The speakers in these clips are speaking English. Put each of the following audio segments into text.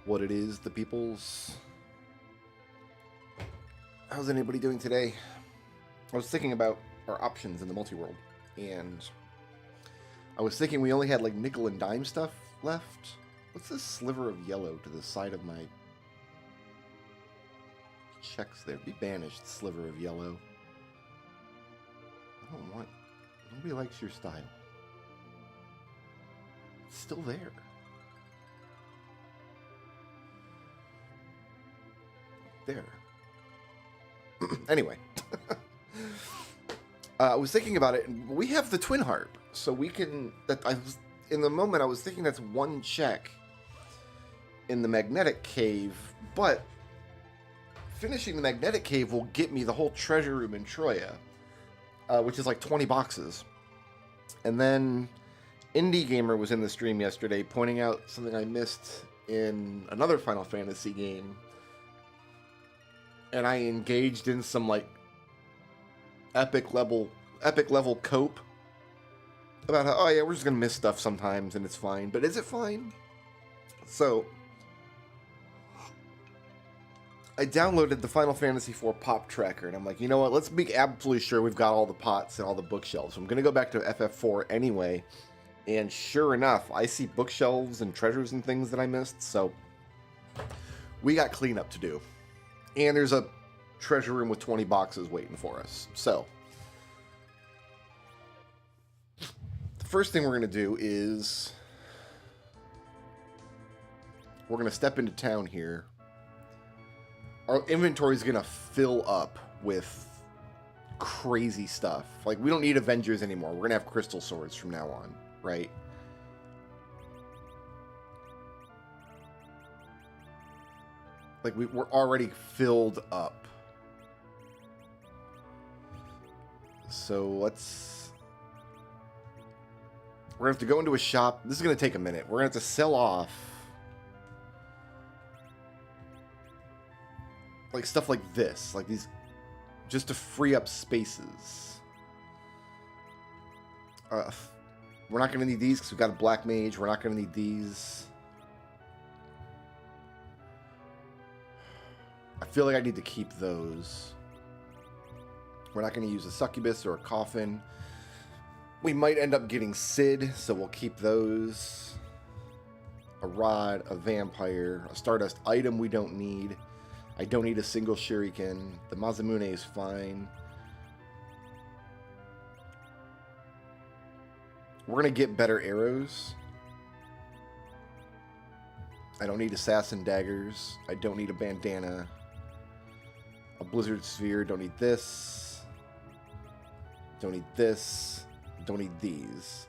what it is, the peoples. How's anybody doing today? I was thinking about our options in the multi-world, and I was thinking we only had like nickel and dime stuff left. What's this sliver of yellow to the side of my checks there? Be banished, sliver of yellow. I don't want... Nobody likes your style. It's still there. There. Anyway. I was thinking about it, and we have the twin harp, so we can... in the moment, I was thinking that's one check in the magnetic cave, but finishing the magnetic cave will get me the whole treasure room in Troya, which is like 20 boxes. And then Indie Gamer was in the stream yesterday pointing out something I missed in another Final Fantasy game, and I engaged in some like epic level cope about how, oh yeah, we're just gonna miss stuff sometimes and it's fine. But is it fine? So I downloaded the Final Fantasy IV pop tracker, and I'm like, you know what, let's be absolutely sure we've got all the pots and all the bookshelves. So I'm gonna go back to FF4 anyway, and sure enough, I see bookshelves and treasures and things that I missed. So we got cleanup to do, and there's a treasure room with 20 boxes waiting for us. So the first thing we're going to do is we're going to step into town here. Our inventory is going to fill up with crazy stuff. Like, we don't need Avengers anymore. We're going to have crystal swords from now on, right? Like, we're already filled up. So let's... We're going to have to go into a shop. This is going to take a minute. We're going to have to sell off like stuff like this. Like these, just to free up spaces. We're not going to need these because we've got a black mage. We're not going to need these. I feel like I need to keep those. We're not going to use a succubus or a coffin. We might end up getting Sid, so we'll keep those. A rod, a vampire, a stardust item we don't need. I don't need a single shuriken. The Mazamune is fine. We're going to get better arrows. I don't need assassin daggers. I don't need a bandana. A blizzard sphere. Don't need this. Don't need this. Don't need these.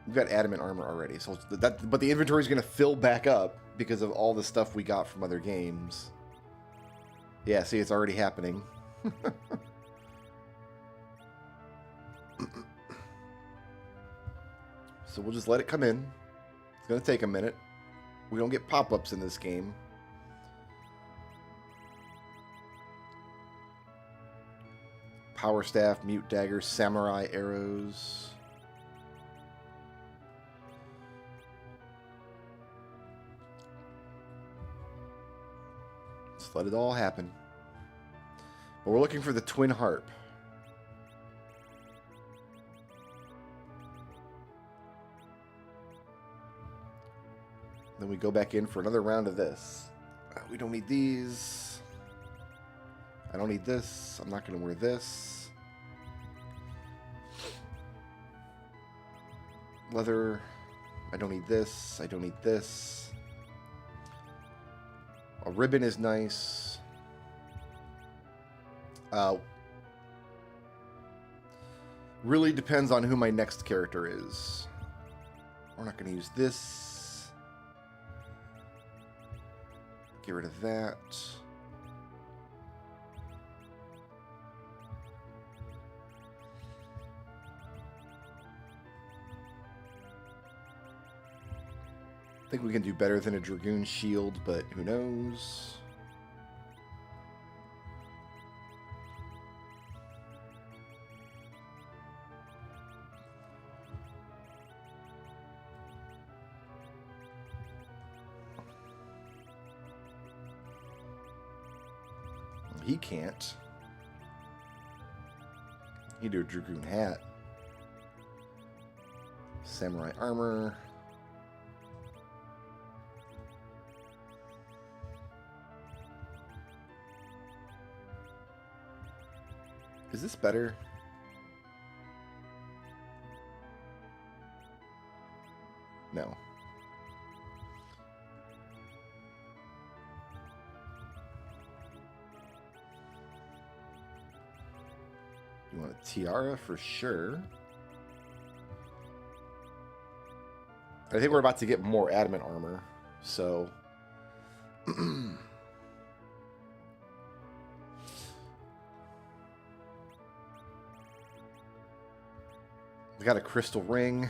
We've got adamant armor already, so that. But the inventory is going to fill back up because of all the stuff we got from other games. Yeah, see, it's already happening. So we'll just let it come in. It's going to take a minute. We don't get pop-ups in this game. Power staff, mute dagger, samurai arrows. Just let it all happen. But we're looking for the twin harp. Then we go back in for another round of this. We don't need these. I don't need this. I'm not going to wear this. Leather. I don't need this. I don't need this. A ribbon is nice. Really depends on who my next character is. We're not going to use this. Get rid of that. I think we can do better than a Dragoon shield, but who knows? He can't. He do a dragoon hat. Samurai armor. Is this better? No. You want a tiara for sure. I think we're about to get more adamant armor, so... We got a crystal ring.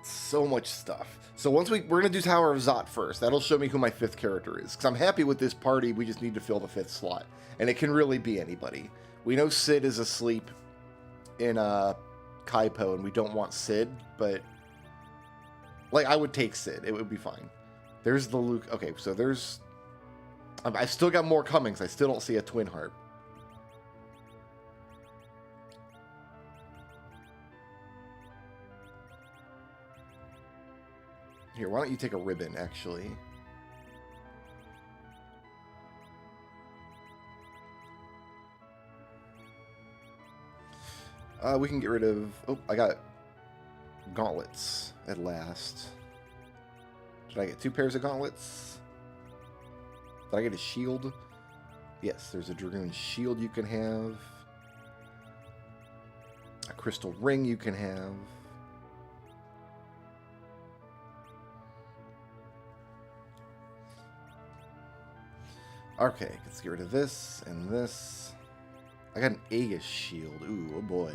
So much stuff. So once we're gonna do Tower of Zot first. That'll show me who my 5th character is. Because I'm happy with this party. We just need to fill the 5th slot, and it can really be anybody. We know Sid is asleep in Kaipo, and we don't want Sid, but like I would take Sid. It would be fine. There's the Luke. Okay, so there's. I've still got more coming. I still don't see a twin harp. Here, why don't you take a ribbon, actually? We can get rid of... Oh, I got gauntlets at last. Did I get 2 pairs of gauntlets? Did I get a shield? Yes, there's a dragoon shield you can have. A crystal ring you can have. Okay, let's get rid of this and this. I got an Aegis shield. Ooh, oh boy.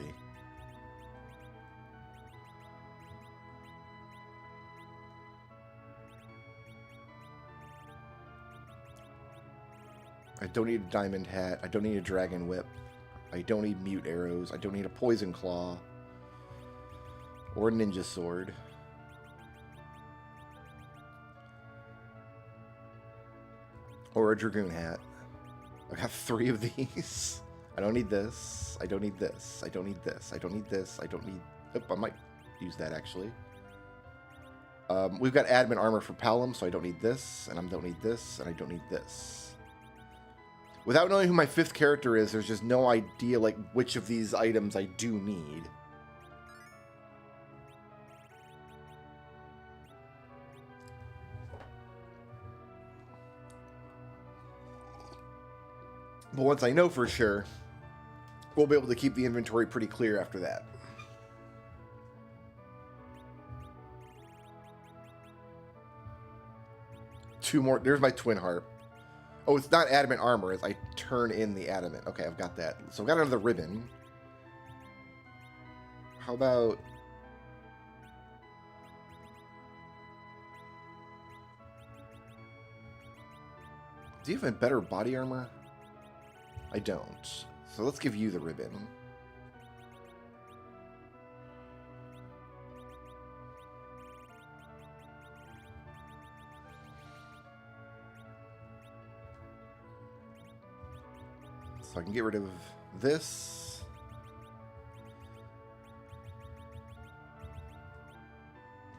I don't need a diamond hat. I don't need a dragon whip. I don't need mute arrows. I don't need a poison claw. Or a ninja sword. Or a dragoon hat. I got 3 of these. I don't need this. I don't need this. I don't need this. I don't need this. I don't need... Oh, I might use that, actually. We've got admin armor for Palom, so I don't need this. And I don't need this. And I don't need this. Without knowing who my 5th character is, there's just no idea, like, which of these items I do need. But once I know for sure, we'll be able to keep the inventory pretty clear after that. Two more. There's my twin harp. Oh, it's not adamant armor. It's I turn in the adamant. Okay, I've got that. So I've got another ribbon. How about... Do you have a better body armor? I don't. So let's give you the ribbon. So I can get rid of this.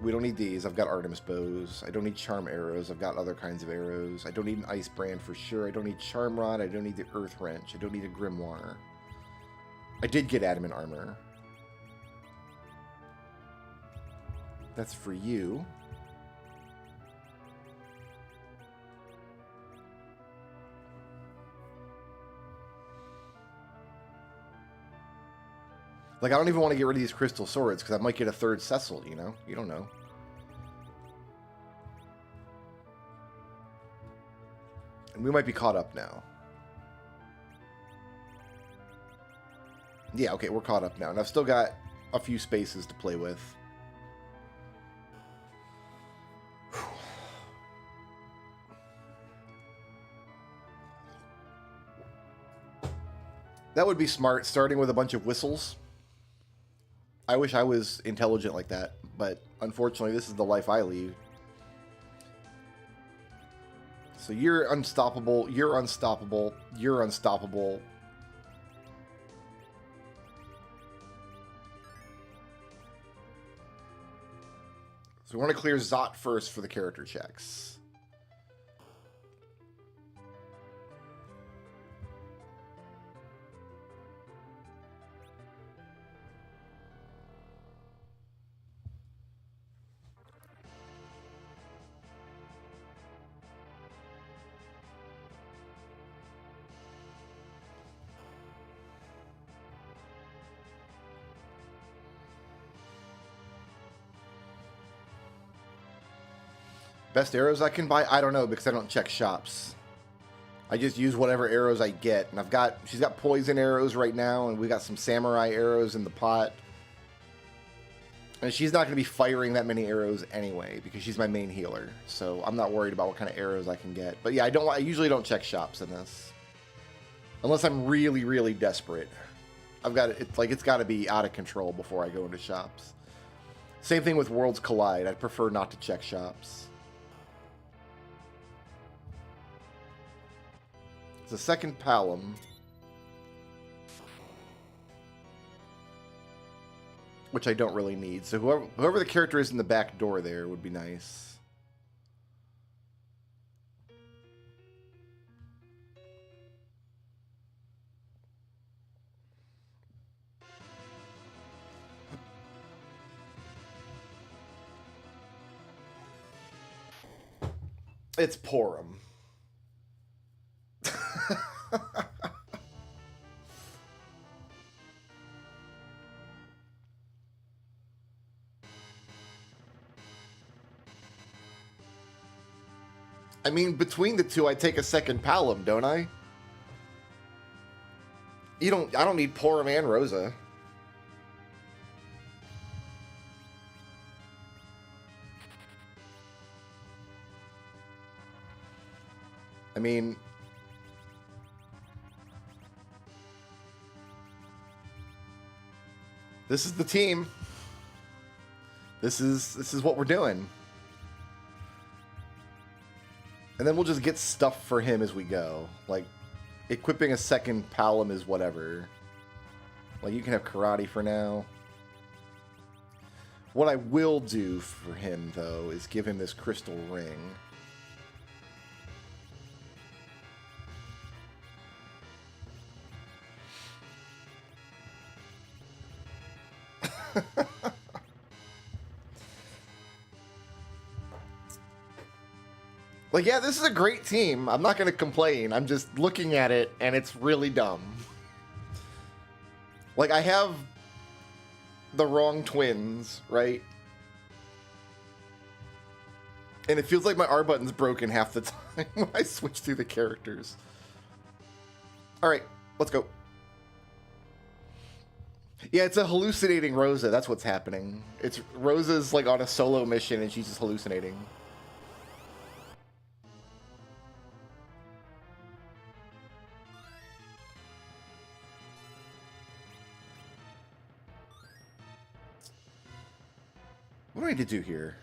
We don't need these. I've got Artemis bows. I don't need charm arrows. I've got other kinds of arrows. I don't need an ice brand for sure. I don't need charm rod. I don't need the earth wrench. I don't need a grimoire. I did get adamant armor. That's for you. Like, I don't even want to get rid of these crystal swords because I might get a 3rd Cecil, you know? You don't know. And we might be caught up now. Yeah, okay, we're caught up now. And I've still got a few spaces to play with. That would be smart, starting with a bunch of whistles. I wish I was intelligent like that, but unfortunately, this is the life I lead. So you're unstoppable, you're unstoppable, you're unstoppable. So we want to clear Zot first for the character checks. Best arrows I can buy? I don't know because I don't check shops. I just use whatever arrows I get. And she's got poison arrows right now, and we got some samurai arrows in the pot. And she's not going to be firing that many arrows anyway because she's my main healer. So I'm not worried about what kind of arrows I can get. But yeah, I usually don't check shops in this. Unless I'm really, really desperate. It's got to be out of control before I go into shops. Same thing with Worlds Collide. I'd prefer not to check shops. It's a second Palom. Which I don't really need. So whoever the character is in the back door there would be nice. It's Porum. I mean, between the two, I take a second Palom, don't I? I don't need Porum and Rosa. I mean, this is the team. This is what we're doing. And then we'll just get stuff for him as we go. Like, equipping a second Palom is whatever. Like, you can have karate for now. What I will do for him, though, is give him this crystal ring. Like, yeah, this is a great team. I'm not going to complain. I'm just looking at it, and it's really dumb. Like, I have the wrong twins, right? And it feels like my R button's broken half the time when I switch through the characters. All right, let's go. Yeah, it's a hallucinating Rosa. That's what's happening. It's Rosa's, like, on a solo mission, and she's just hallucinating. What do I need to do here?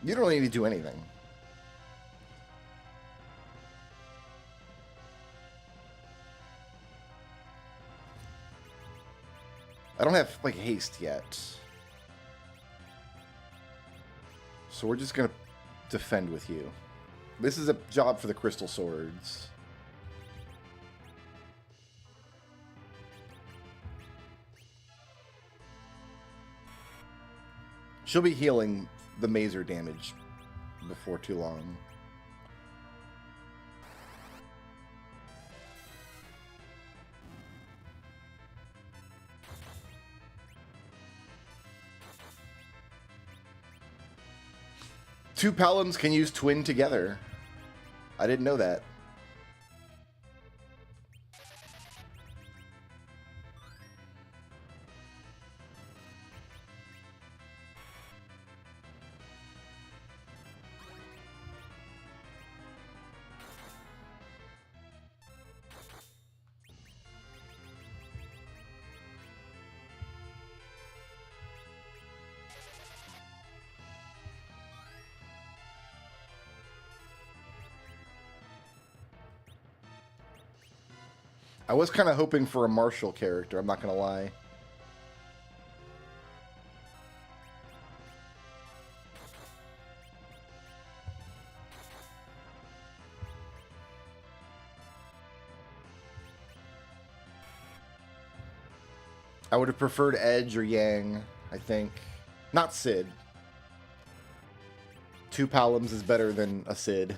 You don't really need to do anything. I don't have, like, haste yet. So we're just gonna defend with you. This is a job for the crystal swords. She'll be healing the mazer damage before too long. Two Paloms can use twin together. I didn't know that. I was kind of hoping for a martial character, I'm not going to lie. I would have preferred Edge or Yang, I think. Not Sid. 2 Palums is better than a Sid.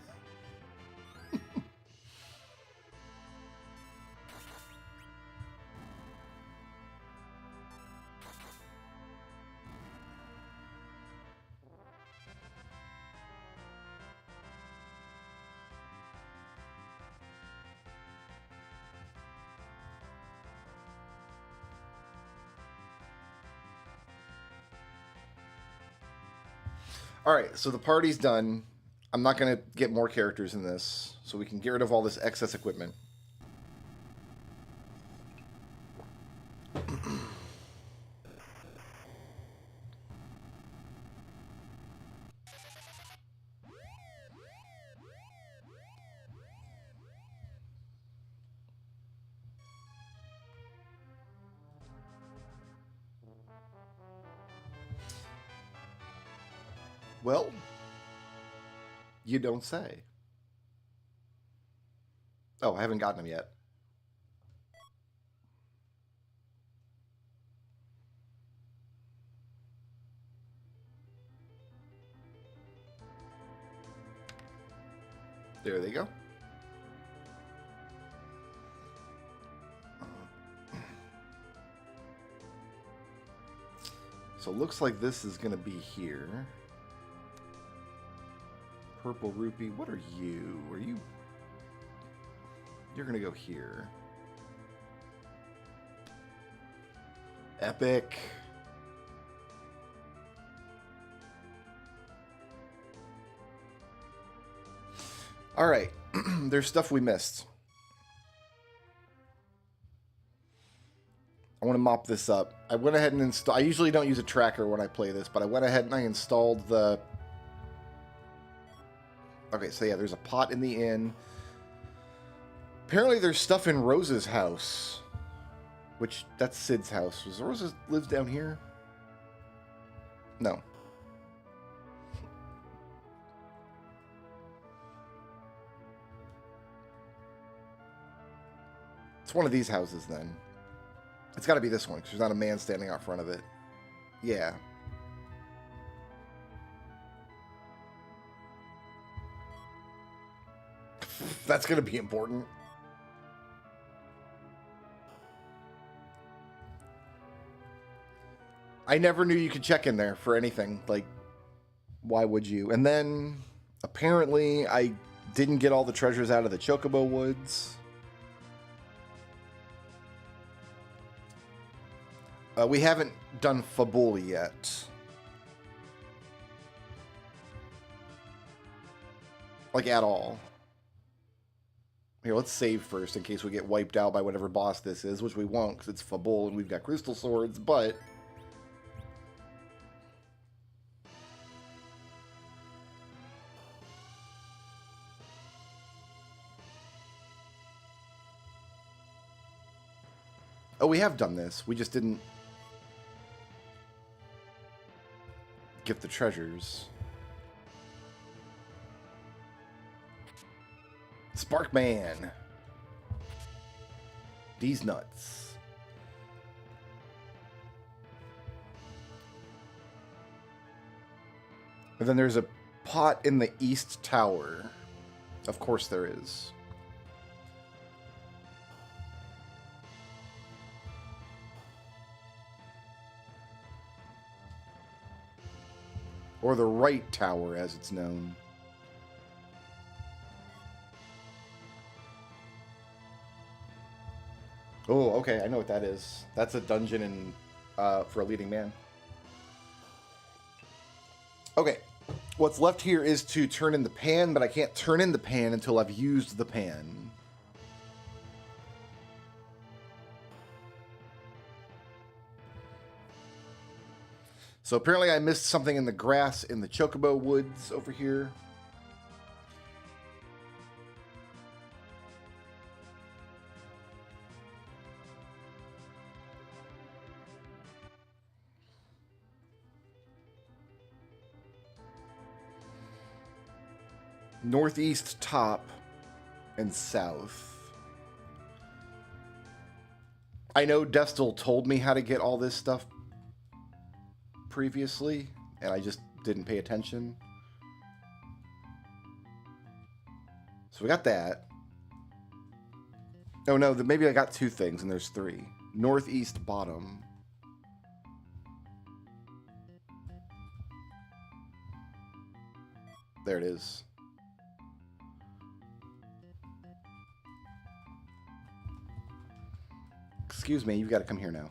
Alright, so the party's done. I'm not going to get more characters in this, so we can get rid of all this excess equipment. Well, you don't say. Oh, I haven't gotten them yet. There they go. So it looks like this is going to be here. Purple rupee. What are you? Are you... You're going to go here. Epic. All right. There's stuff we missed. I want to mop this up. I went ahead and installed... I usually don't use a tracker when I play this, but I went ahead and I installed the... Okay, so yeah, there's a pot in the inn. Apparently there's stuff in Rose's house. Which, that's Sid's house. Was Rosa lives down here? No. It's one of these houses, then. It's got to be this one, because there's not a man standing out front of it. Yeah. That's going to be important. I never knew you could check in there for anything. Like, why would you? And then, apparently, I didn't get all the treasures out of the Chocobo Woods. We haven't done Fabuli yet. Like, at all. Here, let's save first in case we get wiped out by whatever boss this is, which we won't because it's Fabul and we've got crystal swords, but... Oh, we have done this. We just didn't get the treasures. Sparkman. These nuts. And then there's a pot in the East Tower. Of course there is. Or the Right Tower, as it's known. Oh, okay, I know what that is. That's a dungeon in, for a leading man. Okay, what's left here is to turn in the pan, but I can't turn in the pan until I've used the pan. So apparently I missed something in the grass in the Chocobo Woods over here. Northeast top and south. I know Destel told me how to get all this stuff previously, and I just didn't pay attention. So we got that. Oh no, maybe I got 2 things and there's 3. Northeast bottom. There it is. Excuse me, you've got to come here now.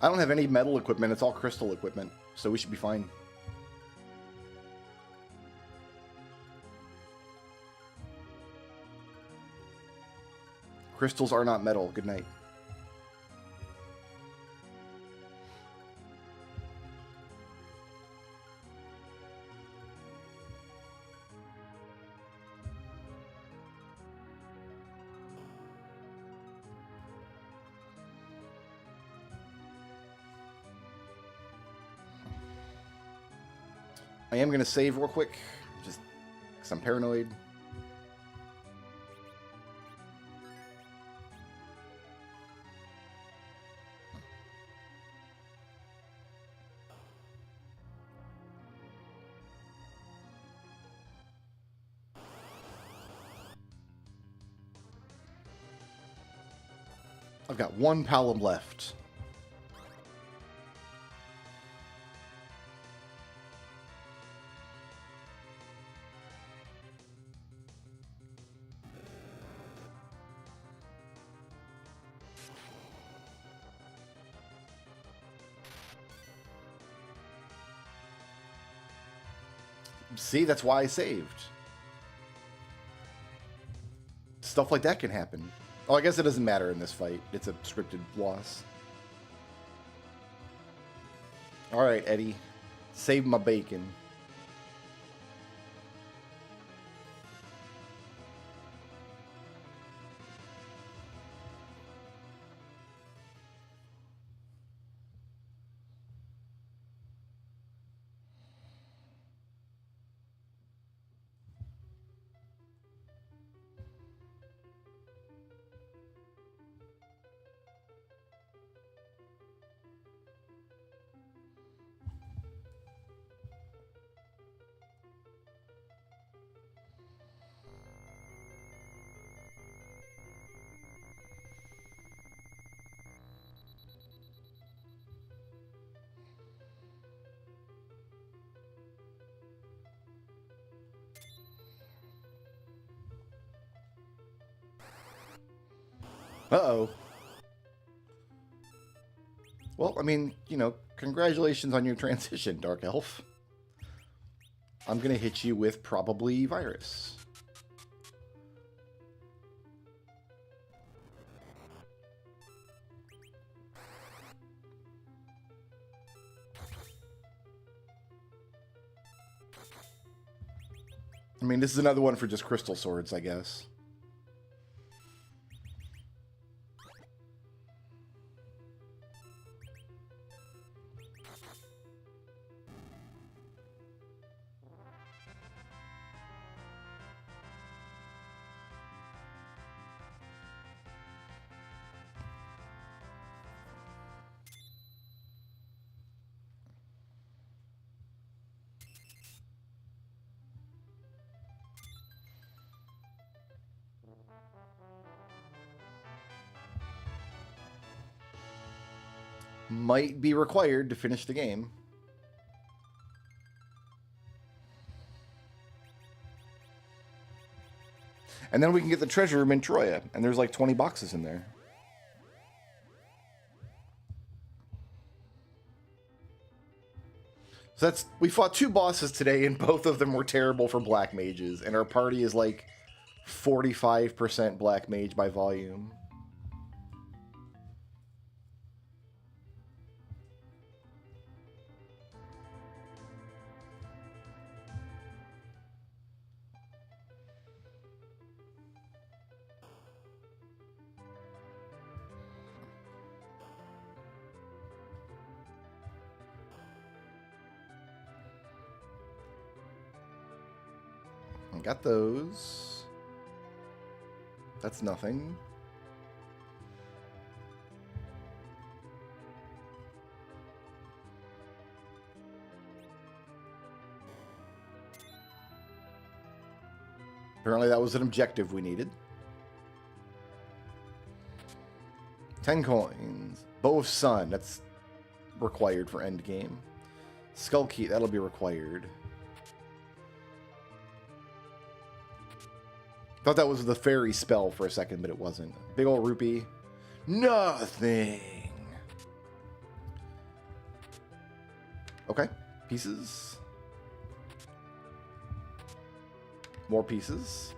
I don't have any metal equipment, it's all crystal equipment, so we should be fine. Crystals are not metal. Good night. I am going to save real quick, just because I'm paranoid. I've got 1 palom left. See, that's why I saved. Stuff like that can happen. Oh, I guess it doesn't matter in this fight. It's a scripted loss. Alright, Eddie. Save my bacon. Uh-oh. Well, I mean, you know, congratulations on your transition, Dark Elf. I'm gonna hit you with probably virus. I mean, this is another one for just crystal swords, I guess. Might be required to finish the game. And then we can get the treasure room in Troya, and there's like 20 boxes in there. So that's, we fought 2 bosses today, and both of them were terrible for black mages, and our party is like 45% black mage by volume. I got those. That's nothing. Apparently that was an objective we needed. 10 coins. Bow of Sun. That's required for endgame. Skull Key. That'll be required. Thought that was the fairy spell for a second, but it wasn't. Big old rupee. Nothing. Okay. Pieces. More pieces.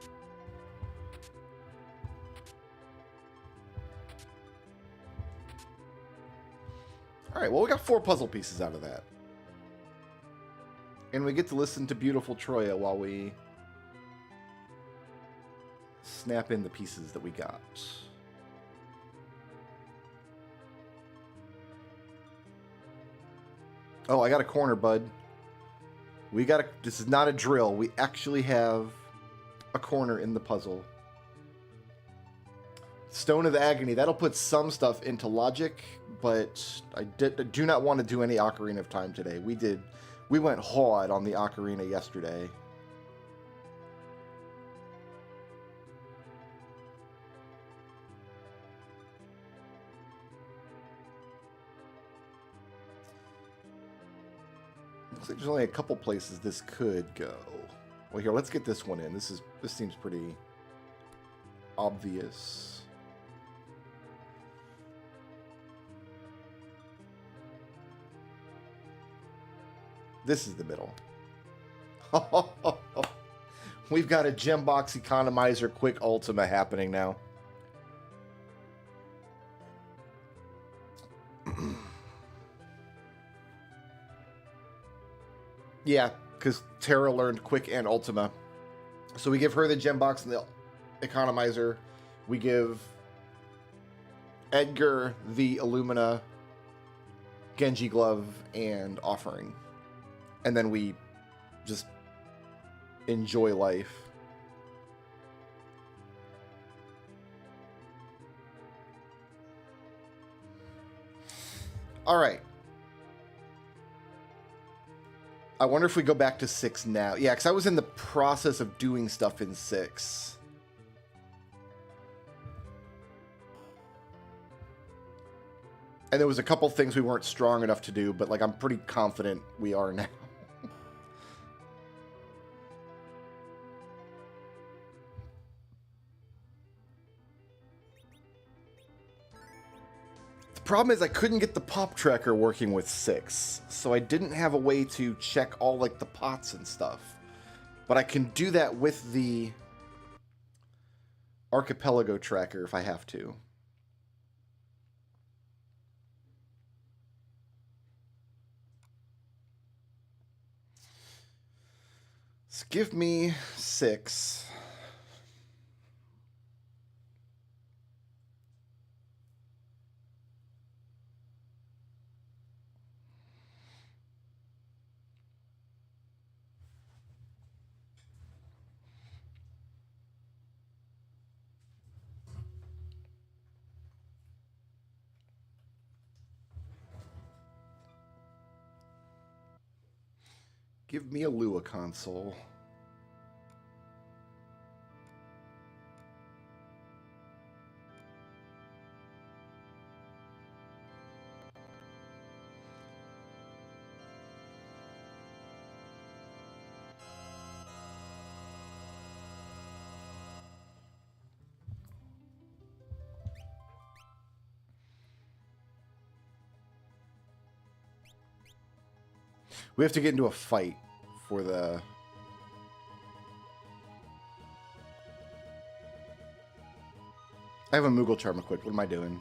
All right, well, we got 4 puzzle pieces out of that. And we get to listen to Beautiful Troya while we snap in the pieces that we got. Oh, I got a corner, bud. We got a... This is not a drill. We actually have a corner in the puzzle. Stone of Agony. That'll put some stuff into logic, but I do not want to do any Ocarina of Time today. We went hard on the Ocarina yesterday. Looks like there's only a couple places this could go. Well, here, let's get this one in. This seems pretty obvious. This is the middle. We've got a gem box economizer quick Ultima happening now. Yeah, because Terra learned quick and Ultima. So we give her the gem box and the economizer. We give Edgar the Illumina, Genji glove, and offering. And then we just enjoy life. All right. I wonder if we go back to 6 now. Yeah, because I was in the process of doing stuff in 6. And there was a couple things we weren't strong enough to do, but like I'm pretty confident we are now. The problem is I couldn't get the pop tracker working with 6, so I didn't have a way to check all like the pots and stuff. But I can do that with the archipelago tracker if I have to. So give me 6. Give me a Lua console. We have to get into a fight for the... I have a Moogle Charm equipped. What am I doing?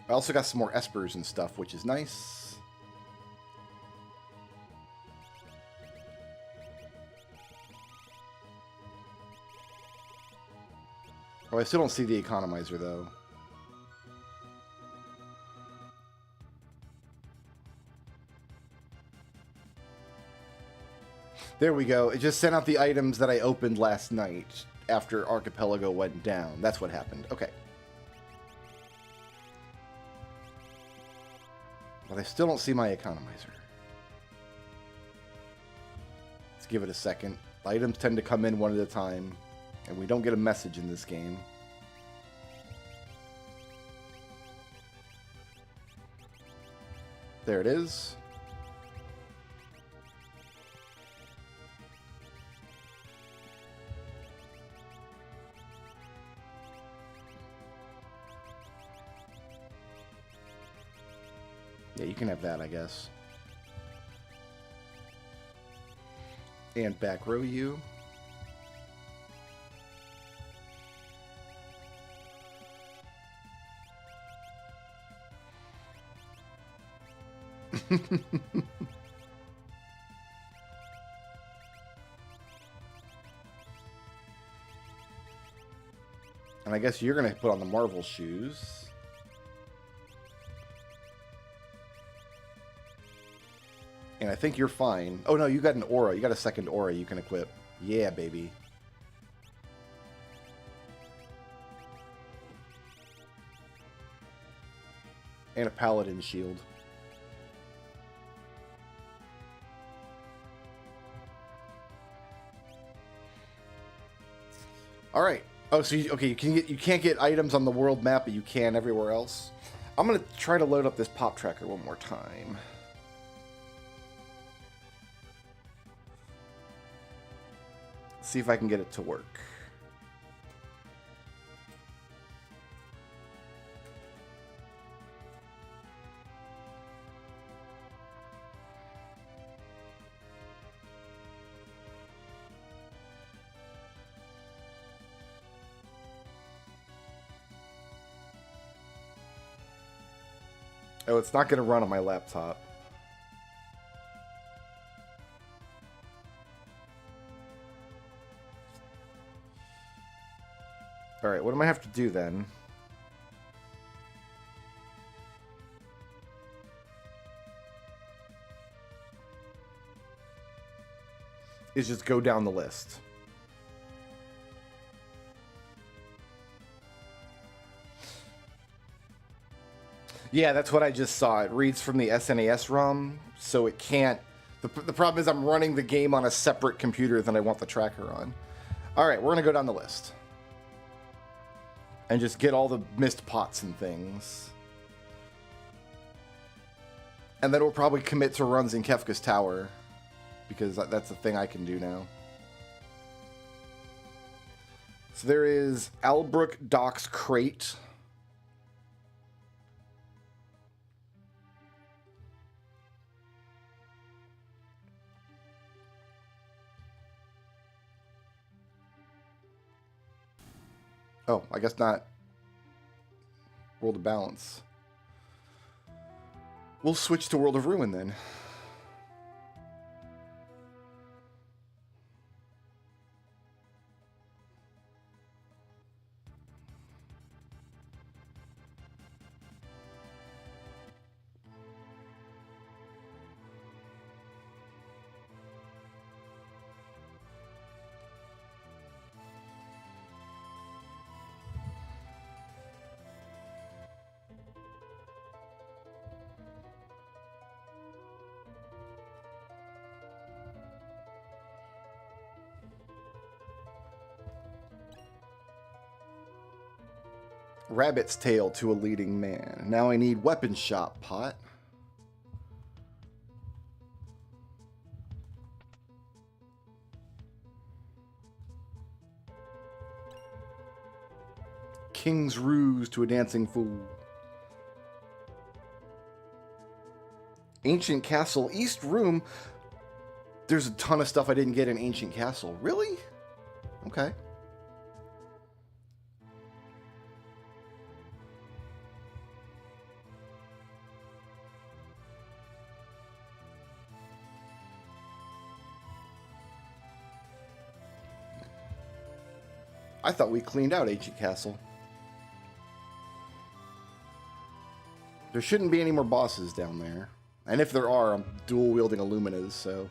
I also got some more espers and stuff, which is nice. Oh, I still don't see the economizer, though. There we go. It just sent out the items that I opened last night after Archipelago went down. That's what happened. Okay. But I still don't see my economizer. Let's give it a second. Items tend to come in one at a time, and we don't get a message in this game. There it is. Yeah, you can have that, I guess. And back row you. And I guess you're going to put on the Marvel shoes. And I think you're fine. Oh no, you got an aura. You got a second aura you can equip. Yeah, baby. And a paladin shield. All right. Oh, so okay, you can't get items on the world map, but you can everywhere else. I'm gonna try to load up this pop tracker one more time. See if I can get it to work. Oh, it's not going to run on my laptop. Alright, what am I have to do then? Is just go down the list. Yeah, that's what I just saw. It reads from the SNES ROM, so it can't... The problem is I'm running the game on a separate computer than I want the tracker on. Alright, we're going to go down the list. And just get all the missed pots and things. And then we'll probably commit to runs in Kefka's Tower. Because that's the thing I can do now. So there is Albrook Docks Crate. Oh, I guess not. World of Balance. We'll switch to World of Ruin then. Rabbit's Tail to a leading man. Now I need Weapon Shop pot. King's Ruse to a Dancing Fool. Ancient Castle East Room. There's a ton of stuff I didn't get in Ancient Castle. Really? Okay. I thought we cleaned out Ancient Castle. There shouldn't be any more bosses down there. And if there are, I'm dual-wielding Illuminas, so...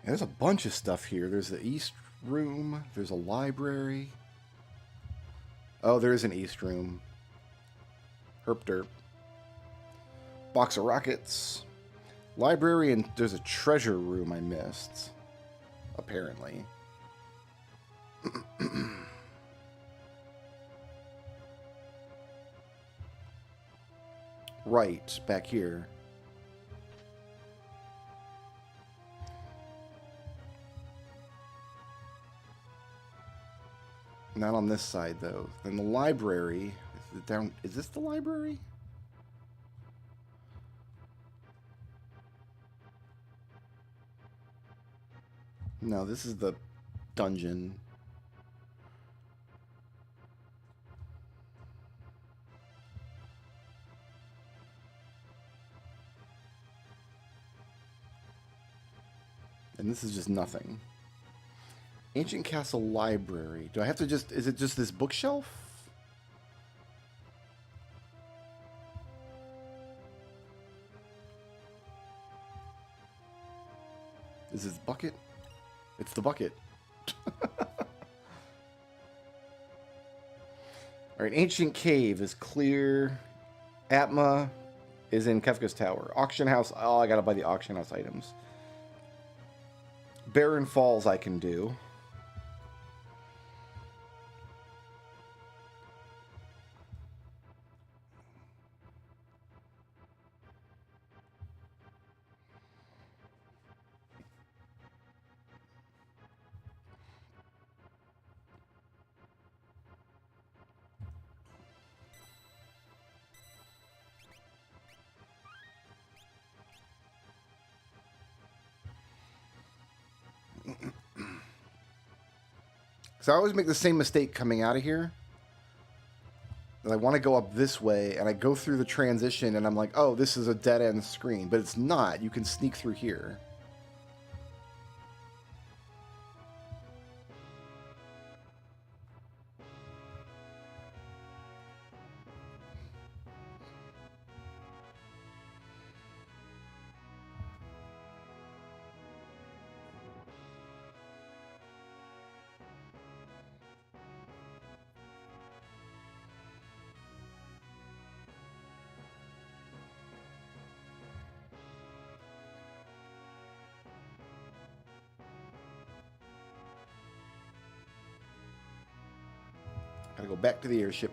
There's a bunch of stuff here. There's the East Room. There's a library. Oh, there is an East Room. Herp derp. Box of rockets. Library, and there's a treasure room I missed. Apparently. Right, back here. Not on this side, though. Then the library. Is it down? Is this the library? No, this is the dungeon. And this is just nothing. Ancient Castle Library. Do I have to just... Is it just this bookshelf? Is this bucket? It's the bucket. Alright, Ancient Cave is clear. Atma is in Kefka's Tower. Auction House... Oh, I gotta buy the Auction House items. Barren Falls I can do. So I always make the same mistake coming out of here. And I want to go up this way, and I go through the transition, and I'm like, oh, this is a dead-end screen. But it's not. You can sneak through here. Gotta go back to the airship.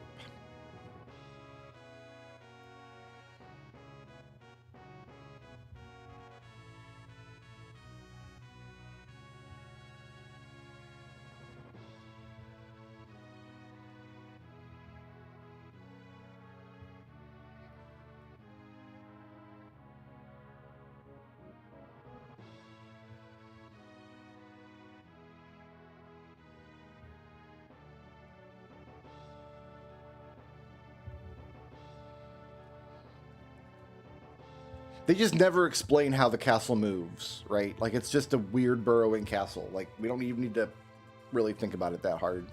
They just never explain how the castle moves, right? Like, it's just a weird burrowing castle. Like, we don't even need to really think about it that hard.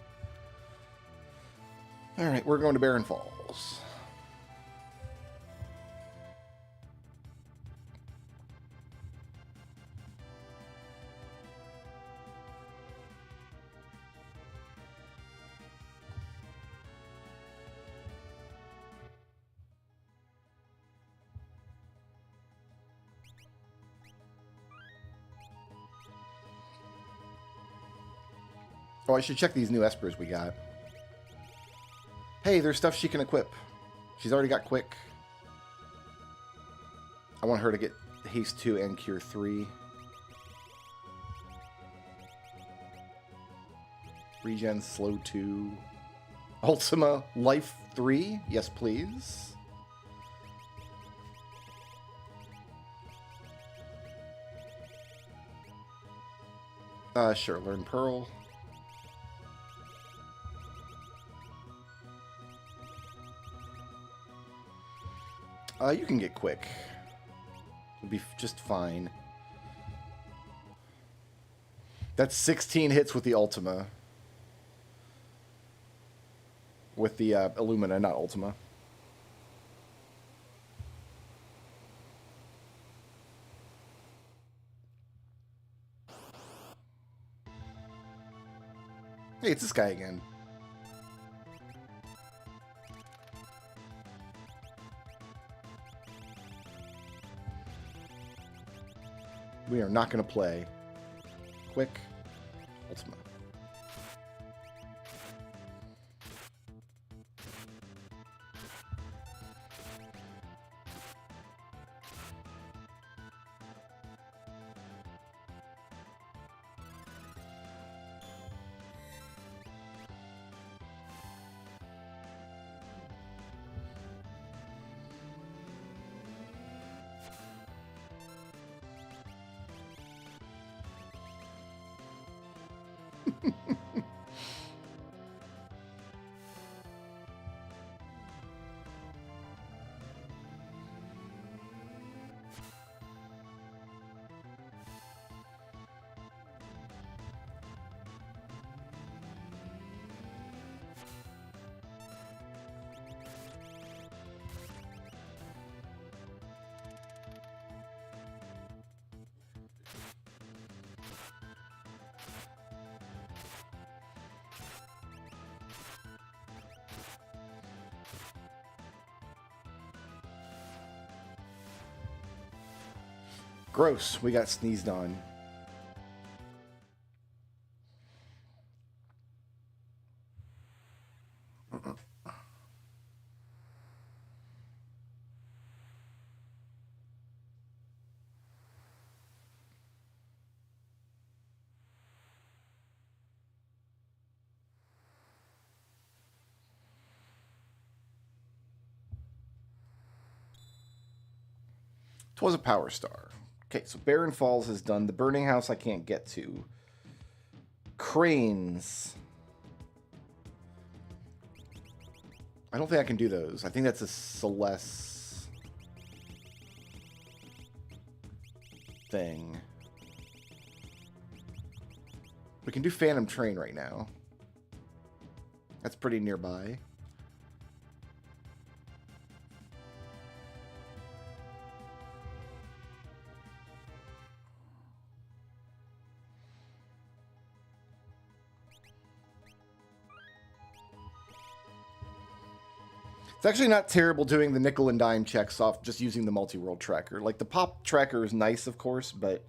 Alright, we're going to Barren Falls. Oh, I should check these new espers we got. Hey, there's stuff she can equip. She's already got quick. I want her to get haste 2 and cure 3. Regen slow 2. Ultima life 3. Yes, please. Sure, learn Pearl. You can get quick. It'll be just fine. That's 16 hits with the Ultima. With the Illumina, not Ultima. Hey, it's this guy again. We are not going to play. Quick. Ultima. Gross. We got sneezed on. Twas a power star. Okay, so Barren Falls is done. The Burning House I can't get to. Cranes. I don't think I can do those. I think that's a Celeste thing. We can do Phantom Train right now. That's pretty nearby. It's actually not terrible doing the nickel and dime checks off just using the multi-world tracker. Like, the pop tracker is nice, of course, but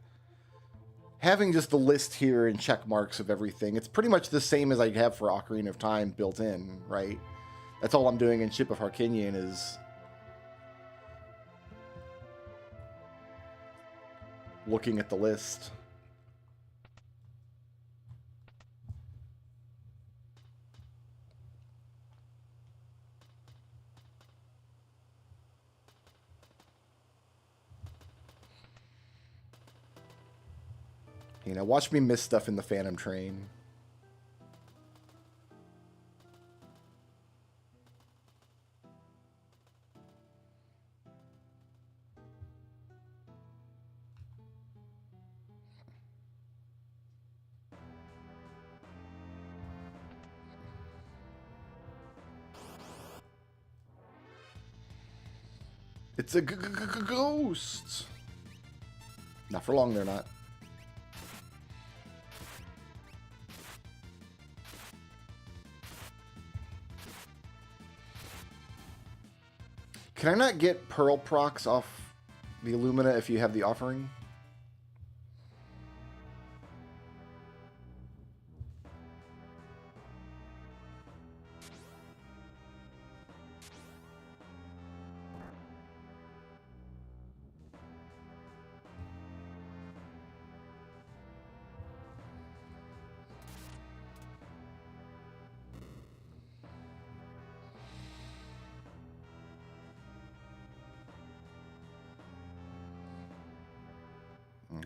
having just the list here and check marks of everything, it's pretty much the same as I have for Ocarina of Time built in, right? That's all I'm doing in Ship of Harkinian is looking at the list. You know, watch me miss stuff in the Phantom Train. It's a ghost. Not for long, they're not. Can I not get Pearl procs off the Illumina if you have the offering?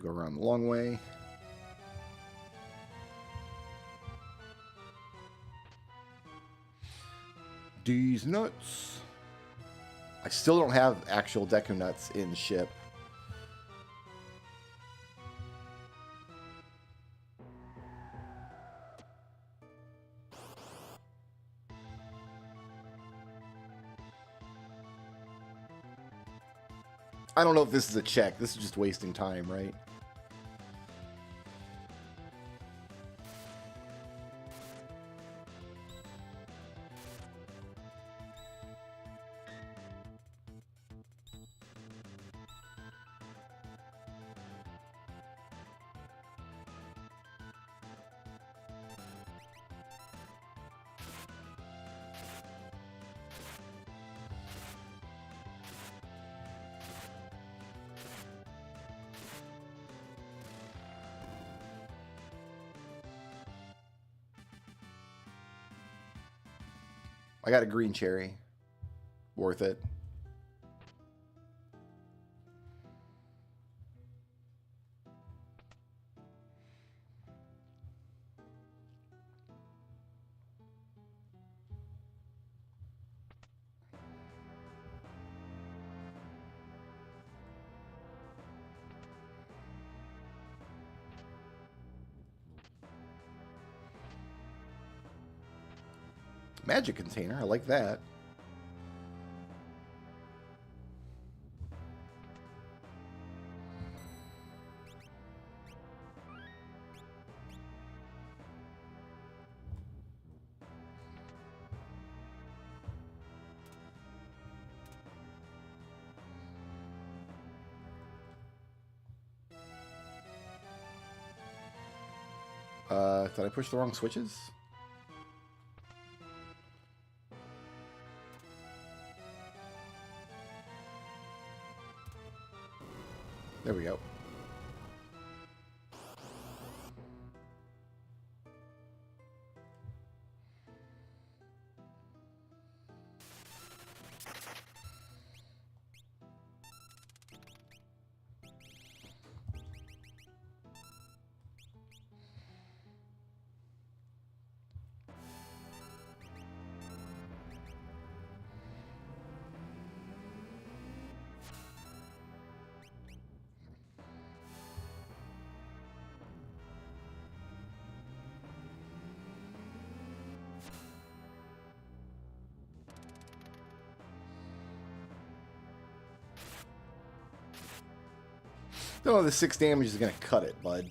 Go around the long way. These nuts. I still don't have actual Deku nuts in ship. I don't know if this is a check. This is just wasting time, right? I got a green cherry. Worth it. Magic container. I like that. Did I push the wrong switches? There we go. No, the 6 damage is going to cut it, bud.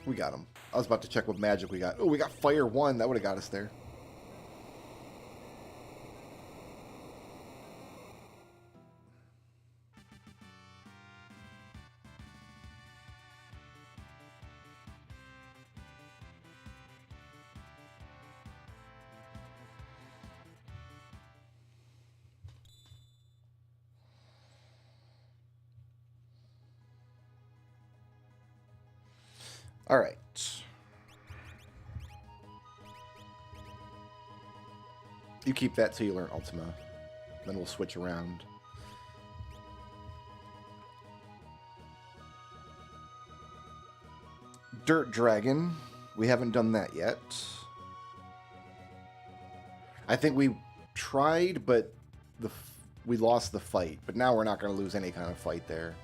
We got him. I was about to check what magic we got. Oh, we got Fire 1. That would have got us there. All right. You keep that till you learn Ultima. Then we'll switch around. Dirt Dragon. We haven't done that yet. I think we tried, but we lost the fight. But now we're not going to lose any kind of fight there.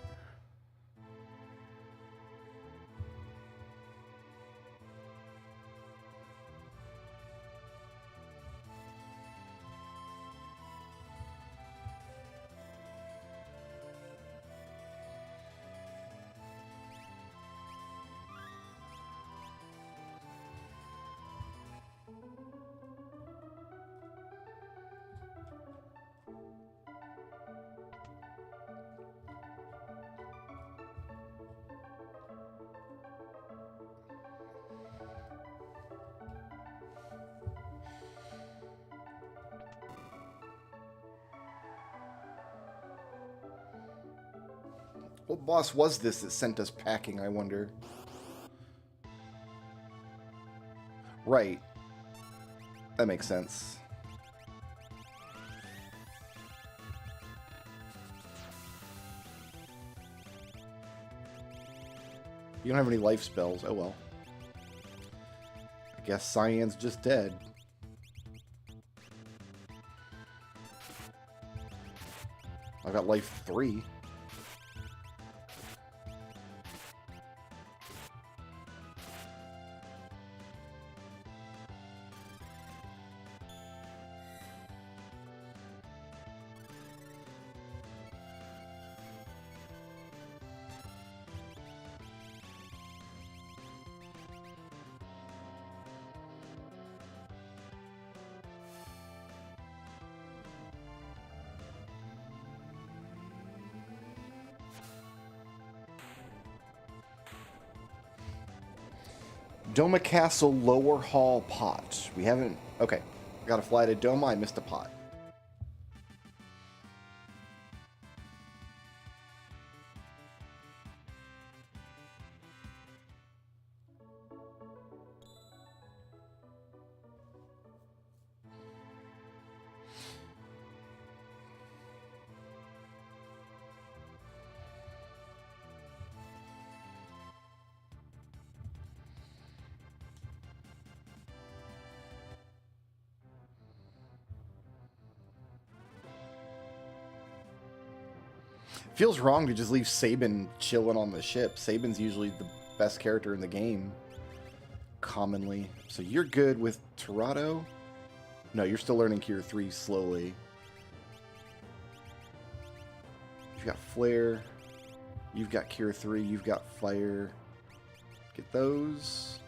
What boss was this that sent us packing, I wonder? Right. That makes sense. You don't have any life spells. Oh well. I guess Cyan's just dead. I got life 3. Doma Castle Lower Hall Pot. We haven't... Okay. Gotta fly to Doma. I missed a pot. Feels wrong to just leave Sabin chilling on the ship. Sabin's usually the best character in the game. Commonly. So you're good with Torado? No, you're still learning Cure 3 slowly. You've got Flare. You've got Cure 3. You've got Fire. Get those.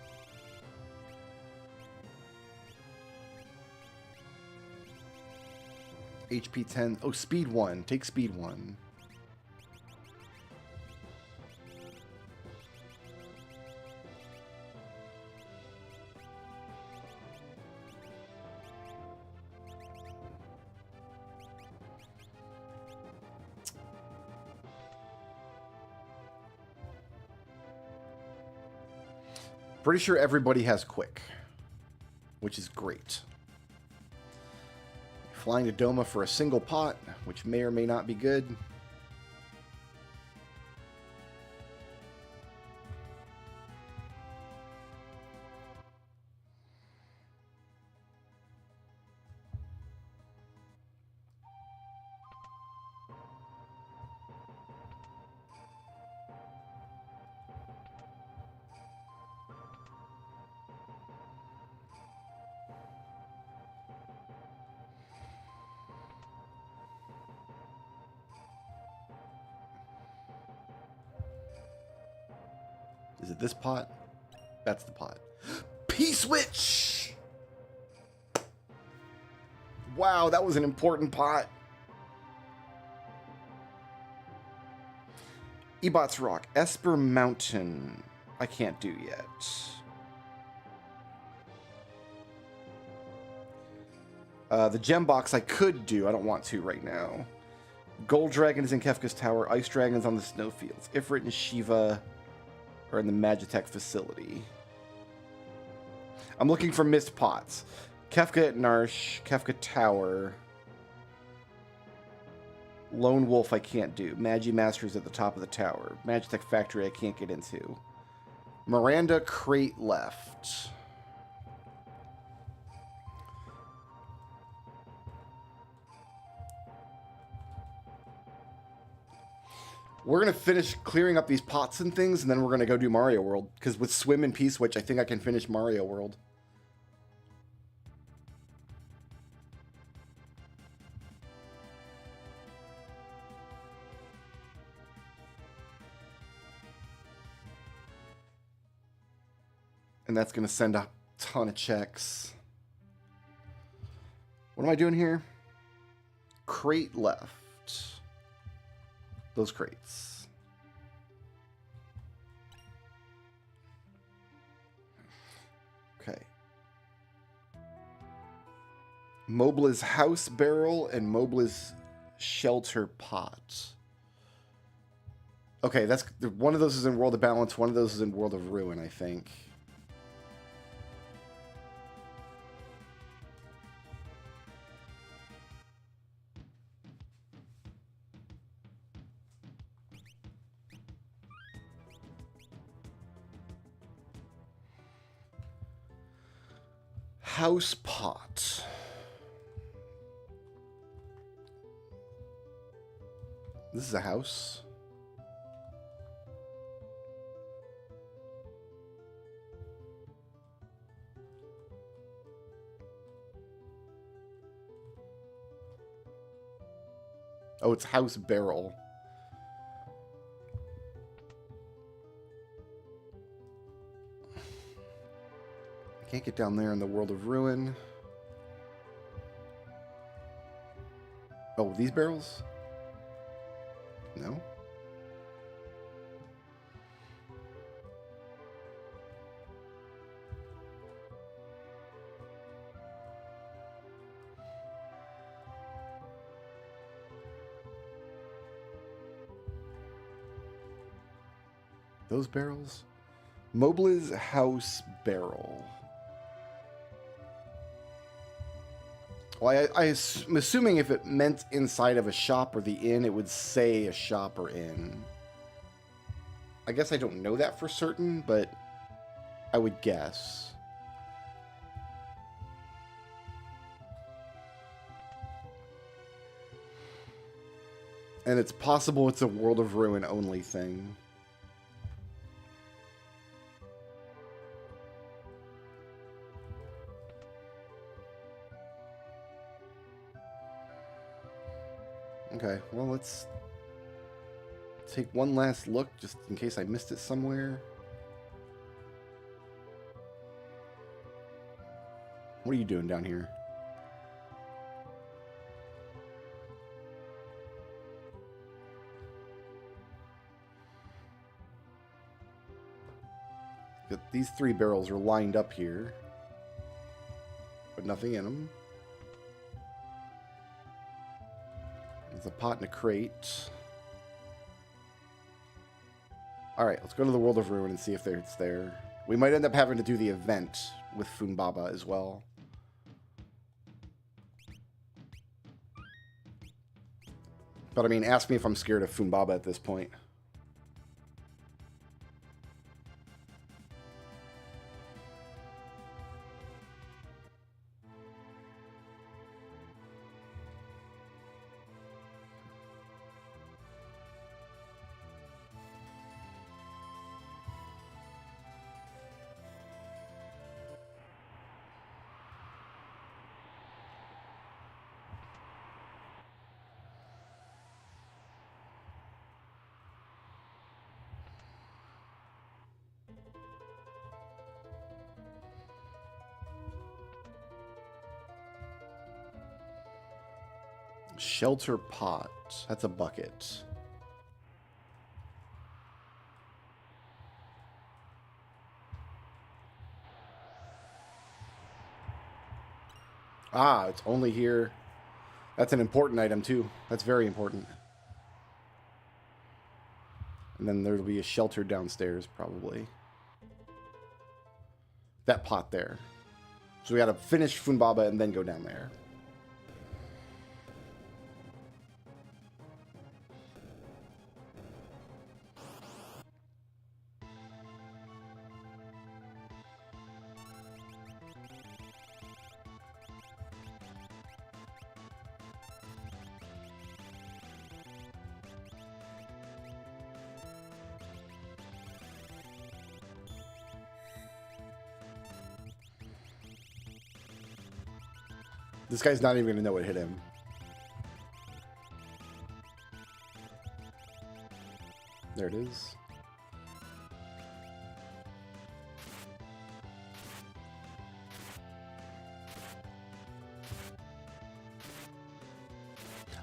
HP 10. Oh, Speed 1. Take Speed 1. Pretty sure everybody has Quick, which is great. Flying to Doma for a single pot, which may or may not be good. Is it this pot? That's the pot. P-switch! Wow, that was an important pot. Ebot's Rock. Esper Mountain. I can't do yet. The gem box I could do. I don't want to right now. Gold Dragon is in Kefka's Tower. Ice Dragon's on the snowfields. Ifrit and Shiva are in the Magitech facility. I'm looking for missed pots. Kefka at Narsh. Kefka Tower. Lone Wolf I can't do. Magi Masters at the top of the tower. Magitech Factory I can't get into. Miranda Crate left. We're going to finish clearing up these pots and things, and then we're going to go do Mario World. Because with Swim and P-Switch, I think I can finish Mario World. And that's going to send a ton of checks. What am I doing here? Crate left. Those crates. Okay. Mobla's House Barrel and Mobla's Shelter Pot. Okay, that's one of those is in World of Balance, one of those is in World of Ruin, I think. House pot. This is a house. Oh, it's house barrel. Can't get down there in the World of Ruin. Oh, these barrels? No? Those barrels? Mobla's house barrel. Well, I'm assuming if it meant inside of a shop or the inn, it would say a shop or inn. I guess I don't know that for certain, but I would guess. And it's possible it's a World of Ruin only thing. Okay, well, let's take one last look just in case I missed it somewhere. What are you doing down here? These 3 barrels are lined up here, but nothing in them. There's a pot and a crate. Alright, let's go to the World of Ruin and see if it's there. We might end up having to do the event with Funbaba as well. But I mean, ask me if I'm scared of Funbaba at this point. Shelter pot. That's a bucket. Ah, it's only here. That's an important item, too. That's very important. And then there'll be a shelter downstairs, probably. That pot there. So we gotta finish Funbaba and then go down there. This guy's not even going to know what hit him. There it is.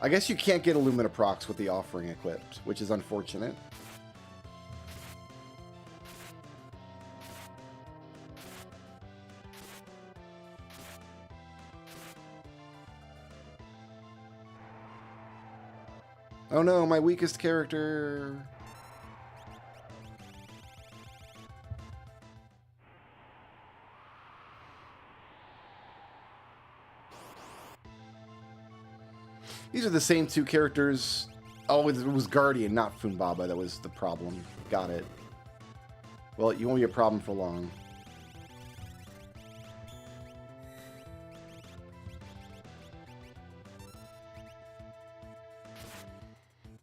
I guess you can't get Illumina procs with the offering equipped, which is unfortunate. Oh no, my weakest character. These are the same two characters. Oh, it was Guardian, not Funbaba. That was the problem. Got it. Well, you won't be a problem for long.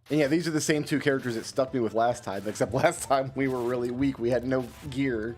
And yeah, these are the same two characters that stuck me with last time, except last time we were really weak. We had no gear.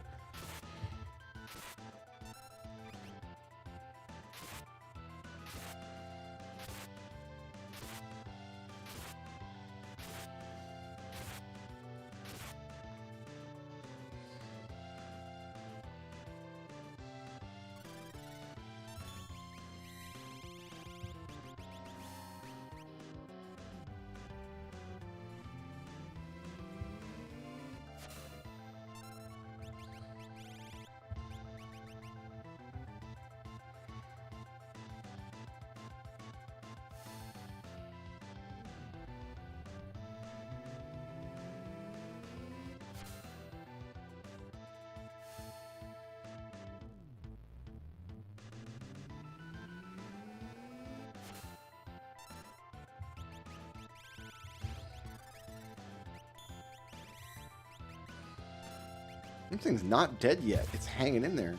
This thing's not dead yet. It's hanging in there.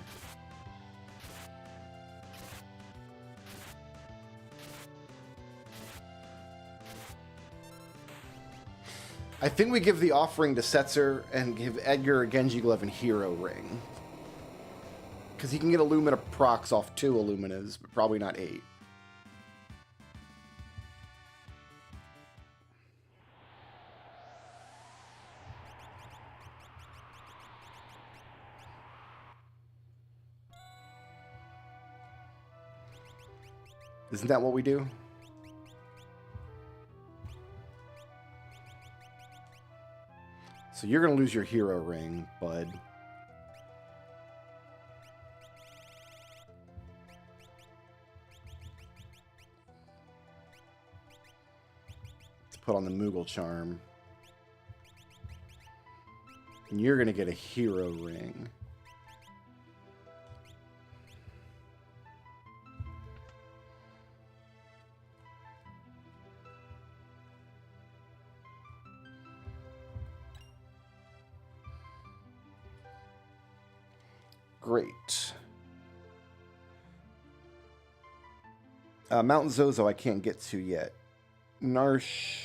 I think we give the offering to Setzer and give Edgar a Genji Glove and Hero Ring. Because he can get Illumina procs off 2 Illuminas, but probably not 8. Isn't that what we do? So you're going to lose your hero ring, bud. To put on the Moogle charm. And you're going to get a hero ring. Great. Mountain Zozo I can't get to yet. Narsh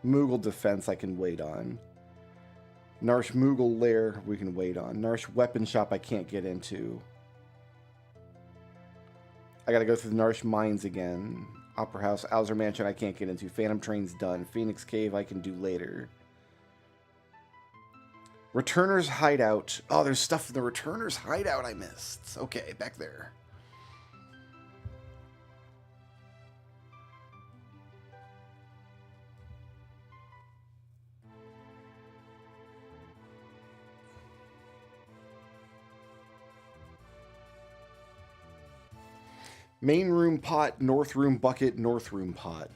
Moogle Defense I can wait on. Narsh Moogle Lair we can wait on. Narsh Weapon Shop I can't get into. I gotta go through the Narsh Mines again. Opera House, Owser Mansion I can't get into. Phantom Train's done. Phoenix Cave I can do later. Returner's Hideout. Oh, there's stuff in the Returner's Hideout I missed. Okay, back there. Main room pot, north room bucket, north room pot.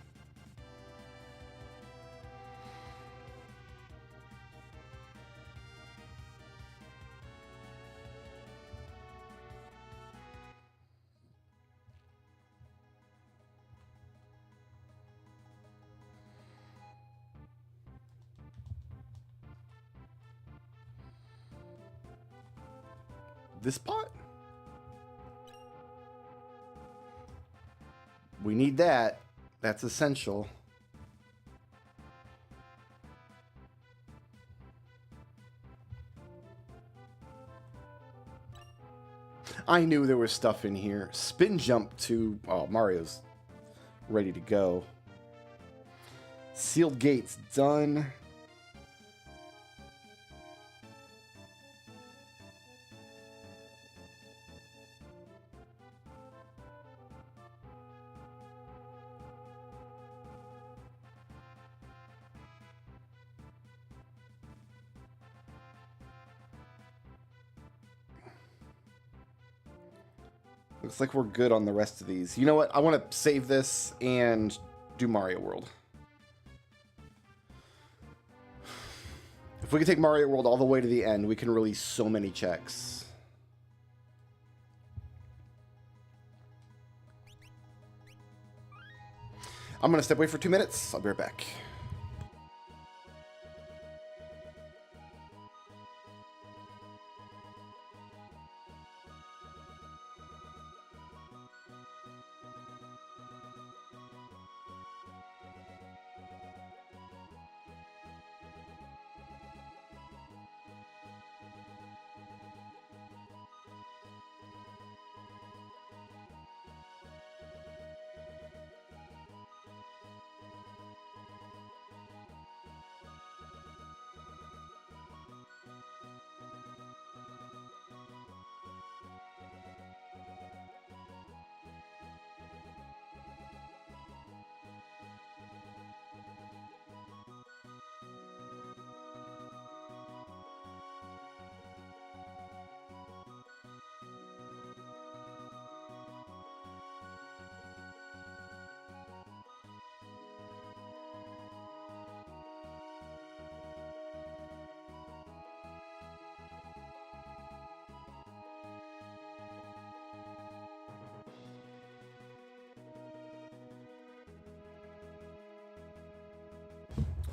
This pot? We need that. That's essential. I knew there was stuff in here. Spin jump to... Oh, Mario's ready to go. Sealed gates done. Looks like we're good on the rest of these. You know what? I want to save this and do Mario World. If we can take Mario World all the way to the end, we can release so many checks. I'm going to step away for 2 minutes. I'll be right back.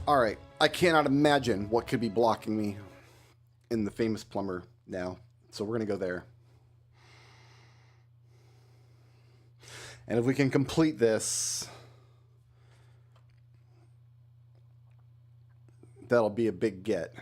All right. I cannot imagine what could be blocking me in the famous plumber now. So we're going to go there. And if we can complete this, that'll be a big get.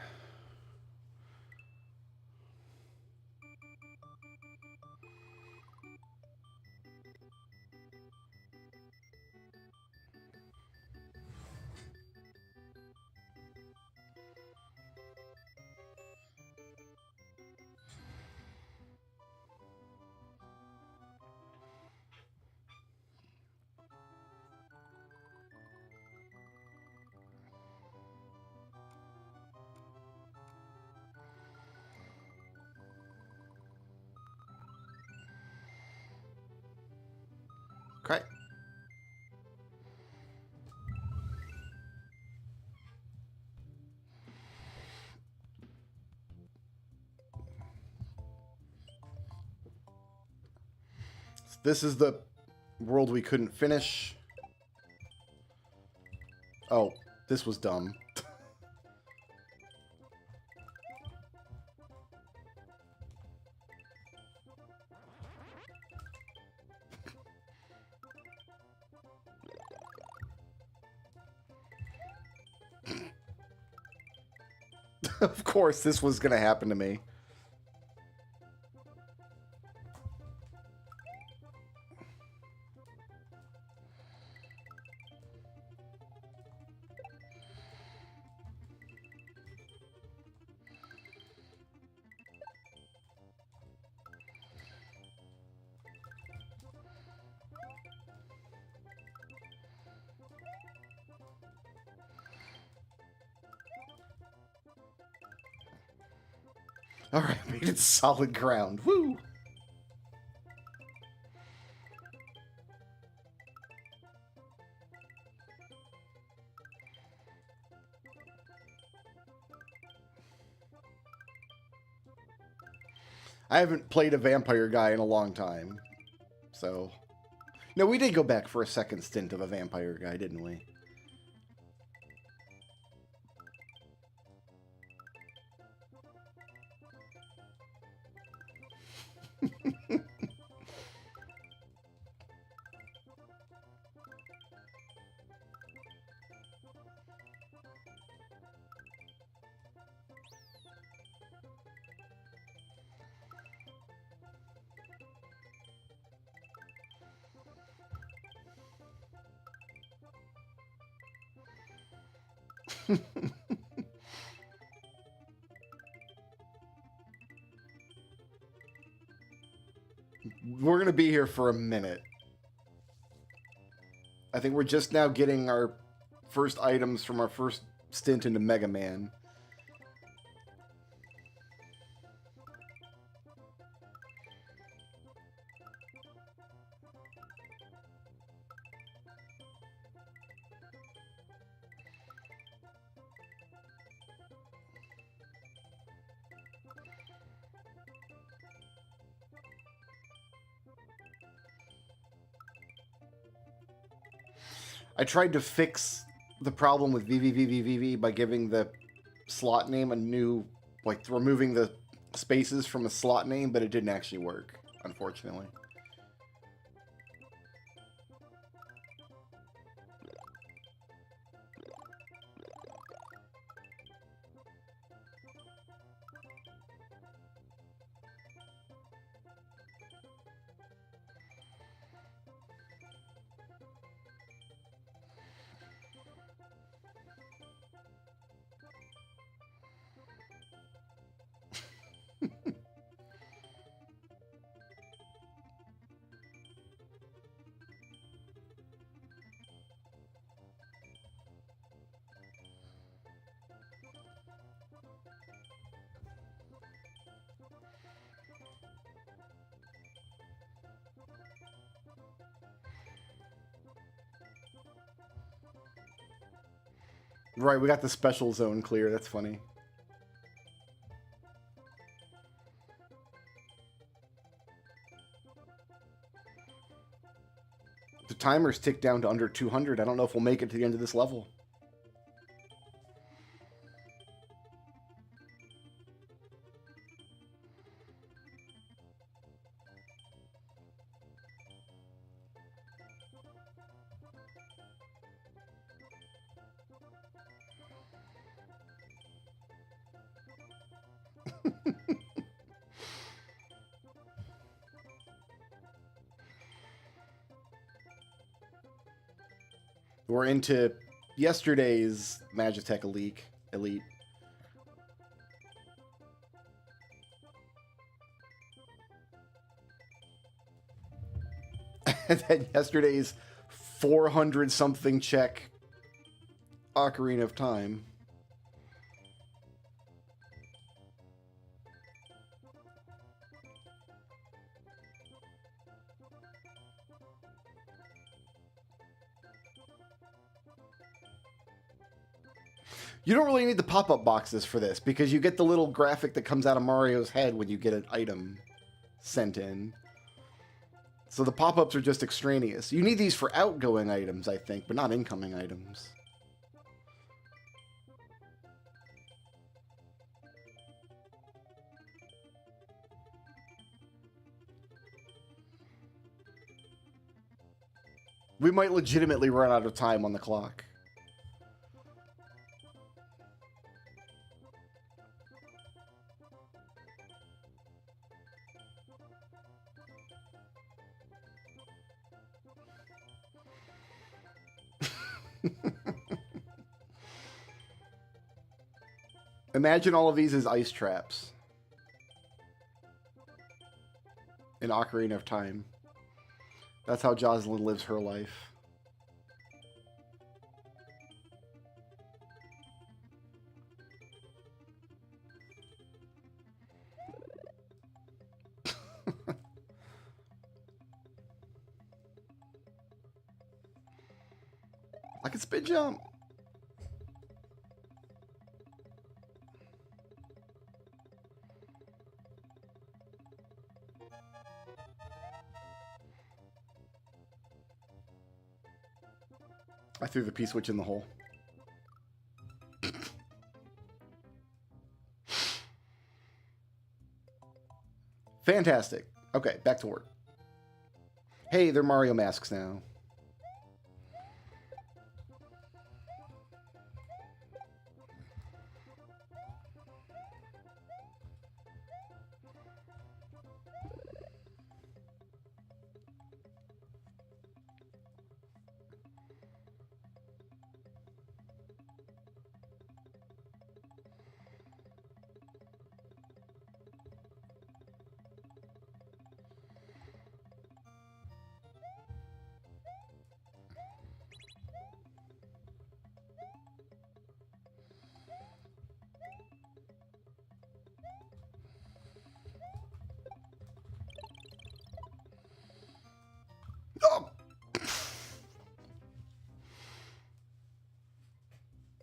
Okay. This is the world we couldn't finish. Oh, this was dumb. Of course, this was going to happen to me. All right, made it solid ground. Woo! I haven't played a vampire guy in a long time, so... No, we did go back for a second stint of a vampire guy, didn't we? We're going to be here for a minute. I think we're just now getting our first items from our first stint into Mega Man. I tried to fix the problem with VVVVVV by giving the slot name a new, like removing the spaces from a slot name, but it didn't actually work, unfortunately. Right, we got the special zone clear. That's funny. The timer's ticked down to under 200. I don't know if we'll make it to the end of this level. We're into yesterday's Magitech Elite. And then yesterday's 400-something check Ocarina of Time. You don't really need the pop-up boxes for this, because you get the little graphic that comes out of Mario's head when you get an item sent in. So the pop-ups are just extraneous. You need these for outgoing items, I think, but not incoming items. We might legitimately run out of time on the clock. Imagine all of these as ice traps in Ocarina of Time. That's how Jocelyn lives her life. I can spin jump. I threw the P-switch in the hole. Fantastic. Okay, back to work. Hey, they're Mario masks now.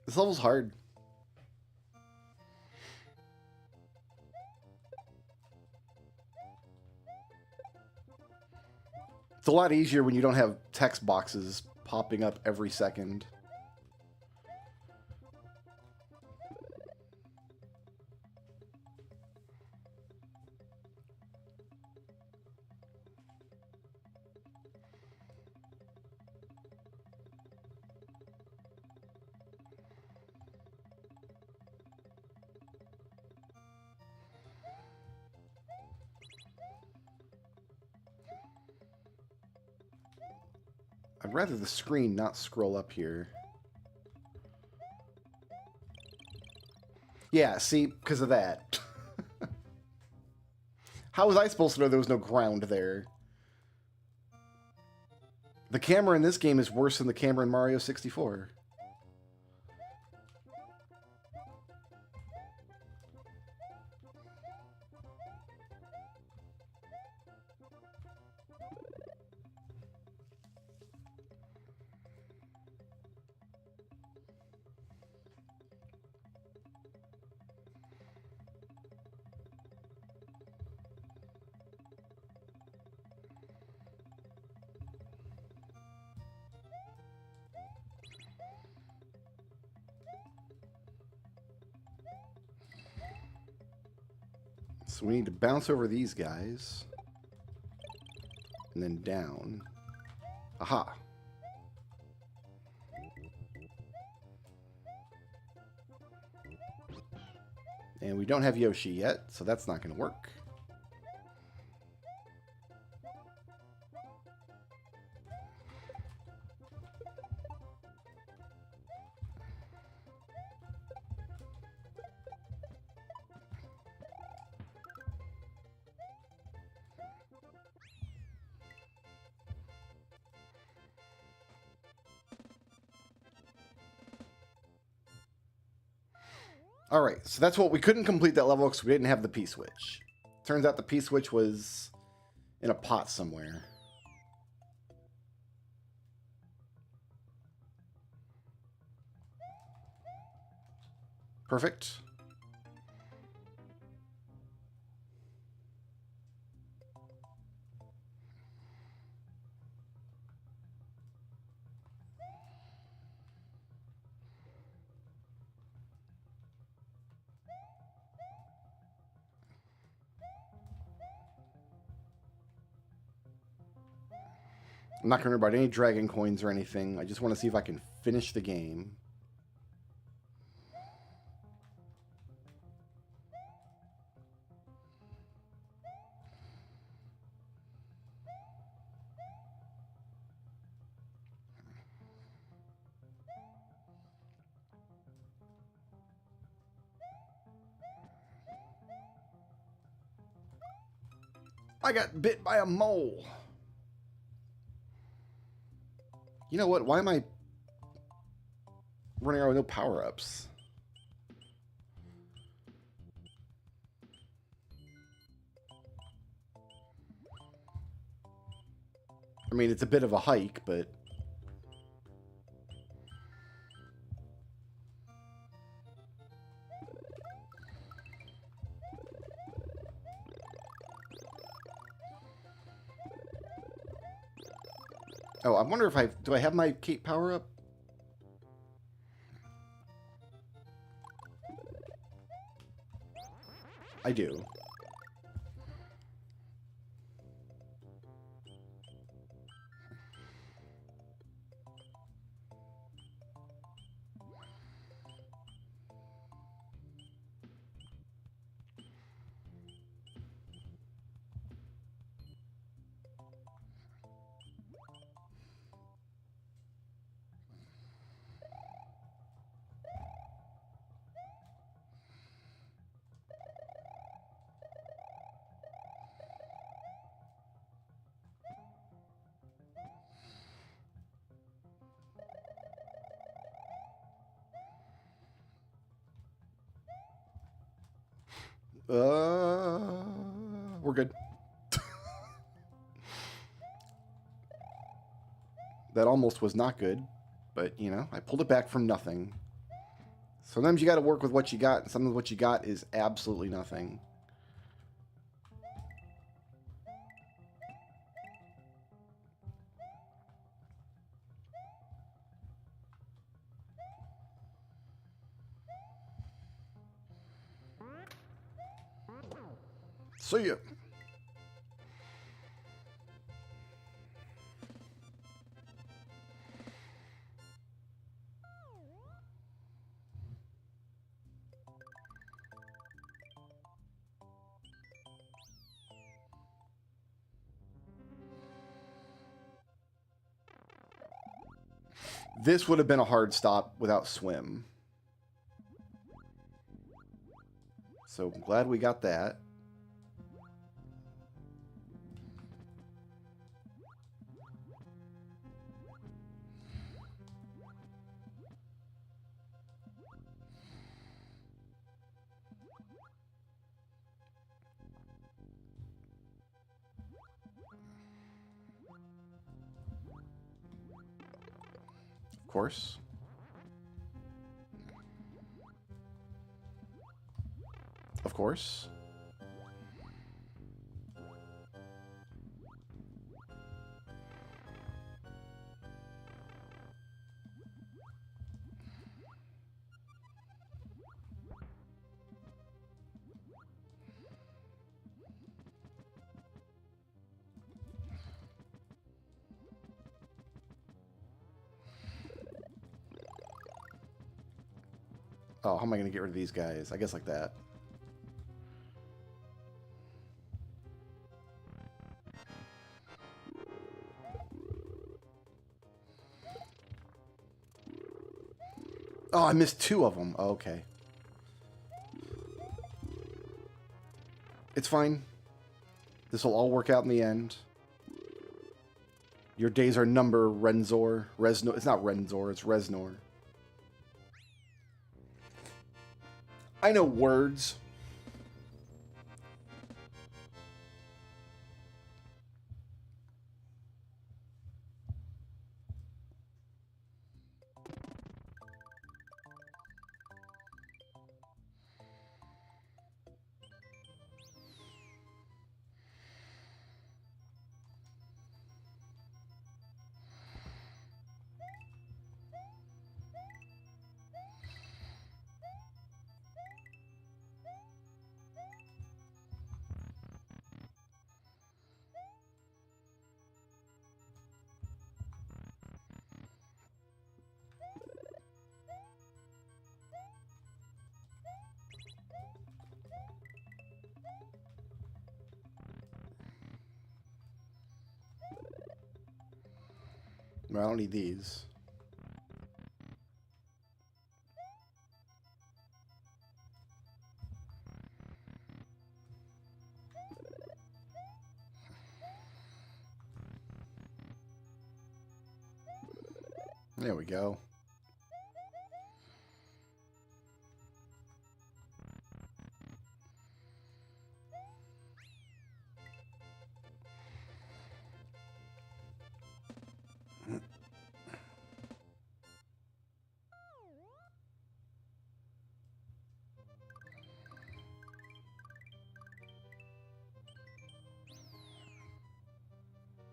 This level's hard. It's a lot easier when you don't have text boxes popping up every second. I'd rather the screen not scroll up here. Yeah, see, because of that. How was I supposed to know there was no ground there? The camera in this game is worse than the camera in Mario 64. So we need to bounce over these guys. And then down. Aha. And we don't have Yoshi yet, so that's not going to work. Alright, so that's what we couldn't complete that level because we didn't have the P-switch. Turns out the P-switch was in a pot somewhere. Perfect. I'm not going to worry about any dragon coins or anything. I just want to see if I can finish the game. I got bit by a mole. You know what? Why am I running around with no power-ups? I mean, it's a bit of a hike, but... Oh, I wonder if do I have my cape power up? I do. We're good. That almost was not good, but, you know, I pulled it back from nothing. Sometimes you got to work with what you got, and sometimes what you got is absolutely nothing. See ya. This would have been a hard stop without swim. So I'm glad we got that. Of course. Of course. Oh, how am I going to get rid of these guys? I guess like that. Oh, I missed 2 of them. Oh, okay. It's fine. This will all work out in the end. Your days are numbered, Renzor. Reznor. It's not Renzor, it's Reznor. I know words. No, I don't need these. There we go.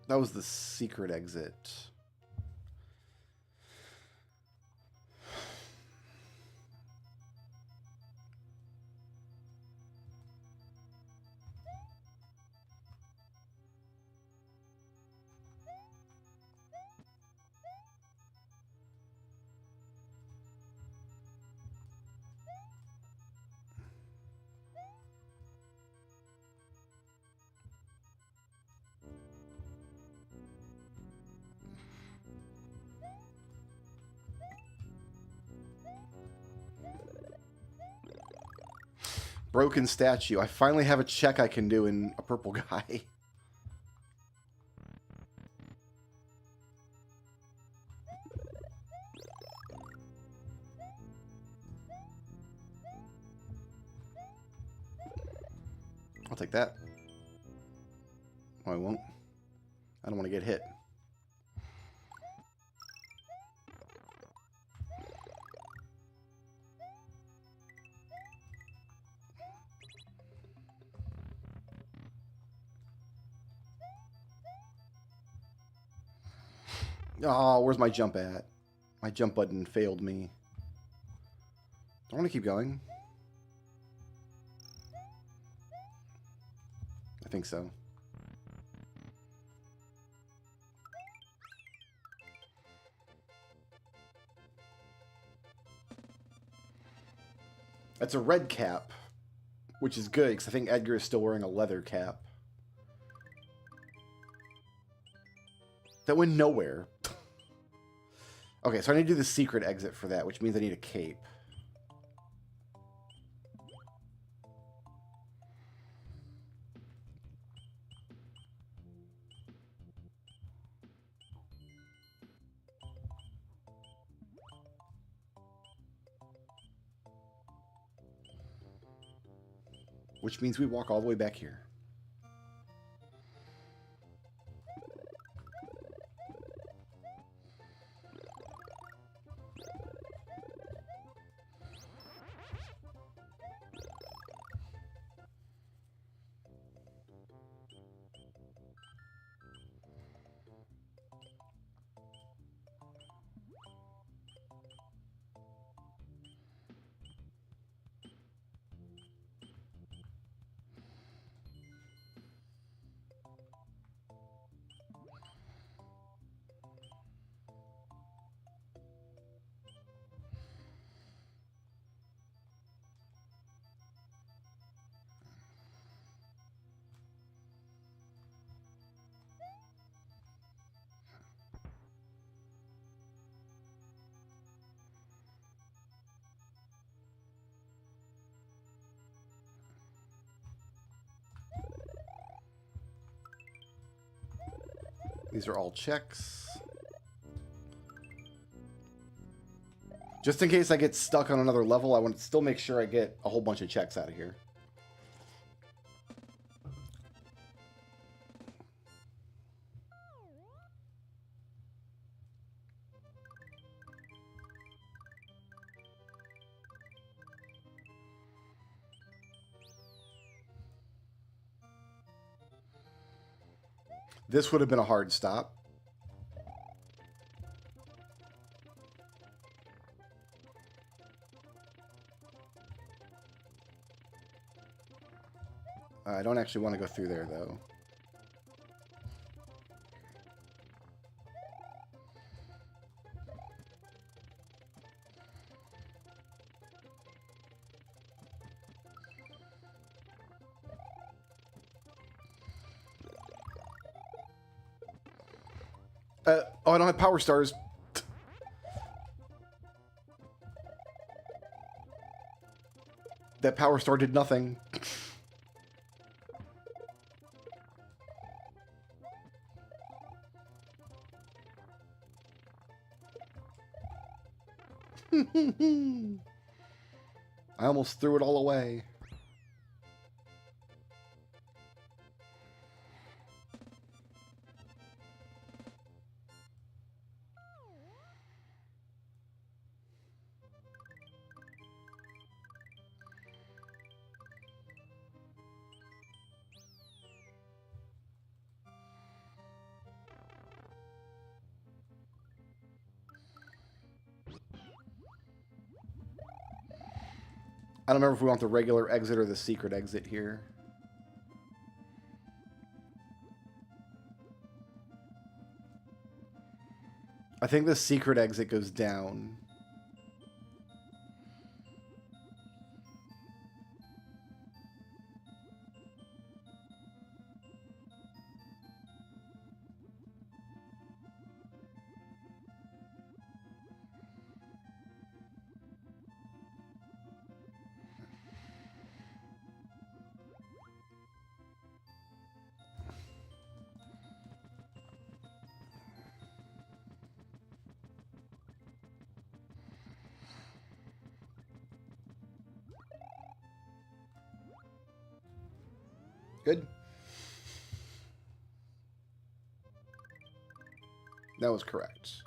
That was the secret exit. Broken statue. I finally have a check I can do in a purple guy. I'll take that. Oh, I won't. I don't want to get hit. Oh, where's my jump at? My jump button failed me. I want to keep going. I think so. That's a red cap, which is good because I think Edgar is still wearing a leather cap. That went nowhere. Okay, so I need to do the secret exit for that, which means I need a cape. Which means we walk all the way back here. These are all checks. Just in case I get stuck on another level, I want to still make sure I get a whole bunch of checks out of here. This would have been a hard stop. I don't actually want to go through there, though. Oh, I don't have power stars. That power star did nothing. I almost threw it all away. I don't remember if we want the regular exit or the secret exit here. I think the secret exit goes down. Good. That was correct.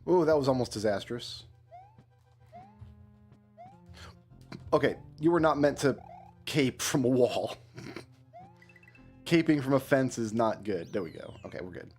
Ooh, that was almost disastrous. Okay, you were not meant to cape from a wall. Caping from a fence is not good. There we go. Okay, we're good.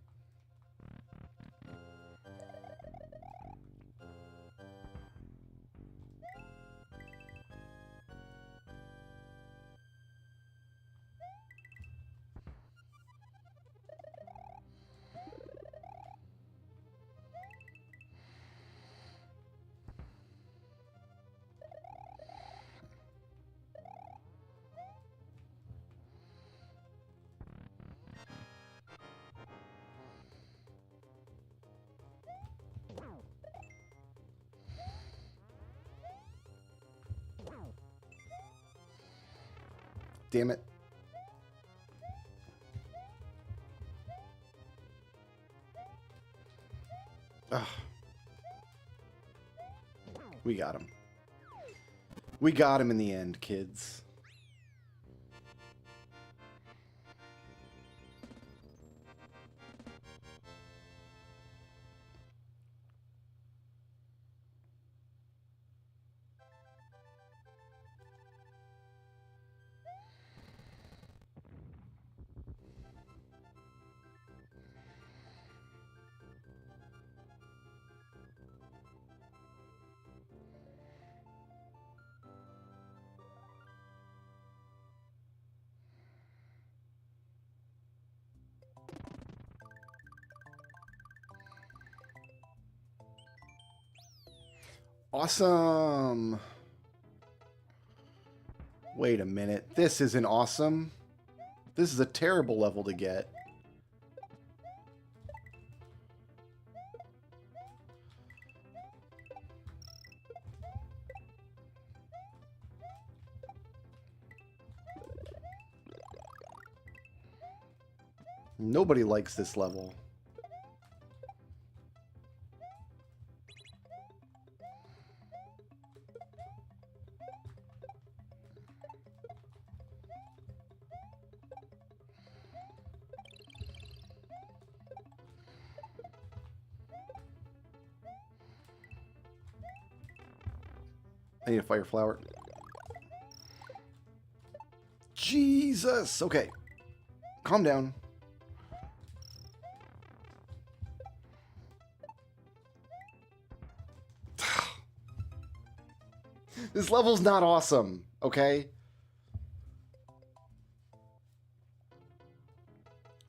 Damn it. Ugh. We got him. We got him in the end, kids. Awesome. Wait a minute. This isn't awesome. This is a terrible level to get. Nobody likes this level. I need a fire flower. Jesus! Okay. Calm down. This level's not awesome, okay?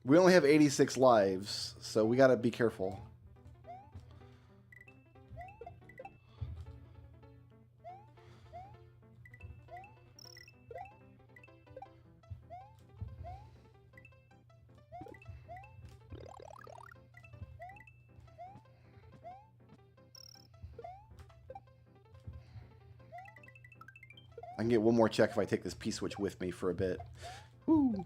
We only have 86 lives, so we gotta be careful. I can get one more check if I take this P-switch with me for a bit. Woo!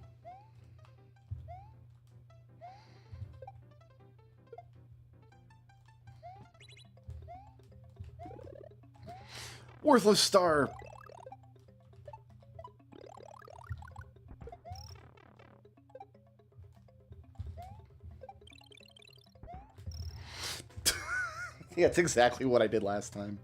Worthless star! Yeah, that's exactly what I did last time.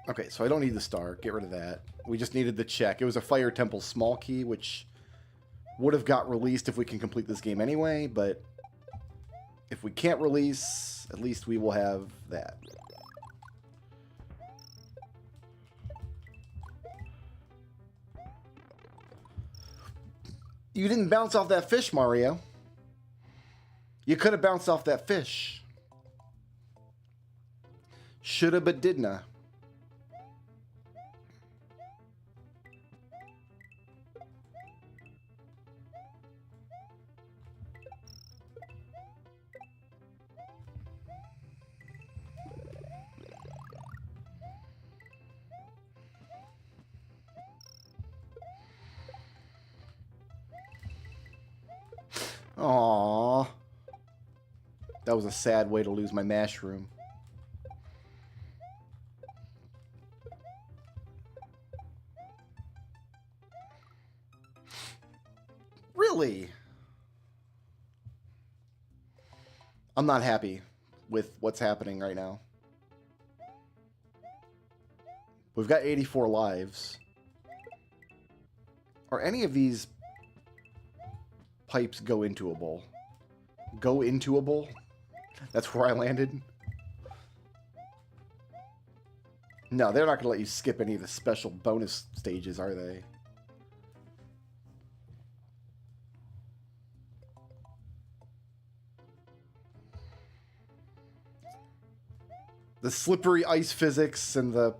Okay, so I don't need the star. Get rid of that. We just needed the check. It was a Fire Temple small key, which would have got released if we can complete this game anyway, but if we can't release, at least we will have that. You didn't bounce off that fish, Mario. You could have bounced off that fish. Shoulda but didn't. Aww. That was a sad way to lose my mushroom. Really? I'm not happy with what's happening right now. We've got 84 lives. Are any of these pipes go into a bowl? Go into a bowl? That's where I landed. No, they're not going to let you skip any of the special bonus stages, are they? The slippery ice physics and the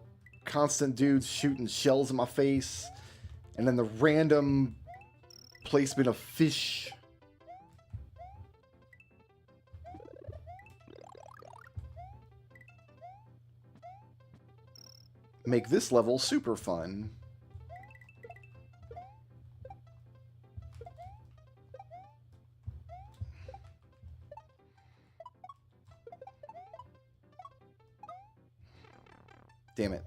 constant dudes shooting shells in my face. And then the random placement of fish. Make this level super fun. Damn it.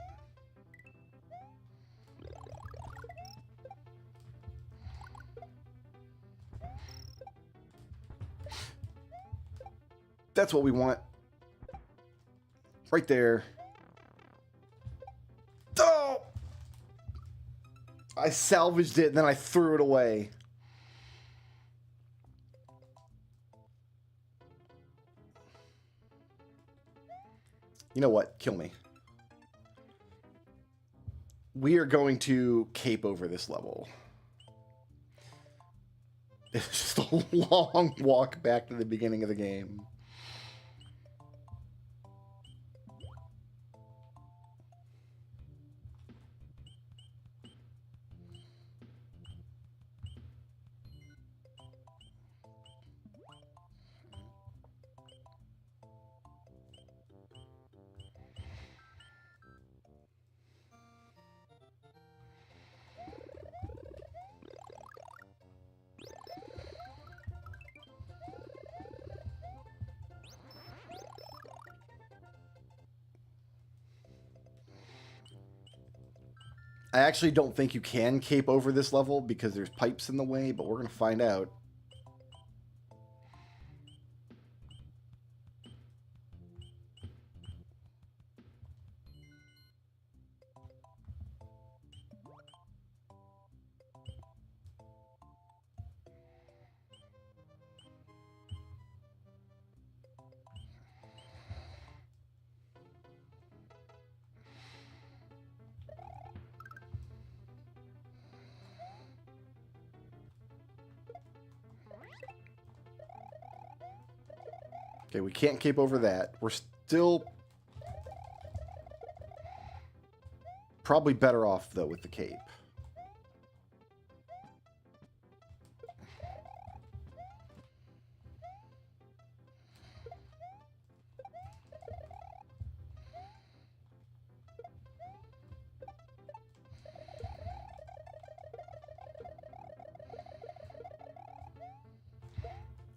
That's what we want. Right there. Oh! I salvaged it and then I threw it away. You know what? Kill me. We are going to cape over this level. It's just a long walk back to the beginning of the game. I actually don't think you can cape over this level because there's pipes in the way, but we're going to find out. Okay, we can't cape over that. We're still probably better off, though, with the cape.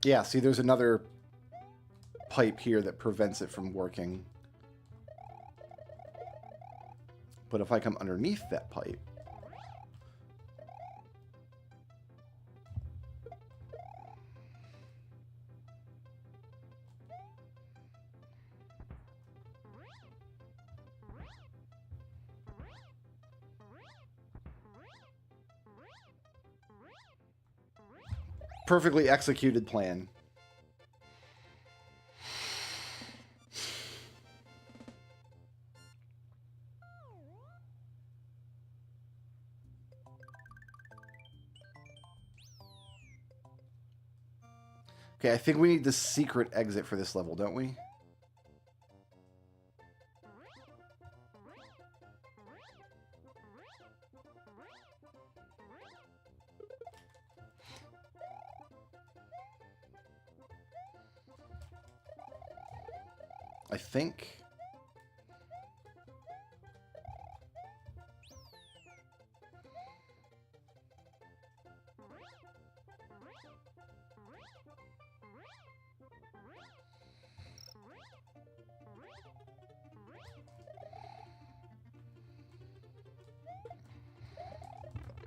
Yeah, see, there's another pipe here that prevents it from working. But if I come underneath that pipe... Perfectly executed plan. Okay, I think we need the secret exit for this level, don't we? I think.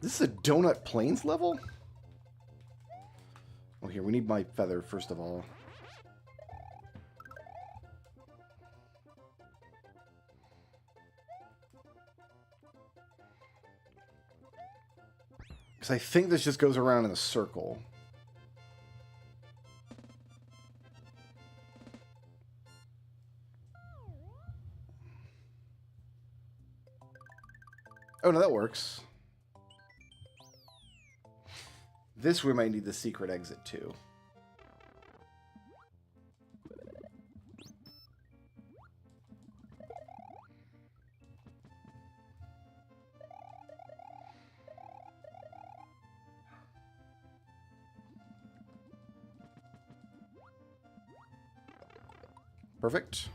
This is a Donut Plains level? Well, here, we need my feather, first of all. Because I think this just goes around in a circle. Oh, no, that works. This we might need the secret exit too. Perfect.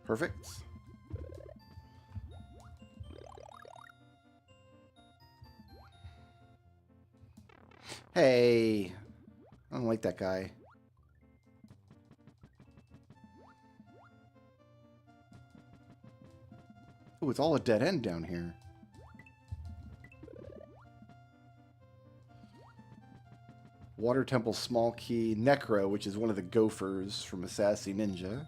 Perfect. Hey, I don't like that guy. Oh, it's all a dead end down here. Water Temple Small Key. Necro, which is one of the gophers from Assassin Ninja.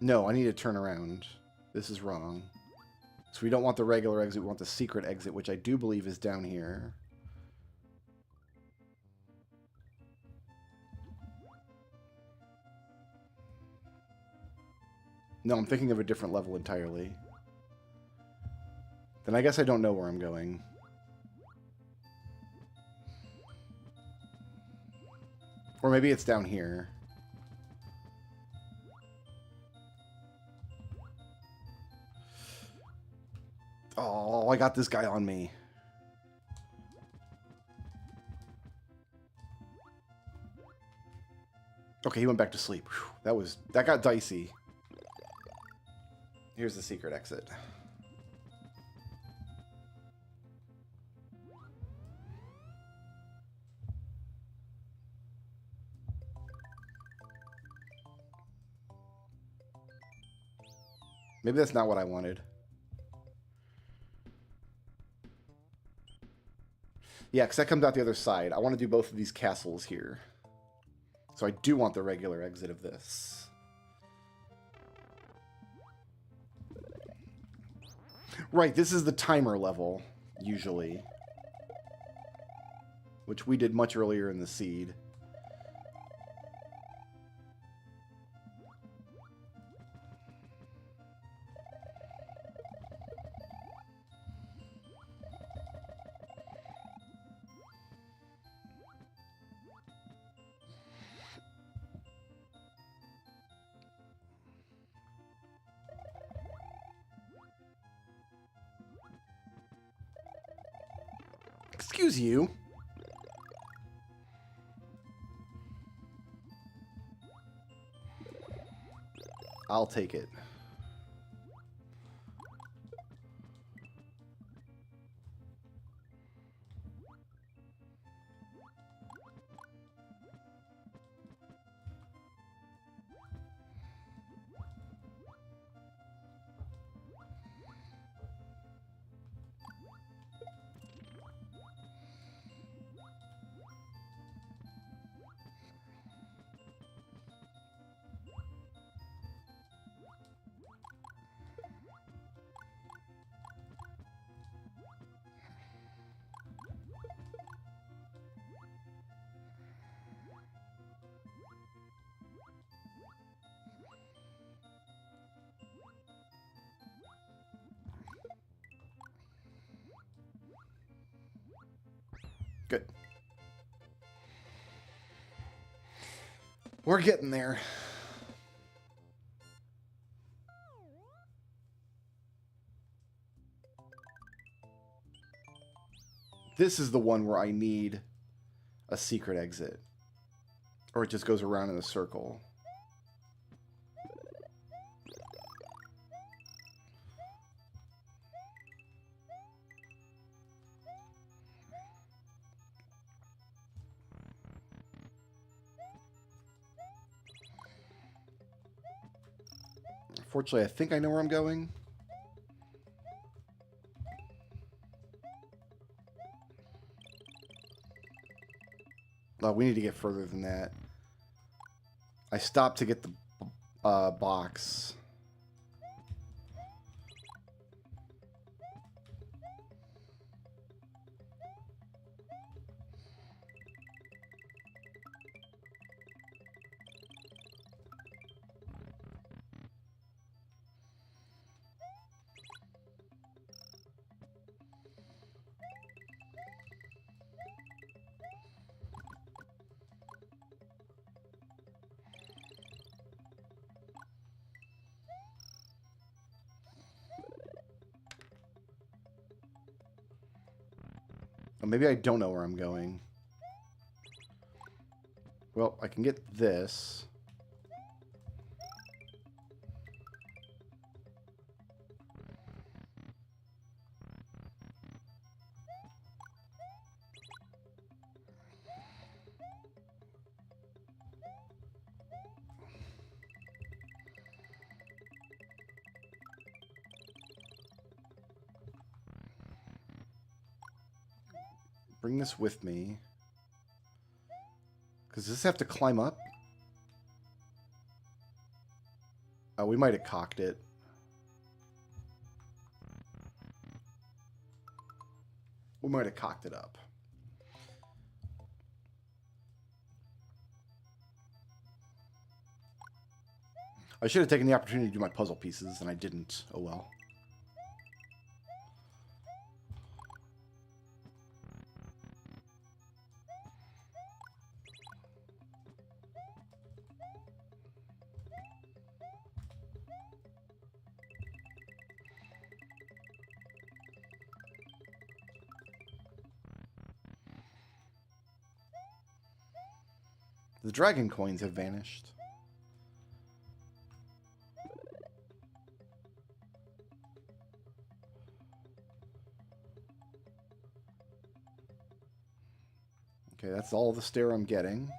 No, I need to turn around. This is wrong. So we don't want the regular exit, we want the secret exit, which I do believe is down here. No, I'm thinking of a different level entirely. Then I guess I don't know where I'm going. Or maybe it's down here. Oh, I got this guy on me. Okay, he went back to sleep. Whew, that got dicey. Here's the secret exit. Maybe that's not what I wanted. Yeah, because that comes out the other side. I want to do both of these castles here. So I do want the regular exit of this. Right, this is the timer level, usually. Which we did much earlier in the seed. Excuse you. I'll take it. We're getting there. This is the one where I need a secret exit. Or it just goes around in a circle. Fortunately, I think I know where I'm going. Oh, we need to get further than that. I stopped to get the box. Or maybe I don't know where I'm going. Well, I can get this. Bring this with me. Does this have to climb up? Oh, we might have cocked it. We might have cocked it up. I should have taken the opportunity to do my puzzle pieces, and I didn't. Oh well. The dragon coins have vanished. Okay, that's all the stair I'm getting.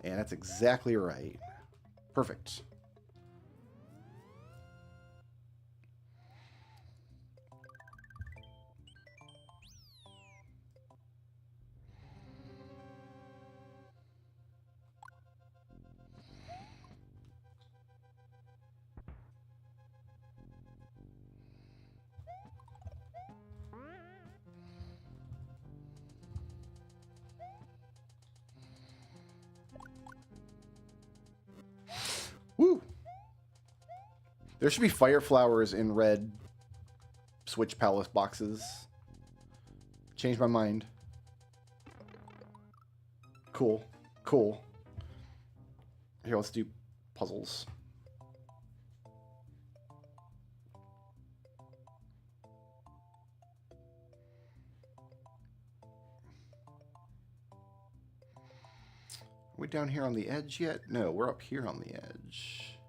And that's exactly right. Perfect. Woo! There should be fire flowers in red Switch Palace boxes. Changed my mind. Cool. Cool. Here, let's do puzzles. Are we down here on the edge yet? No, we're up here on the edge.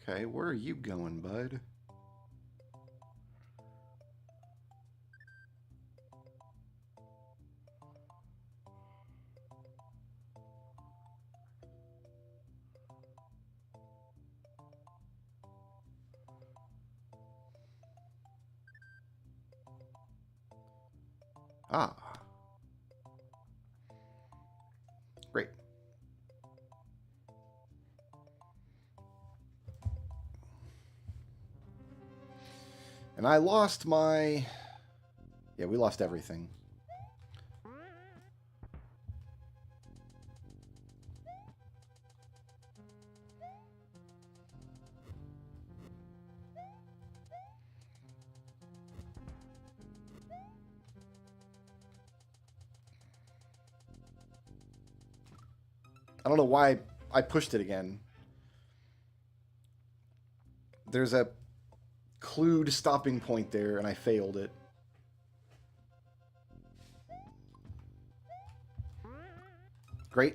Okay, where are you going, bud? Ah. Great. And I lost my... Yeah, we lost everything. I don't know why I pushed it again. There's a clued stopping point there, and I failed it. Great.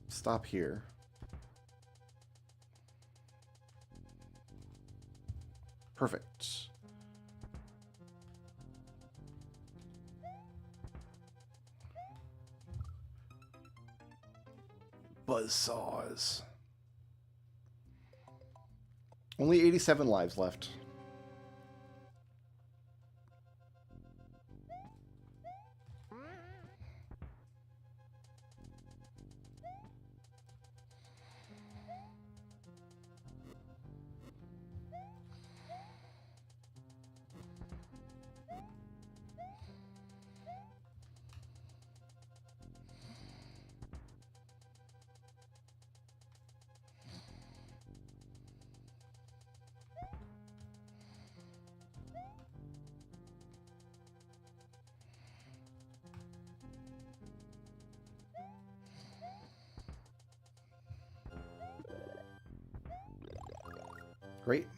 Stop here. Perfect. Buzzsaws. Only 87 lives left. Great.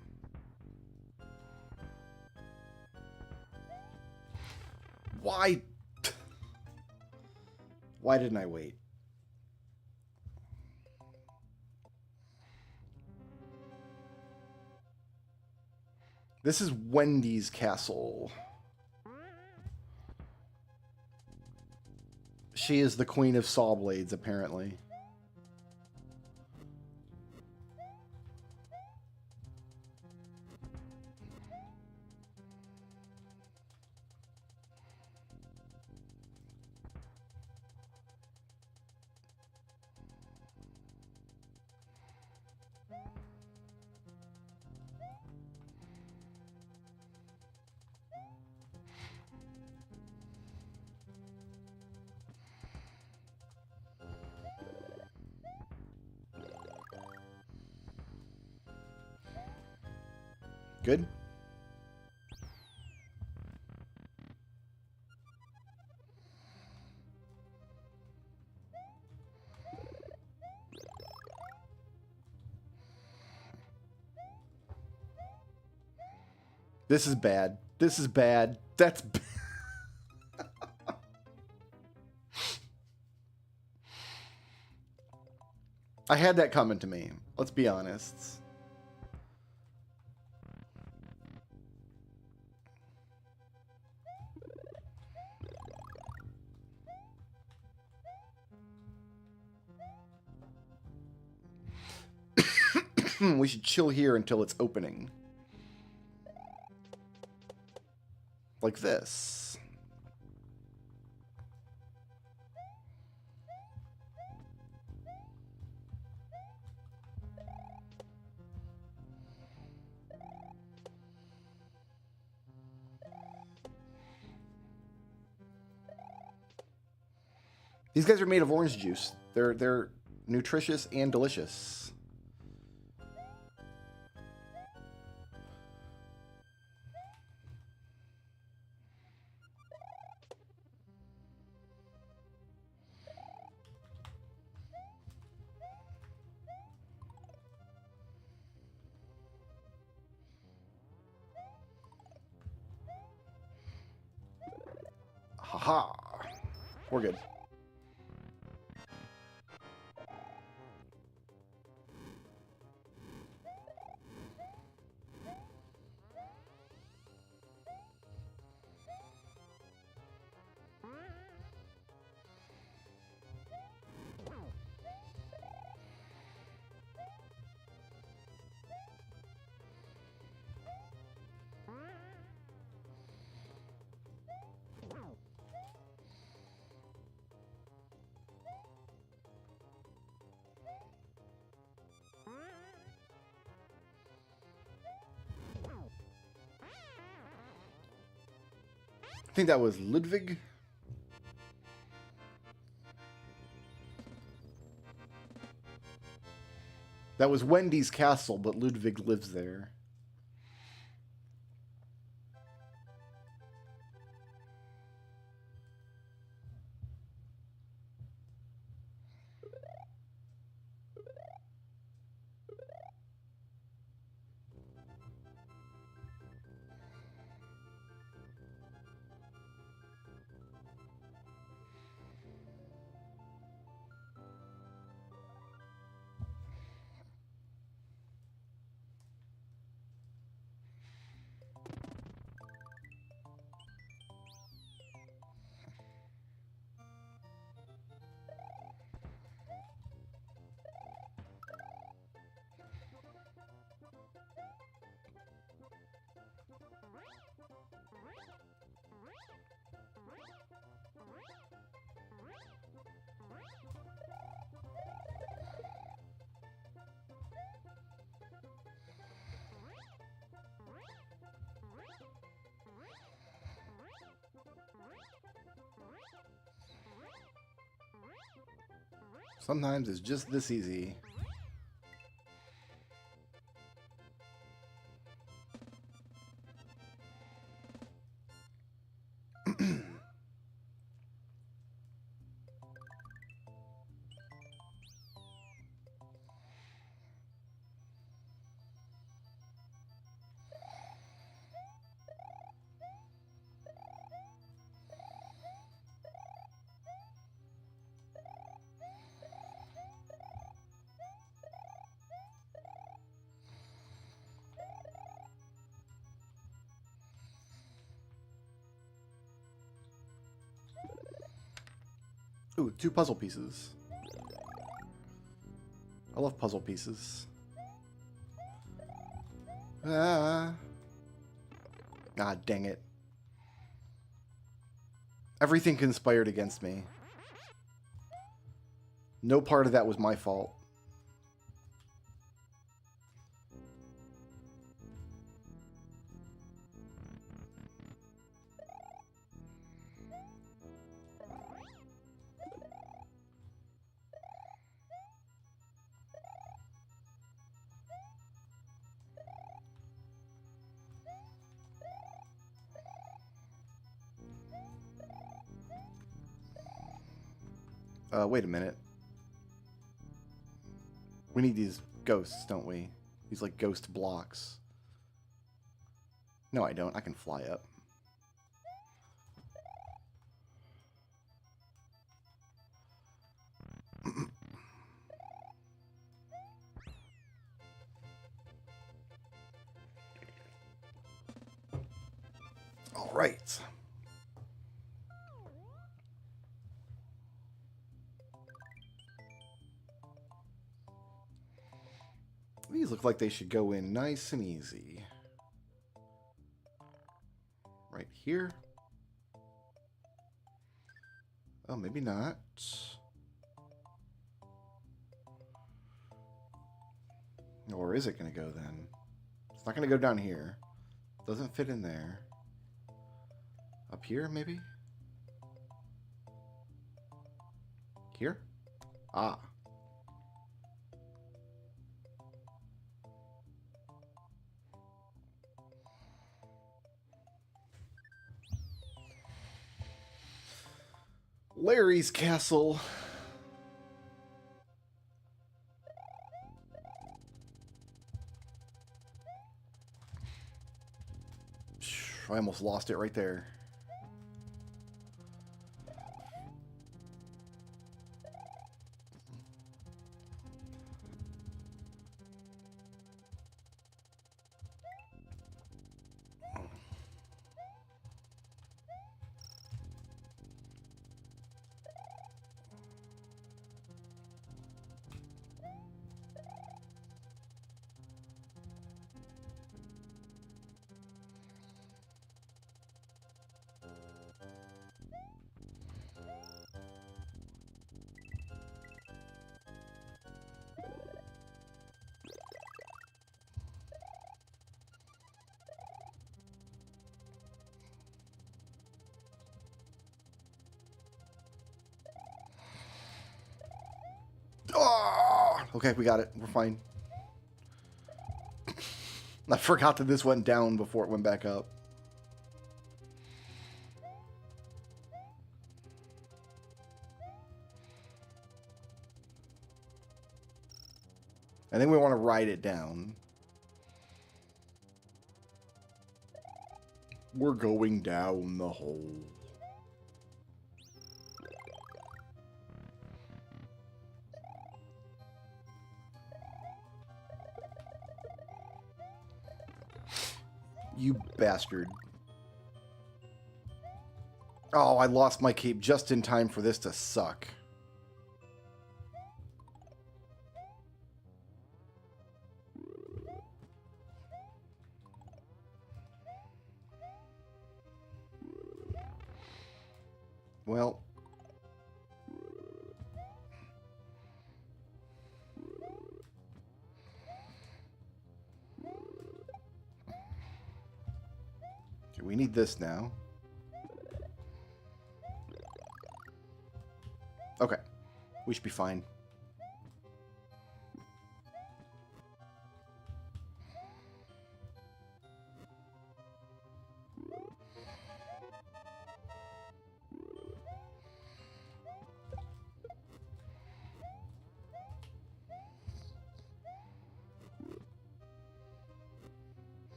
Why? Why didn't I wait? This is Wendy's castle. She is the queen of saw blades, apparently. Good. This is bad. This is bad. That's bad. I had that coming to me. Let's be honest. We should chill here until it's opening. Like this. These guys are made of orange juice. They're nutritious and delicious. Haha. We're good. think that was Ludwig. That was Wendy's castle, but Ludwig lives there. Sometimes it's just this easy. Ooh, 2 puzzle pieces. I love puzzle pieces. Ah, dang it. Everything conspired against me. No part of that was my fault. Wait a minute. We need these ghosts, don't we? These, like, ghost blocks. No, I don't. I can fly up. All right. These look like they should go in nice and easy. Right here. Oh, maybe not. Or is it going to go then? It's not going to go down here. Doesn't fit in there. Up here, maybe? Here? Ah. Larry's castle. I almost lost it right there. Okay, we got it. We're fine. I forgot that this went down before it went back up. I think we want to ride it down. We're going down the hole. You bastard. Oh, I lost my cape just in time for this to suck. Well. Okay, we need this now. Okay. We should be fine.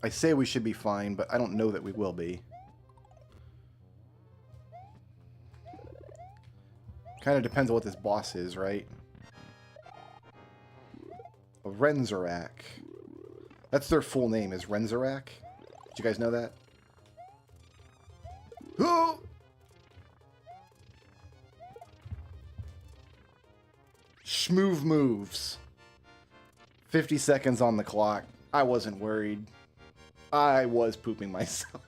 I say we should be fine, but I don't know that we will be. Kind of depends on what this boss is, right? A Renzerak. That's their full name, is Renzerak. Did you guys know that? Oh! Schmoove moves. 50 seconds on the clock. I wasn't worried. I was pooping myself.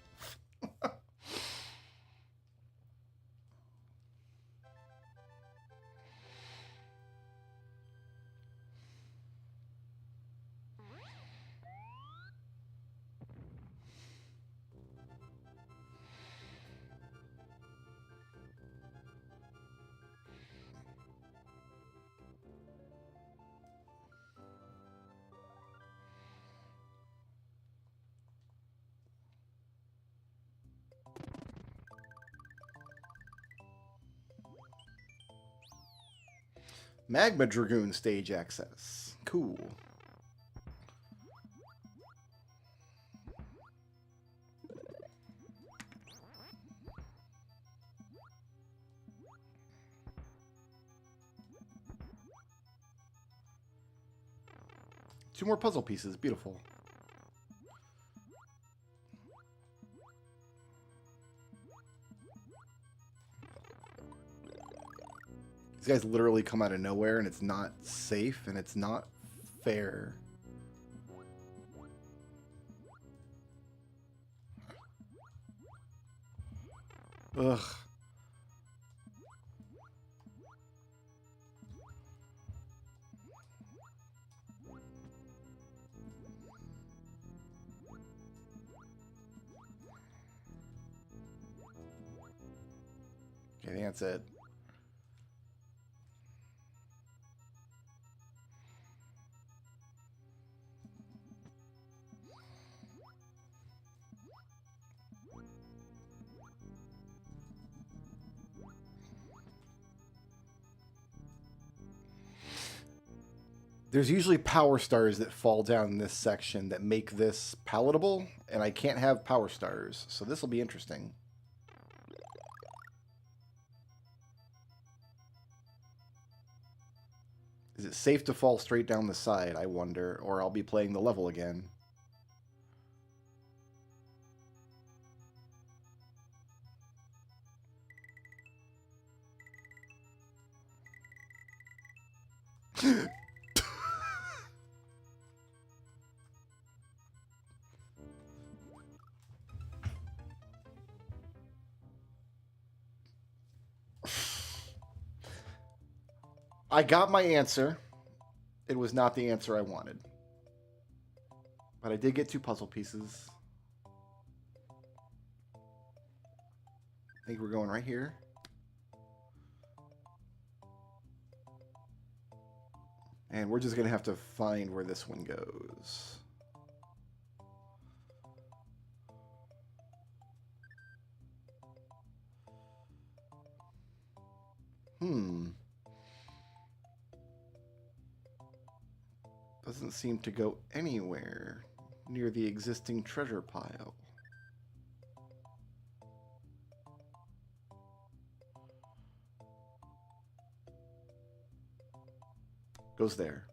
Magma Dragoon stage access. Cool. Two more puzzle pieces. Beautiful. These guys literally come out of nowhere, and it's not safe, and it's not fair. Ugh. Okay, I think that's it. There's usually power stars that fall down in this section that make this palatable, and I can't have power stars, so this will be interesting. Is it safe to fall straight down the side, I wonder, or I'll be playing the level again? I got my answer. It was not the answer I wanted. But I did get two puzzle pieces. I think we're going right here. And we're just going to have to find where this one goes. Doesn't seem to go anywhere near the existing treasure pile. Goes there.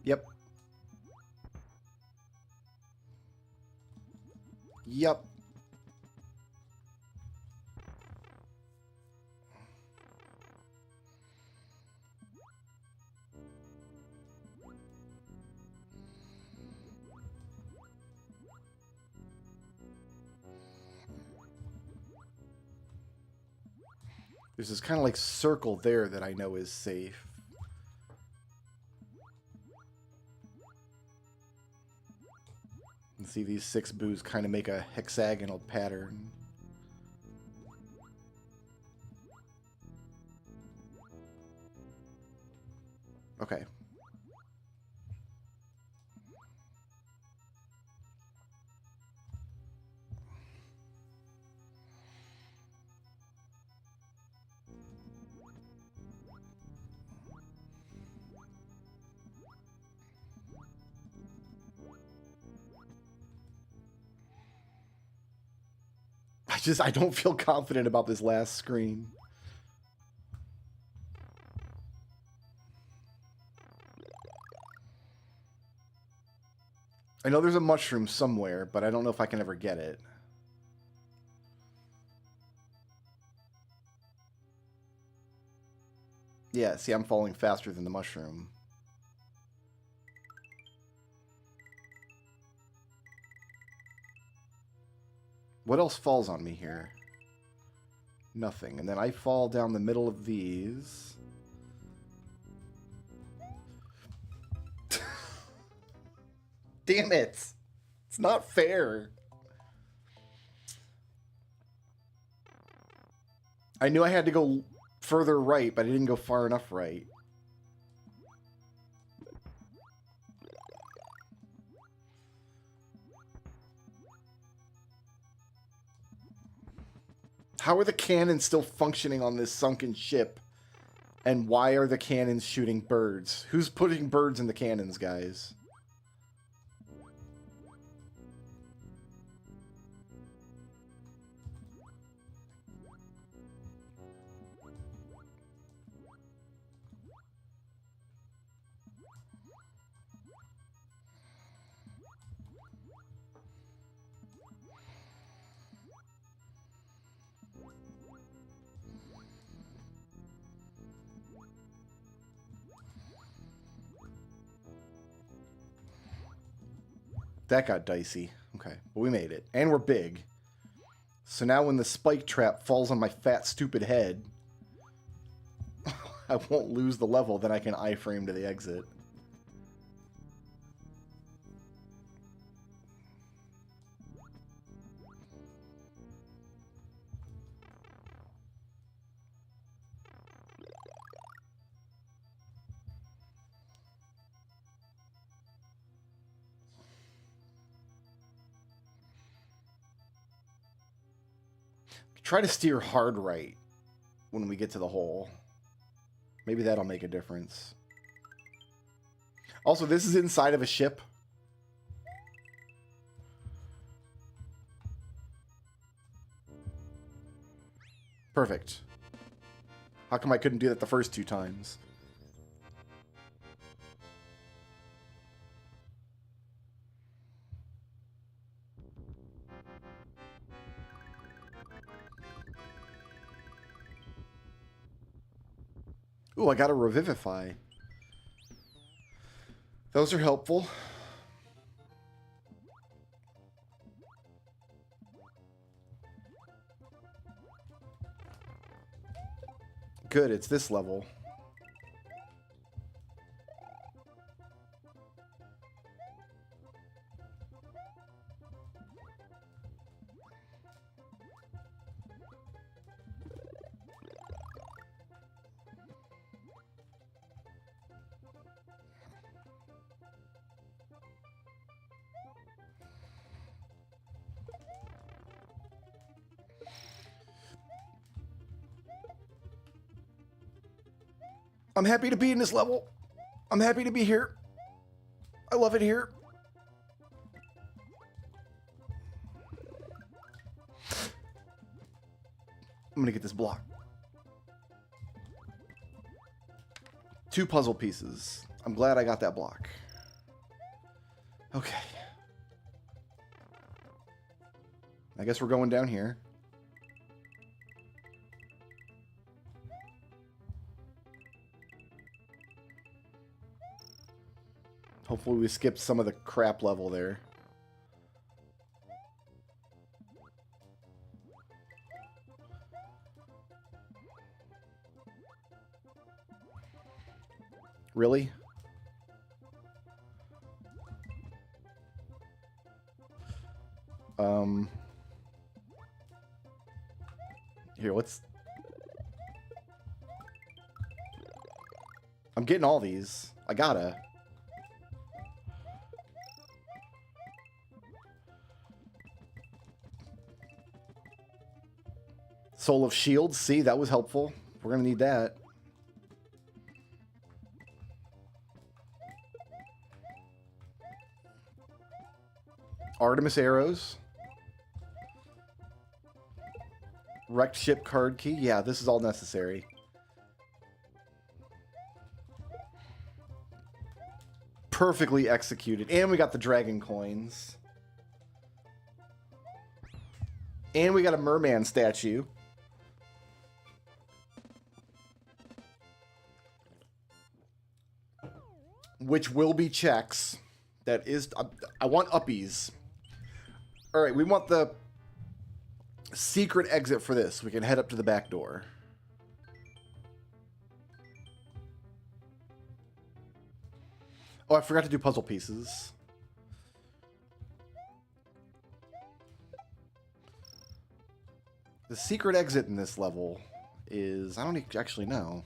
Yep. Yep. There's this kind of like circle there that I know is safe. And see, these 6 boos kind of make a hexagonal pattern. Okay. I don't feel confident about this last screen. I know there's a mushroom somewhere, but I don't know if I can ever get it. Yeah, see, I'm falling faster than the mushroom. What else falls on me here? Nothing. And then I fall down the middle of these. Damn it! It's not fair. I knew I had to go further right, but I didn't go far enough right. How are the cannons still functioning on this sunken ship? And why are the cannons shooting birds? Who's putting birds in the cannons, guys? That got dicey. Okay, but we made it. And we're big. So now when the spike trap falls on my fat, stupid head, I won't lose the level, then I can iframe to the exit. Try to steer hard right when we get to the hole. Maybe that'll make a difference. Also, this is inside of a ship. Perfect. How come I couldn't do that the first 2 times? Ooh, I got a Revivify. Those are helpful. Good, it's this level. I'm happy to be in this level. I'm happy to be here. I love it here. I'm gonna get this block. 2 puzzle pieces. I'm glad I got that block. Okay. I guess we're going down here. Hopefully we skipped some of the crap level there. Really? Here, let's... I'm getting all these. I gotta. Soul of Shields. See, that was helpful. We're gonna need that. Artemis arrows. Wrecked ship card key. Yeah, this is all necessary. Perfectly executed. And we got the dragon coins. And we got a merman statue. Which will be checks. That is... I want uppies. Alright, we want the secret exit for this. We can head up to the back door. Oh, I forgot to do puzzle pieces. The secret exit in this level is... I don't actually know.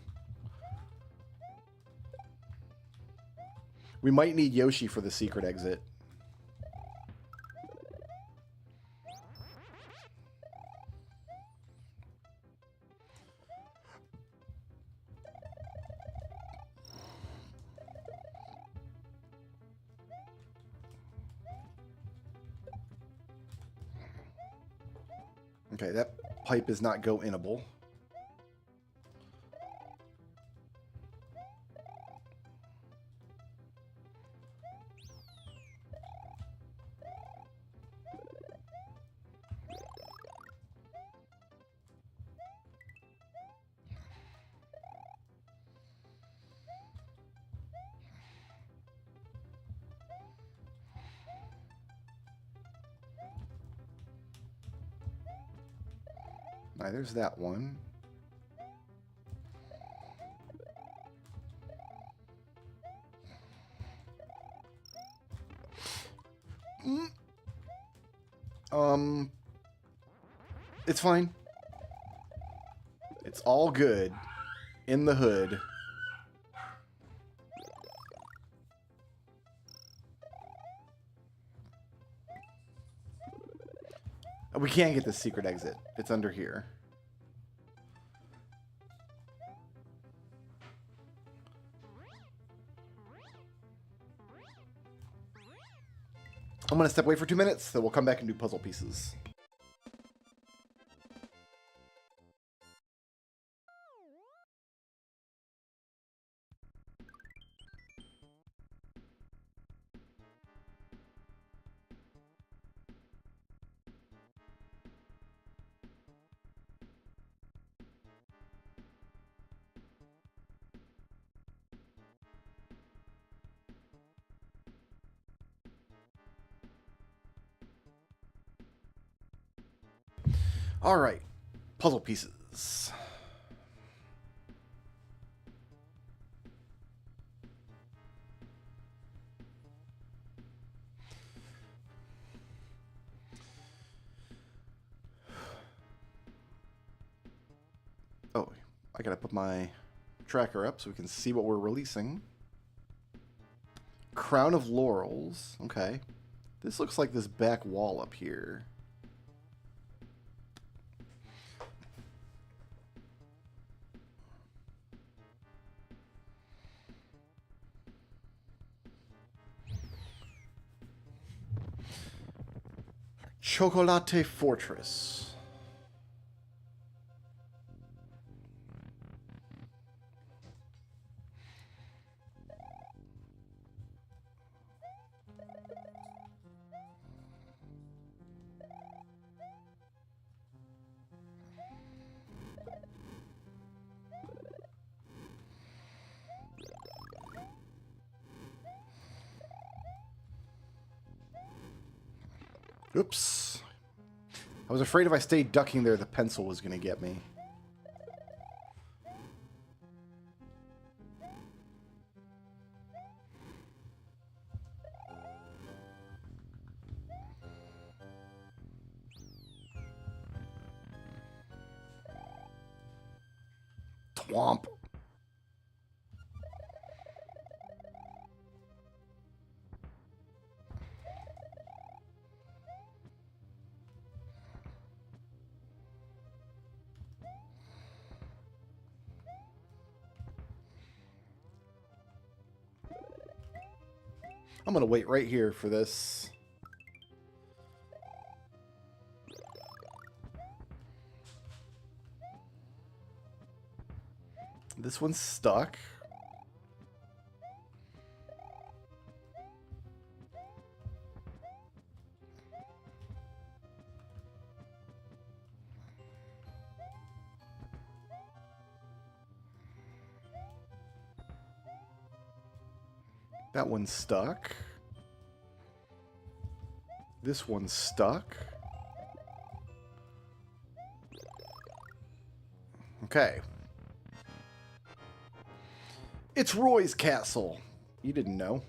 We might need Yoshi for the secret exit. Okay, that pipe is not go-inable. Alright, there's that one. It's fine. It's all good in the hood. We can't get the secret exit. It's under here. I'm going to step away for 2 minutes, then we'll come back and do puzzle pieces. All right, puzzle pieces. I gotta put my tracker up so we can see what we're releasing. Crown of Laurels. Okay. This looks like this back wall up here. Chocolate Fortress. Oops. I was afraid if I stayed ducking there, the pencil was going to get me. Twomp. I'm going to wait right here for this. This one's stuck. That one's stuck. This one's stuck. Okay. It's Roy's castle. You didn't know.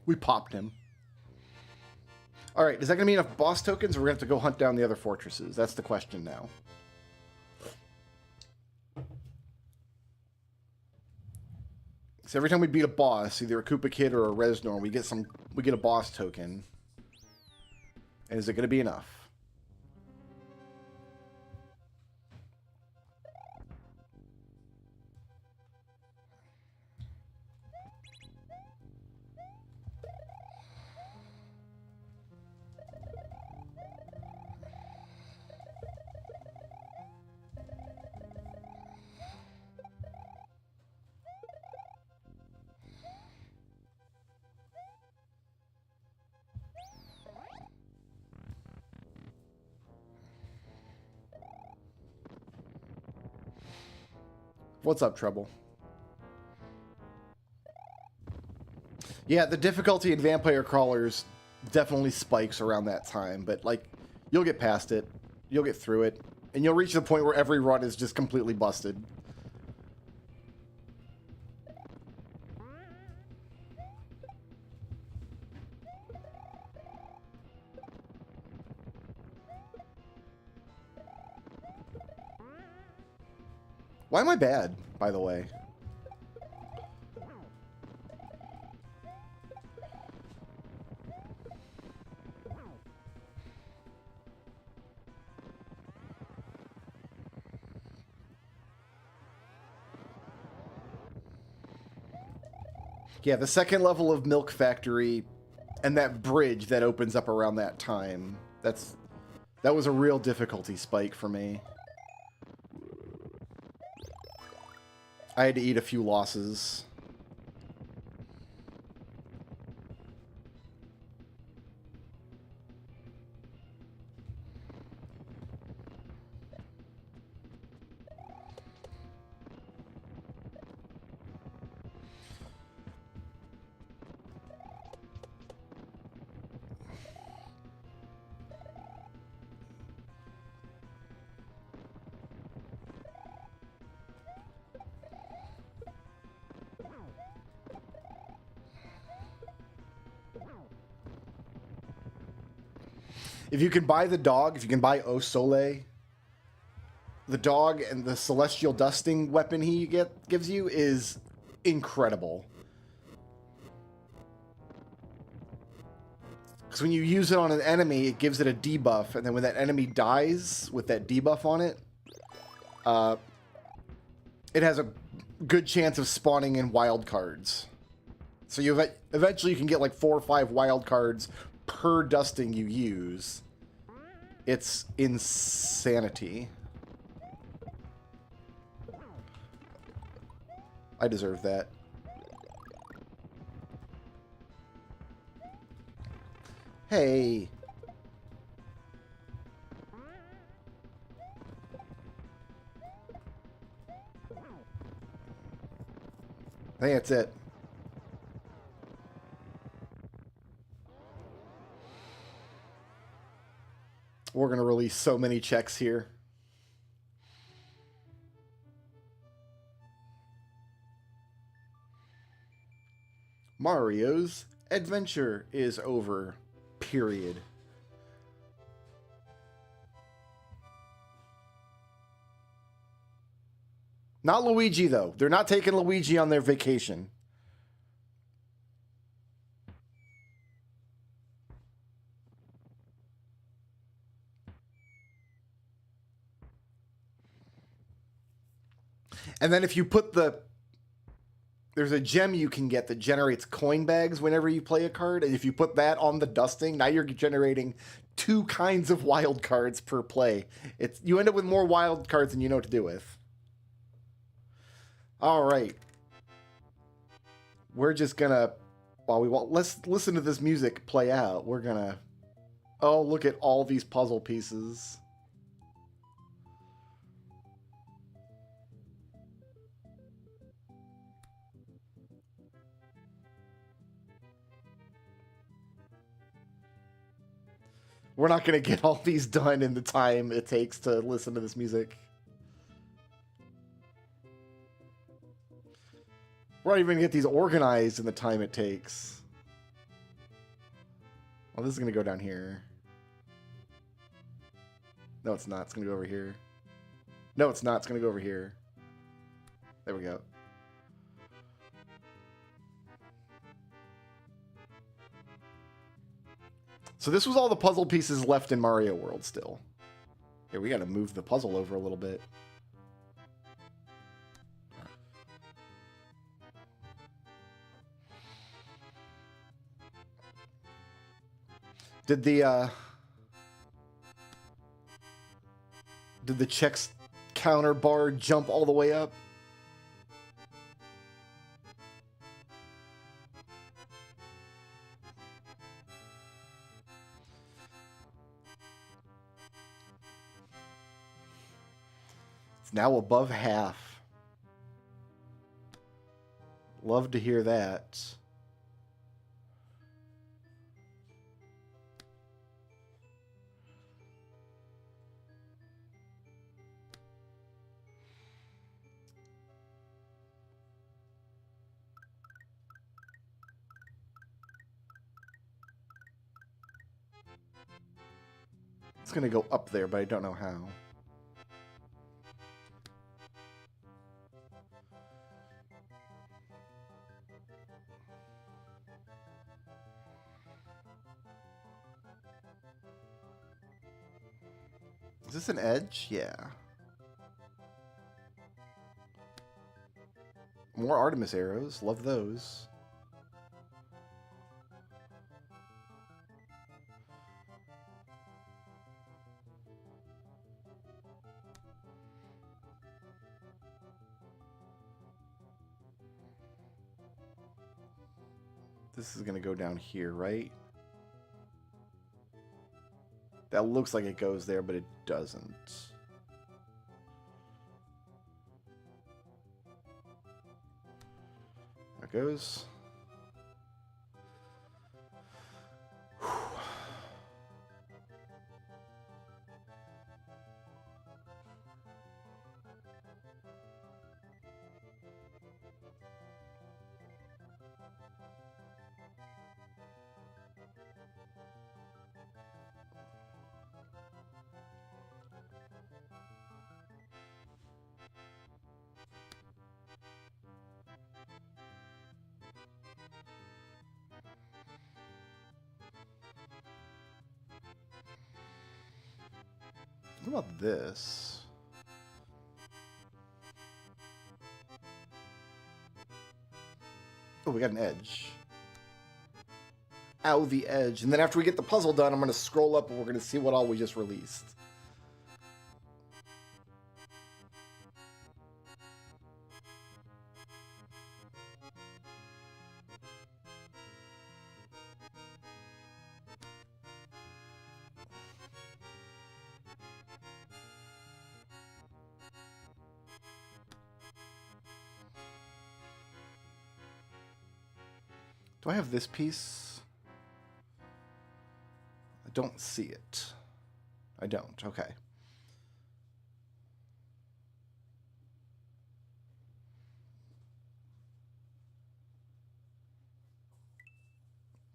We popped him. Alright, is that going to be enough boss tokens, or we're going to have to go hunt down the other fortresses? That's the question now. So every time we beat a boss, either a Koopa Kid or a Reznor, we get a boss token. And is it going to be enough? What's up, Trouble? Yeah, the difficulty in Vampire Crawlers definitely spikes around that time, but, like, you'll get past it, you'll get through it, and you'll reach the point where every run is just completely busted. Why am I bad, by the way? Yeah, the second level of Milk Factory and that bridge that opens up around that time, that was a real difficulty spike for me. I had to eat a few losses. If you can buy the dog, if you can buy Au Soleil, the dog and the celestial dusting weapon he gives you is incredible. Because when you use it on an enemy, it gives it a debuff, and then when that enemy dies with that debuff on it, it has a good chance of spawning in wild cards. So you eventually you can get like 4 or 5 wild cards per dusting you use. It's insanity. I deserve that. Hey. I think that's it. We're going to release so many checks here. Mario's adventure is over. Period. Not Luigi, though. They're not taking Luigi on their vacation. And then if you put there's a gem you can get that generates coin bags whenever you play a card. And if you put that on the dusting, now you're generating 2 kinds of wild cards per play. You end up with more wild cards than you know what to do with. All right. We're just gonna, let's listen to this music play out. We're gonna, oh, look at all these puzzle pieces. We're not going to get all these done in the time it takes to listen to this music. We're not even going to get these organized in the time it takes. Well, this is going to go down here. No, it's not. It's going to go over here. No, it's not. It's going to go over here. There we go. So this was all the puzzle pieces left in Mario World still. Here, we got to move the puzzle over a little bit. Did the checks counter bar jump all the way up? It's now above half. Love to hear that. It's going to go up there, but I don't know how. Is this an edge? Yeah. More Artemis arrows. Love those. This is going to go down here, right? That looks like it goes there, but it doesn't. There it goes. What about this? Oh, we got an edge. Ow, the edge. And then after we get the puzzle done, I'm going to scroll up and we're going to see what all we just released. Do I have this piece? I don't see it. I don't. Okay.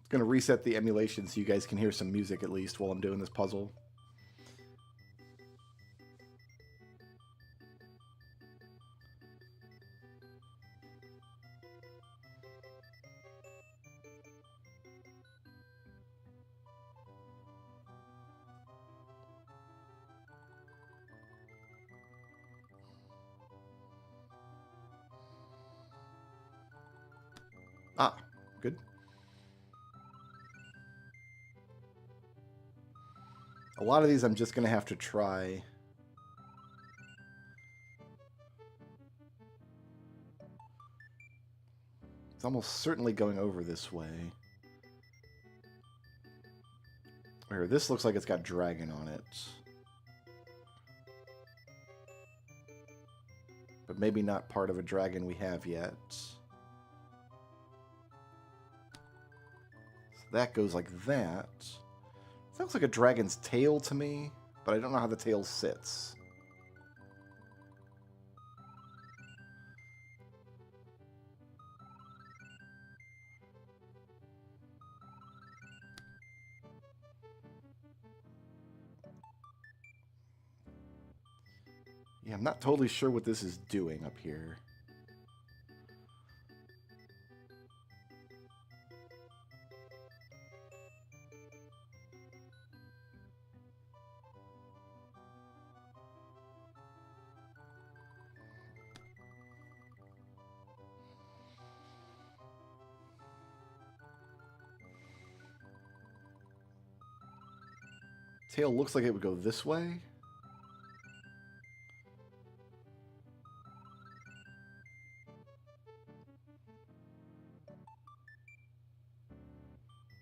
It's going to reset the emulation so you guys can hear some music at least while I'm doing this puzzle. Ah, good. A lot of these I'm just going to have to try. It's almost certainly going over this way. Here, this looks like it's got dragon on it. But maybe not part of a dragon we have yet. That goes like that. That looks like a dragon's tail to me, but I don't know how the tail sits. Yeah, I'm not totally sure what this is doing up here. Tail looks like it would go this way.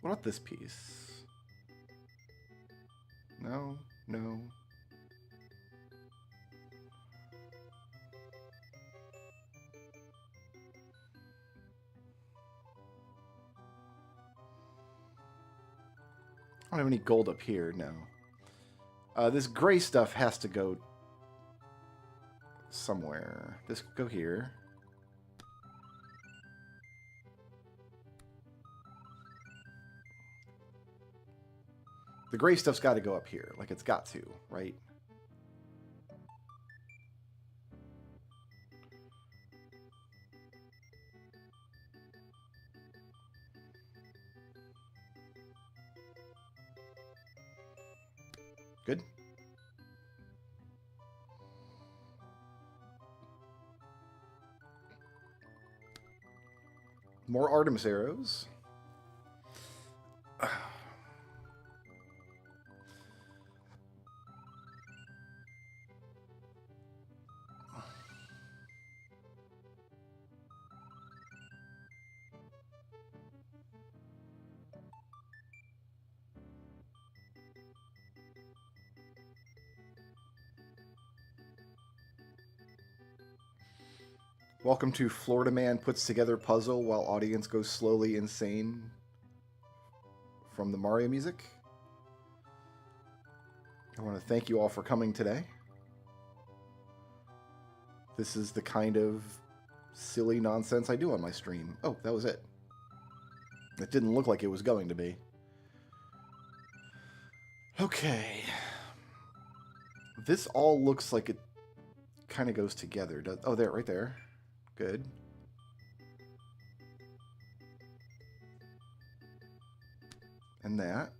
What about this piece? No, no. I don't have any gold up here, no. This gray stuff has to go somewhere. This could go here. The gray stuff's got to go up here, like it's got to, right? Good. More Artemis arrows. Welcome to Florida Man puts together puzzle while audience goes slowly insane from the Mario music. I want to thank you all for coming today. This is the kind of silly nonsense I do on my stream. Oh, that was it. It didn't look like it was going to be. Okay. This all looks like it kind of goes together. Oh, there, right there. Good. And that.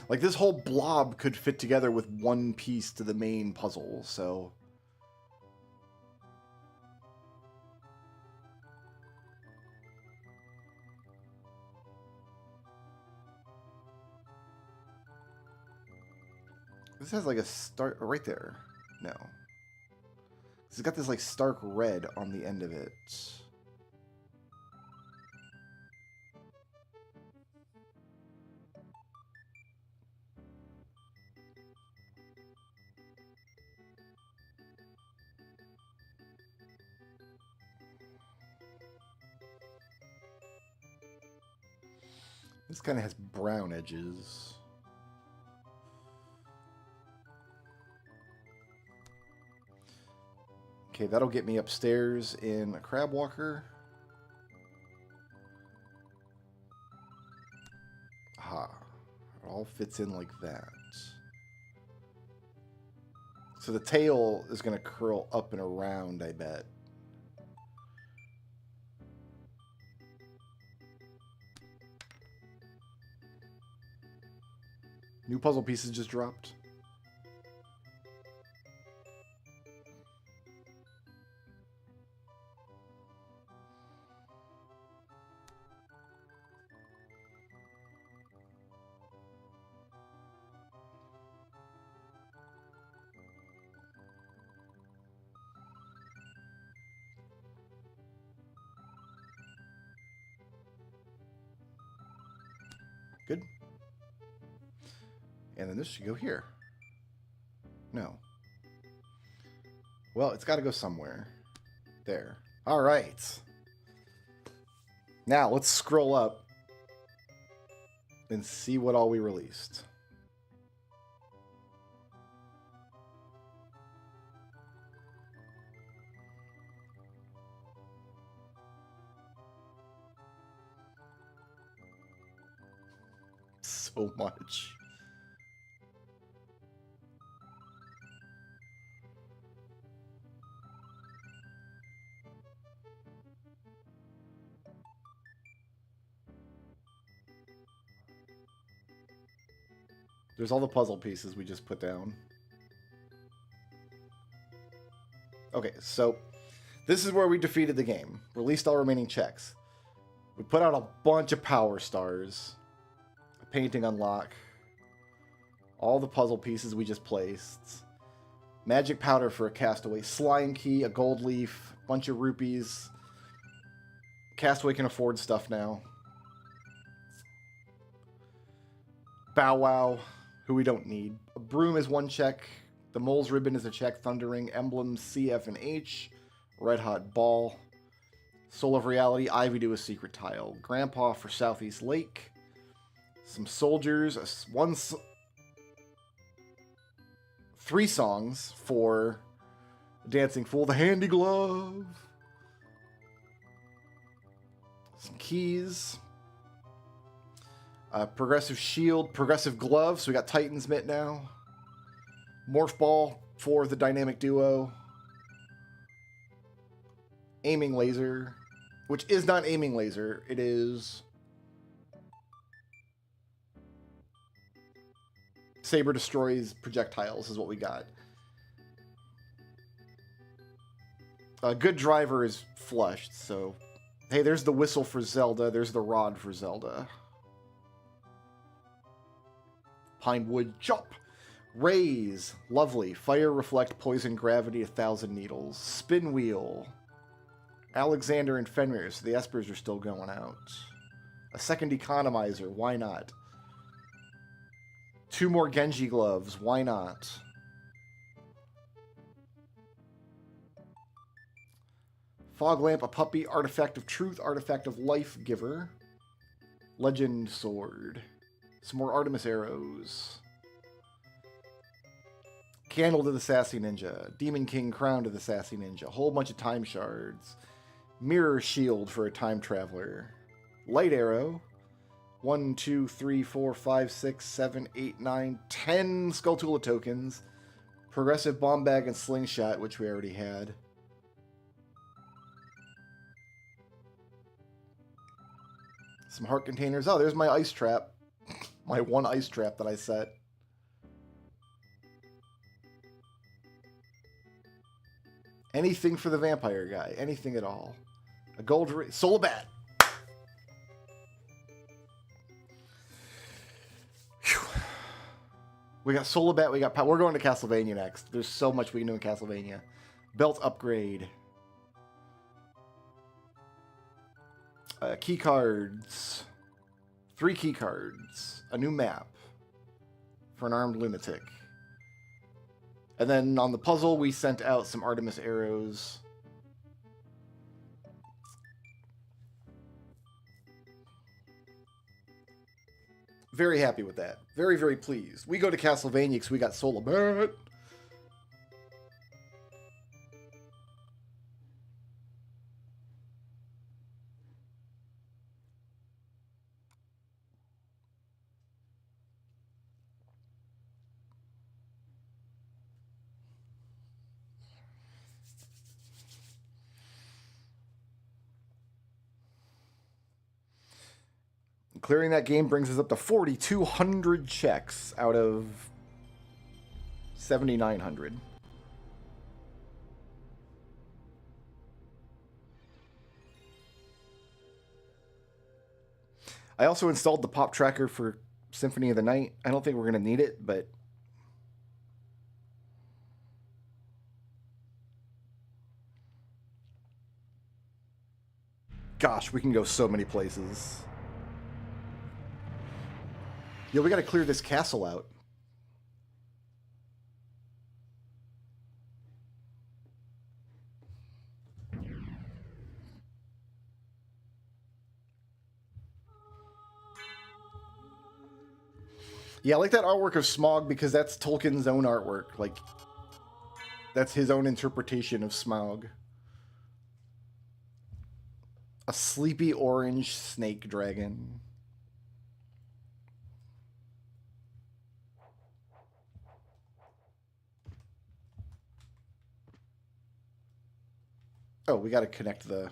Like, this whole blob could fit together with one piece to the main puzzle, so... This has like a start right there. No. It's got this like stark red on the end of it. This kind of has brown edges. Okay, that'll get me upstairs in a crab walker. Aha. It all fits in like that. So the tail is going to curl up and around, I bet. New puzzle pieces just dropped. Good. And then this should go here. No. Well, it's got to go somewhere. There. All right. Now, let's scroll up and see what all we released. So much. There's all the puzzle pieces we just put down. Okay, so this is where we defeated the game. Released all remaining checks. We put out a bunch of power stars. A painting unlock. All the puzzle pieces we just placed. Magic powder for a castaway. Slime key, a gold leaf, bunch of rupees. Castaway can afford stuff now. Bow Wow, who we don't need. A broom is one check. The mole's ribbon is a check. Thundering emblems C, F, and H. Red hot ball. Soul of Reality. Ivy to a secret tile. Grandpa for Southeast Lake. Some soldiers. Three songs for Dancing Fool. The Handy Glove. Some keys. Progressive shield. Progressive glove. So we got Titan's Mitt now. Morph ball for the dynamic duo. Aiming laser. Which is not aiming laser. It is... Saber destroys projectiles is what we got. Good driver is flushed, so... Hey, there's the whistle for Zelda. There's the rod for Zelda. Pinewood chop. Raise. Lovely. Fire, reflect, poison, gravity, 1,000 needles. Spin wheel. Alexander and Fenrir, so the espers are still going out. A second economizer. Why not? 2 more Genji gloves. Why not? Fog lamp, a puppy, artifact of truth, artifact of life giver. Legend sword. Some more Artemis arrows. Candle to the Sassy Ninja. Demon King crown to the Sassy Ninja. A whole bunch of time shards. Mirror shield for a time traveler. Light arrow. 1, 2, 3, 4, 5, 6, 7, 8, 9, 10 Skulltula tokens. Progressive bomb bag and slingshot, which we already had. Some heart containers. Oh, there's my ice trap. My one ice trap that I set. Anything for the vampire guy. Anything at all. A gold soul bat. Whew. We got Soul bat. We got power. We're going to Castlevania next. There's so much we can do in Castlevania. Belt upgrade. Key cards. 3 key cards. A new map. For an armed lunatic. And then on the puzzle, we sent out some Artemis arrows. Very happy with that. Very, very pleased. We go to Castlevania because we got Soul bat. Clearing that game brings us up to 4,200 checks out of 7,900. I also installed the pop tracker for Symphony of the Night. I don't think we're going to need it, but... Gosh, we can go so many places. Yo, we gotta clear this castle out. Yeah, I like that artwork of Smaug because that's Tolkien's own artwork. Like, that's his own interpretation of Smaug. A sleepy orange snake dragon. Oh, we got to connect the...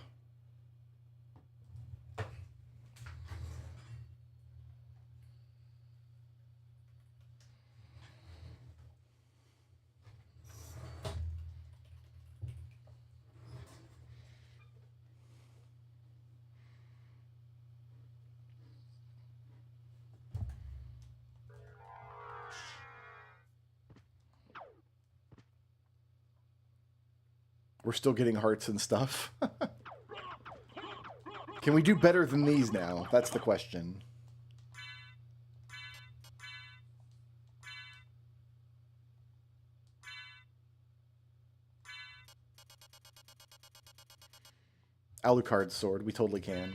We're still getting hearts and stuff. Can we do better than these now? That's the question. Alucard's sword. We totally can.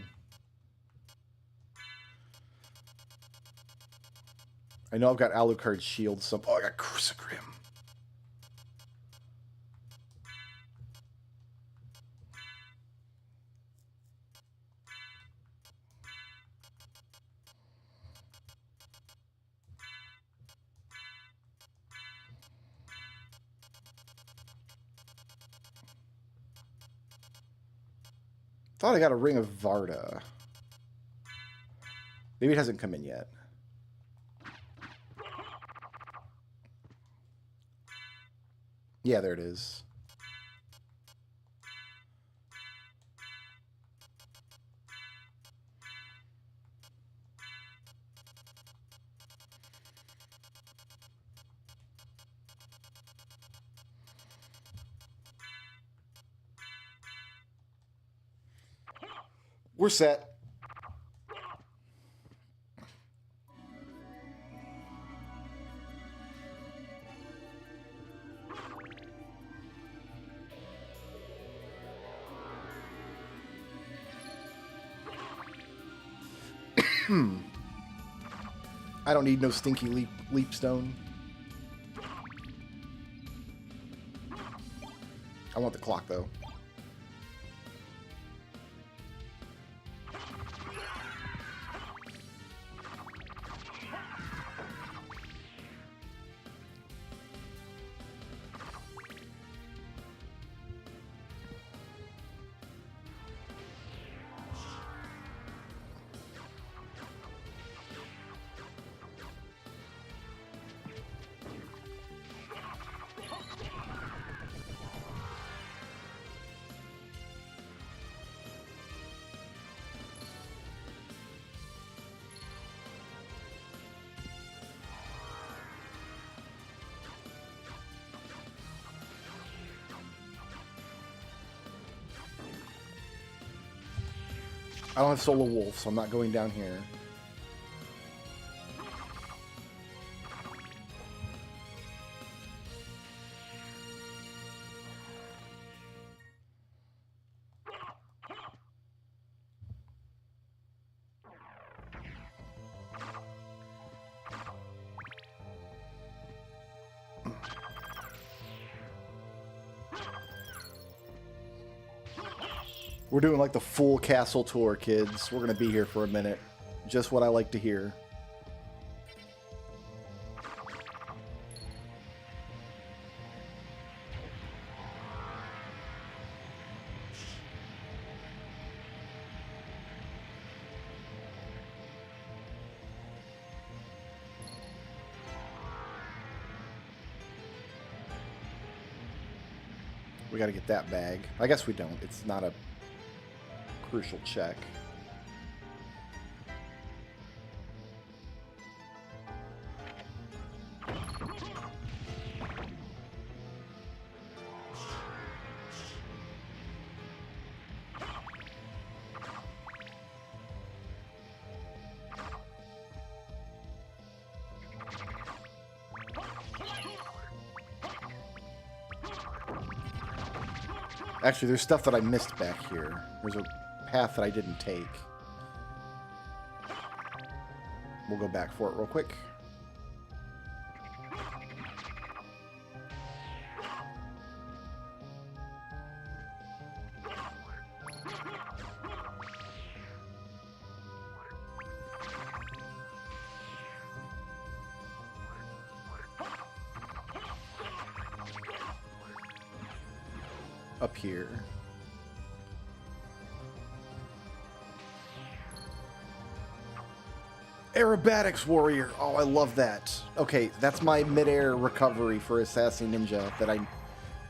I know I've got Alucard's shield. Oh, I got Crucigrim. Thought I got a Ring of Varda. Maybe it hasn't come in yet. Yeah, there it is. We're set. I don't need no stinky leap stone. I want the clock though. I don't have Solo Wolf, so I'm not going down here. We're doing like the full castle tour, kids. We're gonna be here for a minute. Just what I like to hear. We gotta get that bag. I guess we don't. It's not a crucial check. Actually, there's stuff that I missed back here. There's a path that I didn't take. We'll go back for it real quick. Up here. Aerobatics Warrior. Oh, I love that. Okay, that's my midair recovery for Assassin Ninja that I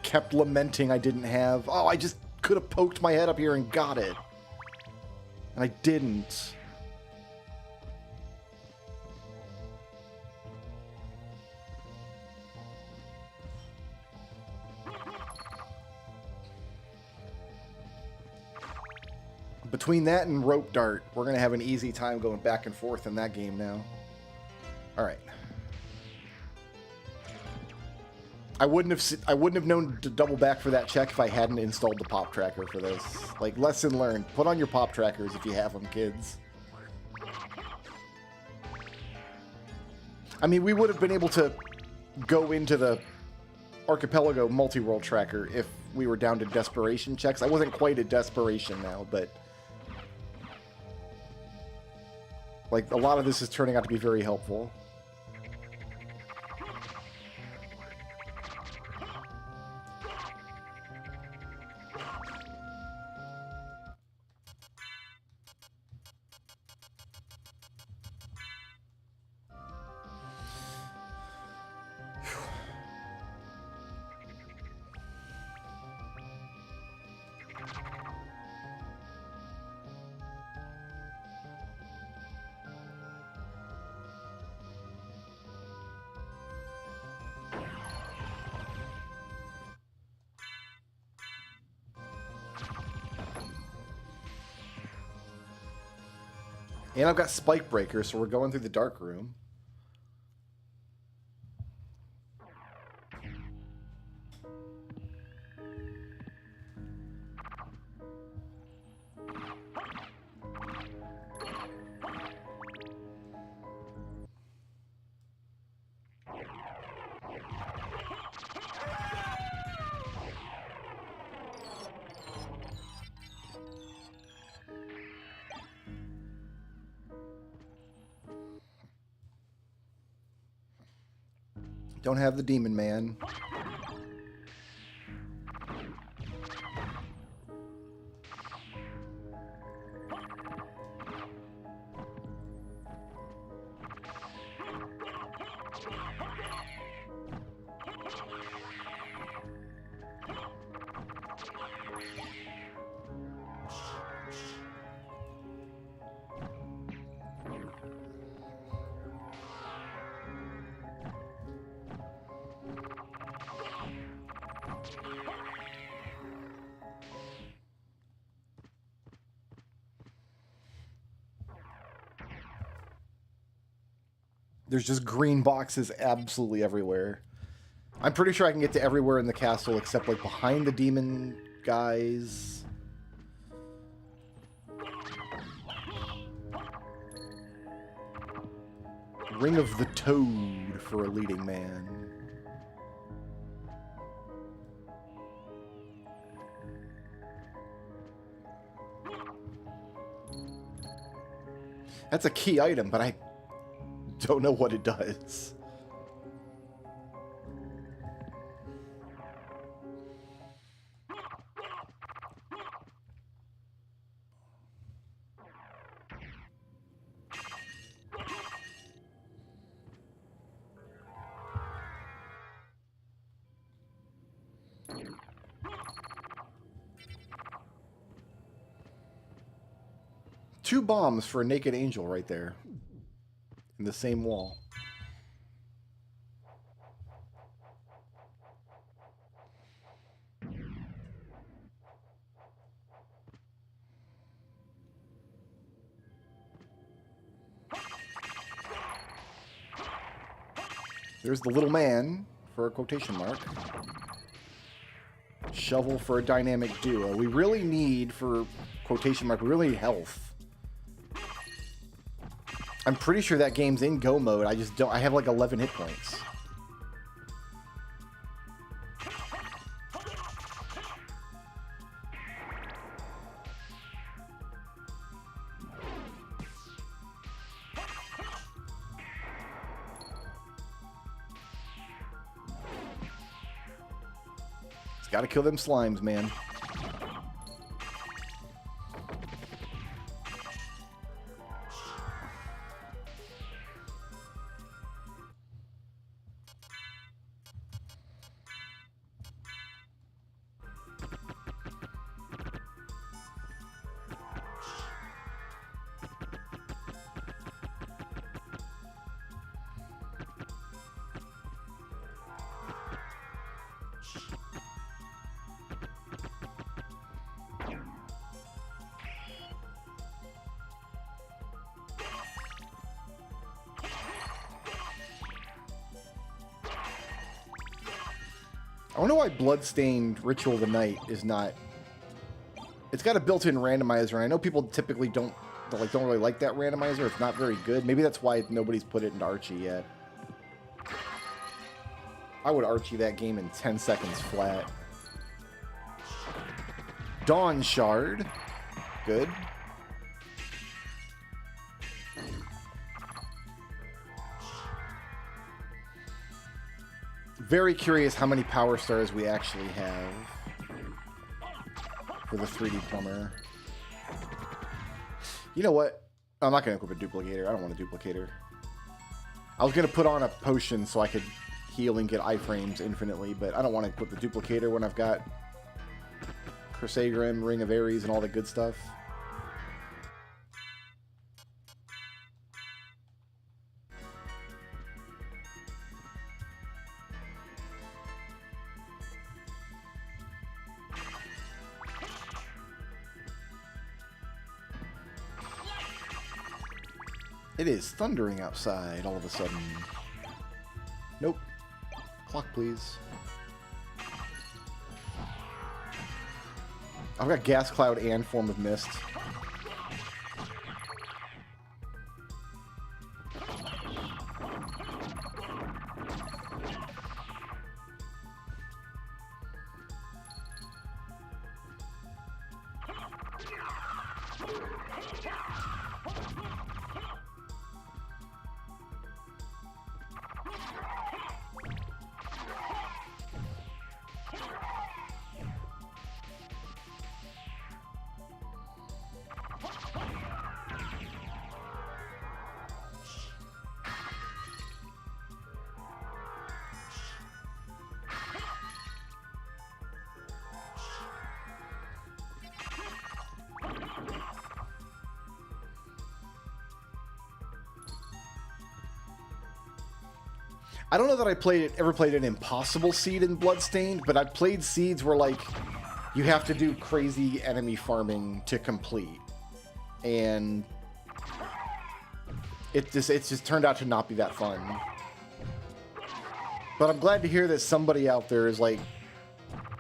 kept lamenting I didn't have. Oh, I just could have poked my head up here and got it. And I didn't. Between that and rope dart, we're going to have an easy time going back and forth in that game now. All right. I wouldn't have known to double back for that check if I hadn't installed the pop tracker for this. Like, lesson learned. Put on your pop trackers if you have them, kids. I mean, we would have been able to go into the Archipelago multi-world tracker if we were down to desperation checks. I wasn't quite at desperation now, but like, a lot of this is turning out to be very helpful. And I've got Spike Breaker, so we're going through the dark room. Don't have the Demon Man. There's just green boxes absolutely everywhere. I'm pretty sure I can get to everywhere in the castle except like behind the demon guys. Ring of the Toad for a leading man. That's a key item, but I don't know what it does. Two bombs for a naked angel right there. In the same wall. There's the little man for a quotation mark. Shovel for a dynamic duo. We really need, for quotation mark, we really need health. I'm pretty sure that game's in go mode. I just don't. I have like 11 hit points. It's got to kill them slimes, man. I wonder why Bloodstained Ritual of the Night is not... It's got a built-in randomizer, and I know people typically don't really like that randomizer. It's not very good. Maybe that's why nobody's put it into Archie yet. I would Archie that game in 10 seconds flat. Dawn Shard. Good. Very curious how many power stars we actually have for the 3D plumber. You know what? I'm not going to equip a duplicator. I don't want a duplicator. I was going to put on a potion so I could heal and get iframes infinitely, but I don't want to equip the duplicator when I've got Crusaegrim, Ring of Ares, and all the good stuff. It is thundering outside all of a sudden. Nope. Clock, please. I've got Gas Cloud and Form of Mist. I don't know that I ever played an impossible seed in Bloodstained, but I've played seeds where, like, you have to do crazy enemy farming to complete. And it's just turned out to not be that fun. But I'm glad to hear that somebody out there is like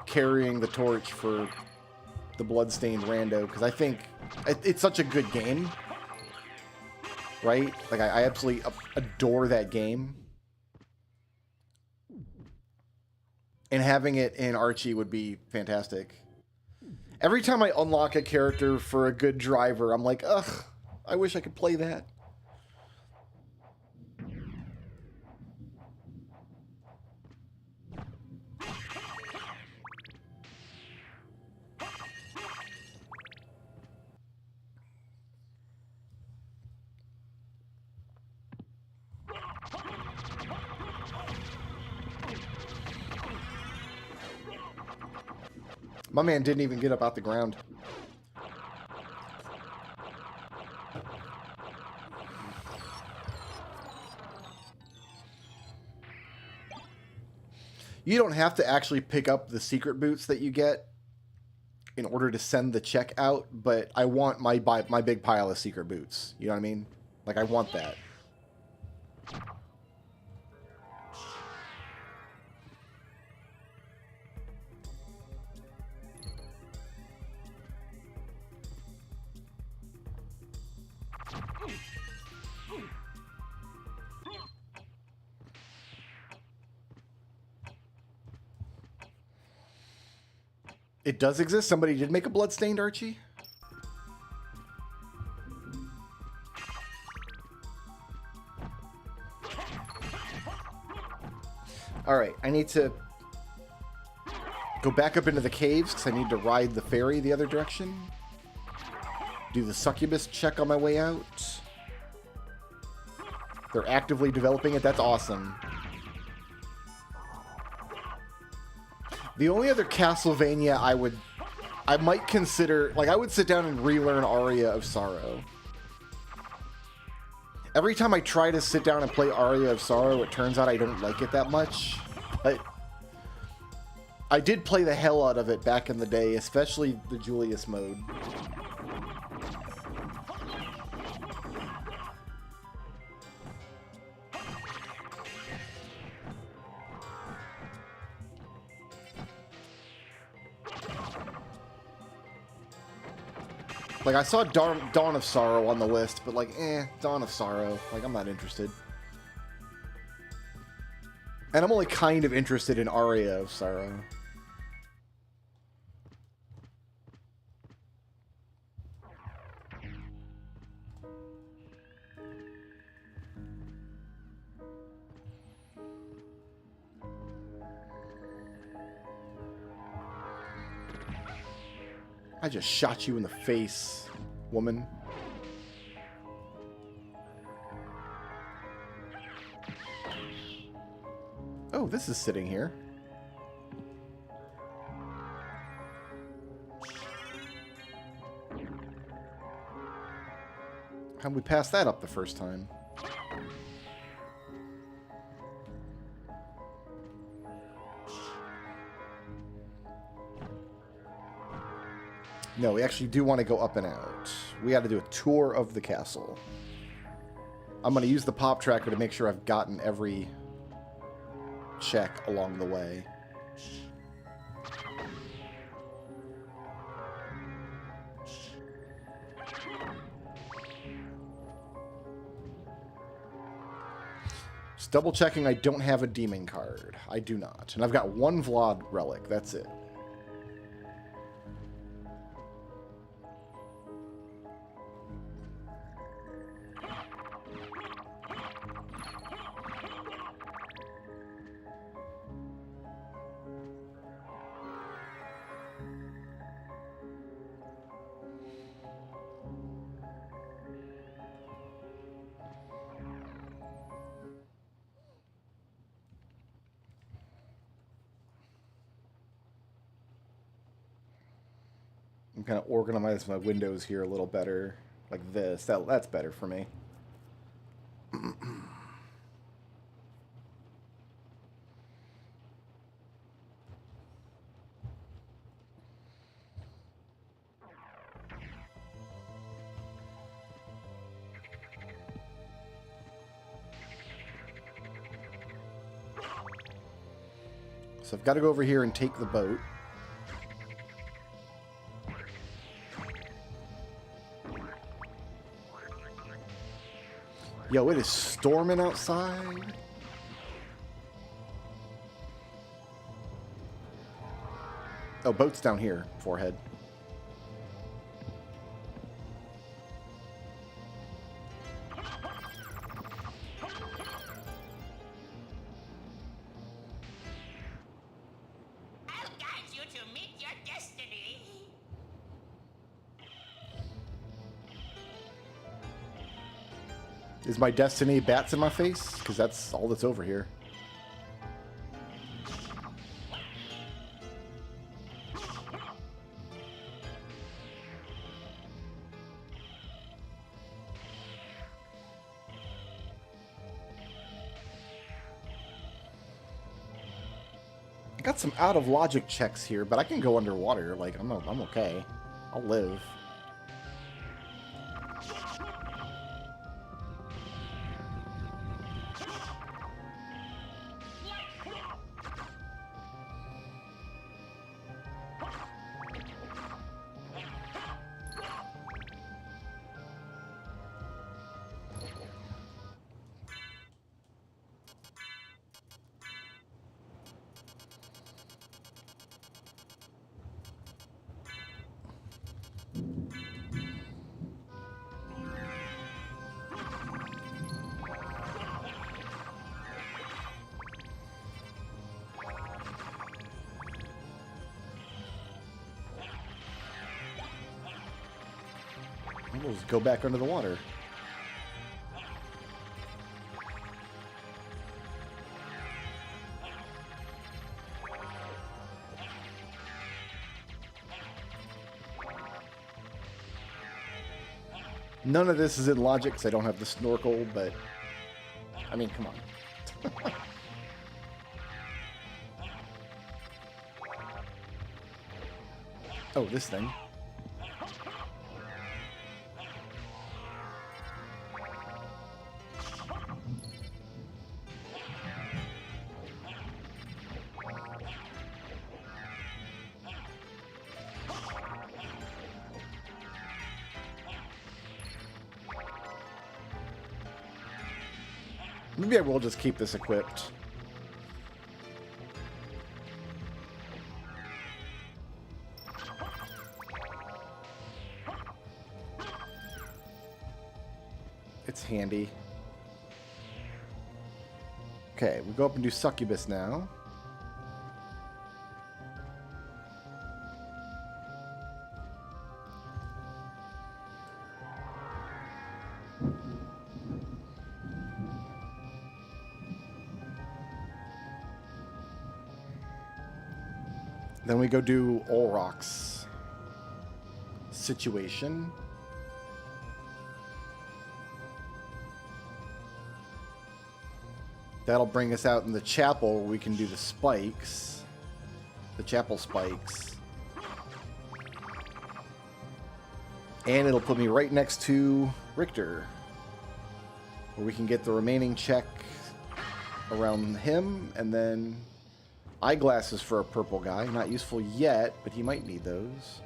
carrying the torch for the Bloodstained Rando, because I think it's such a good game, right? Like I absolutely adore that game, and having it in Archie would be fantastic. Every time I unlock a character for a good driver, I'm like, ugh, I wish I could play that. My man didn't even get up out the ground. You don't have to actually pick up the secret boots that you get in order to send the check out, but I want my big pile of secret boots. You know what I mean? Like, I want that. It does exist? Somebody did make a Bloodstained Archie? Alright, I need to go back up into the caves because I need to ride the ferry the other direction. Do the succubus check on my way out. They're actively developing it. That's awesome. The only other Castlevania I might consider, like, I would sit down and relearn Aria of Sorrow. Every time I try to sit down and play Aria of Sorrow, it turns out I don't like it that much. But I did play the hell out of it back in the day, especially the Julius mode. Like, I saw Dawn of Sorrow on the list, but, like, Dawn of Sorrow. Like, I'm not interested. And I'm only kind of interested in Aria of Sorrow. I just shot you in the face, woman. Oh, this is sitting here. How'd we pass that up the first time? No, we actually do want to go up and out. We got to do a tour of the castle. I'm going to use the pop tracker to make sure I've gotten every check along the way. Just double checking I don't have a demon card. I do not. And I've got one Vlad relic. That's it. I'm kind of organize my windows here a little better, like this. That's better for me. So I've got to go over here and take the boat. Yo, it is storming outside. Oh, boat's down here, forehead. I'll guide you to meet your destiny. Is my destiny bats in my face? Because that's all that's over here. I got some out of logic checks here, but I can go underwater. Like, I'm okay. I'll live. We'll just go back under the water. None of this is in logic because I don't have the snorkel, but I mean, come on. Oh, this thing. Maybe I will just keep this equipped. It's handy. Okay, we go up and do succubus now. Then we go do Olrock's situation. That'll bring us out in the chapel where we can do the spikes. The chapel spikes. And it'll put me right next to Richter, where we can get the remaining check around him, and then eyeglasses for a purple guy. Not useful yet, but he might need those.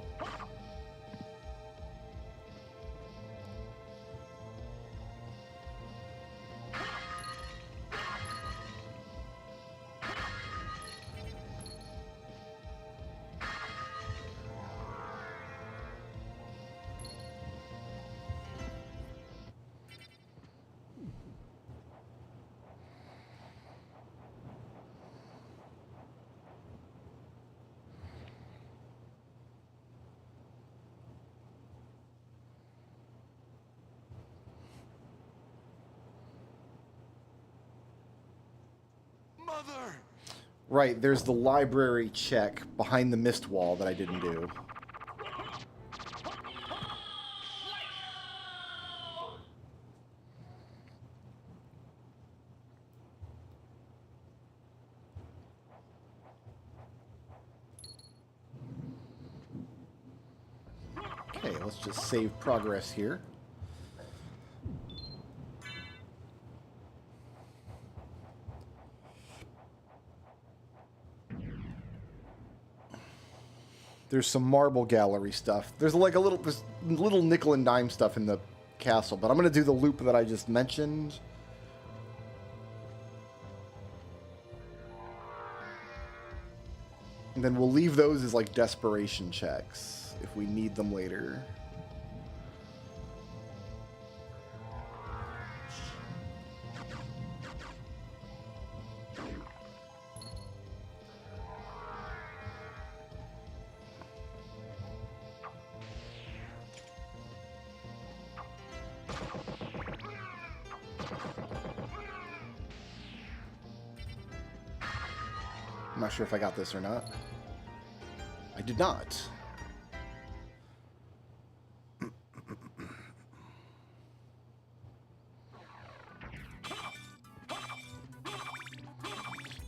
Mother! Right, there's the library check behind the mist wall that I didn't do. Okay, let's just save progress here. There's some marble gallery stuff. There's like there's little nickel and dime stuff in the castle, but I'm going to do the loop that I just mentioned. And then we'll leave those as like desperation checks if we need them later. I'm not sure if I got this or not. I did not.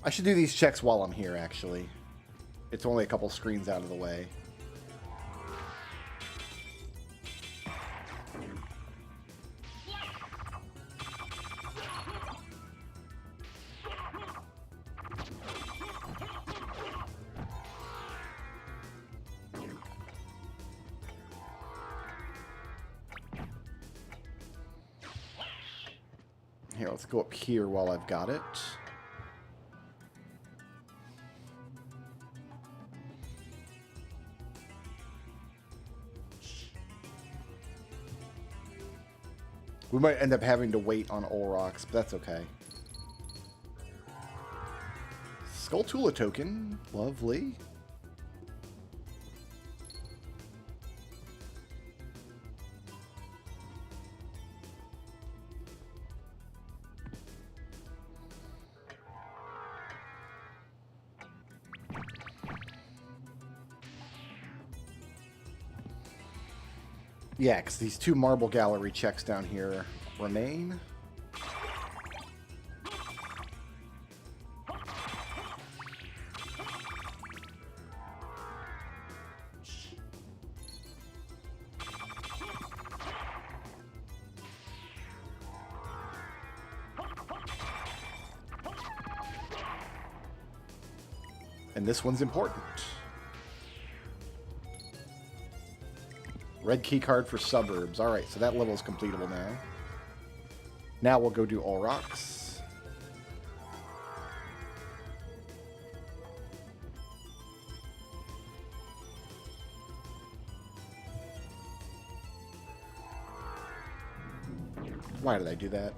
I should do these checks while I'm here, actually. It's only a couple screens out of the way. Here, let's go up here while I've got it. We might end up having to wait on Olrox, but that's okay. Skulltula token. Lovely. Yeah, because these two marble gallery checks down here remain. And this one's important. Red key card for suburbs. All right, so that level is completable now. Now we'll go do Olrox. Why did I do that?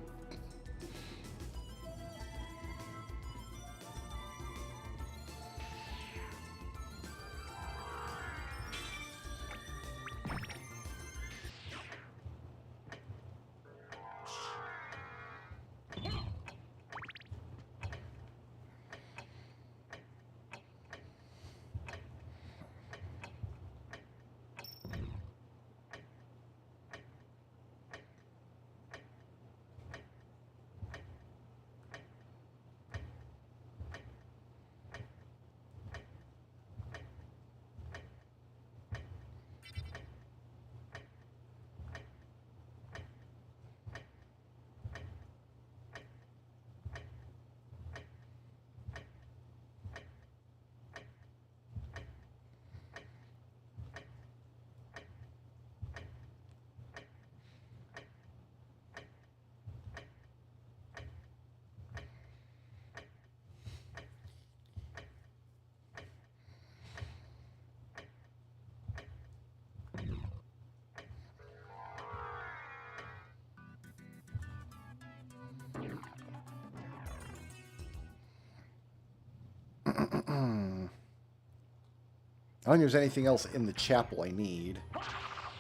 I don't think there's anything else in the chapel I need.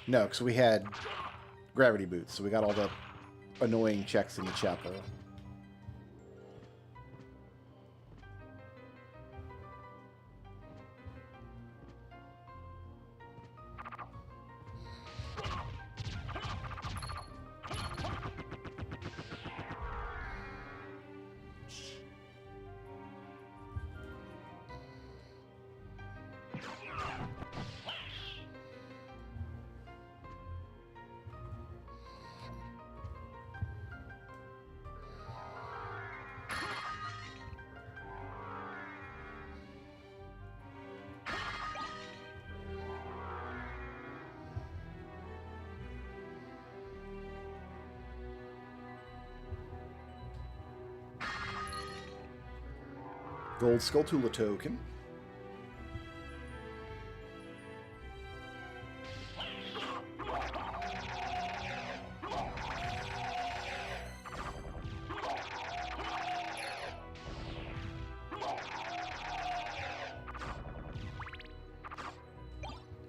No, because we had gravity boots, so we got all the annoying checks in the chapel. Gold Skulltula token.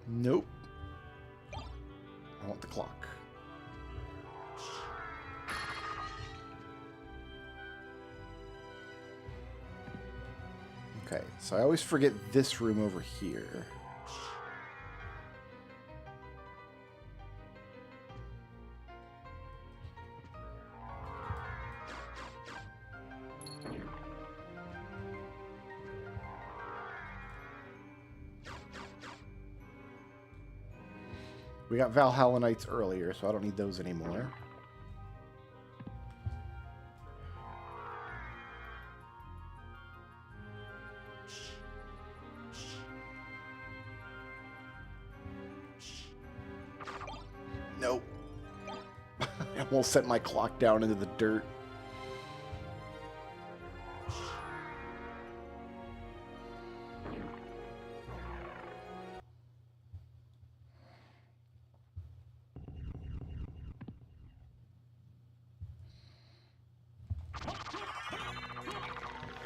Nope. I want the clock. Okay, so I always forget this room over here. We got Valhalla Knights earlier, so I don't need those anymore. Nope. I almost set my clock down into the dirt.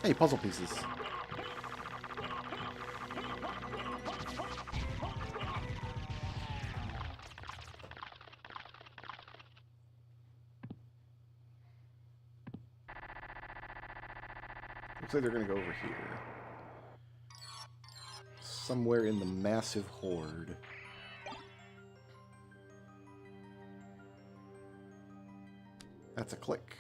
Hey, puzzle pieces. Looks like they're going to go over here. Somewhere in the massive horde. That's a click.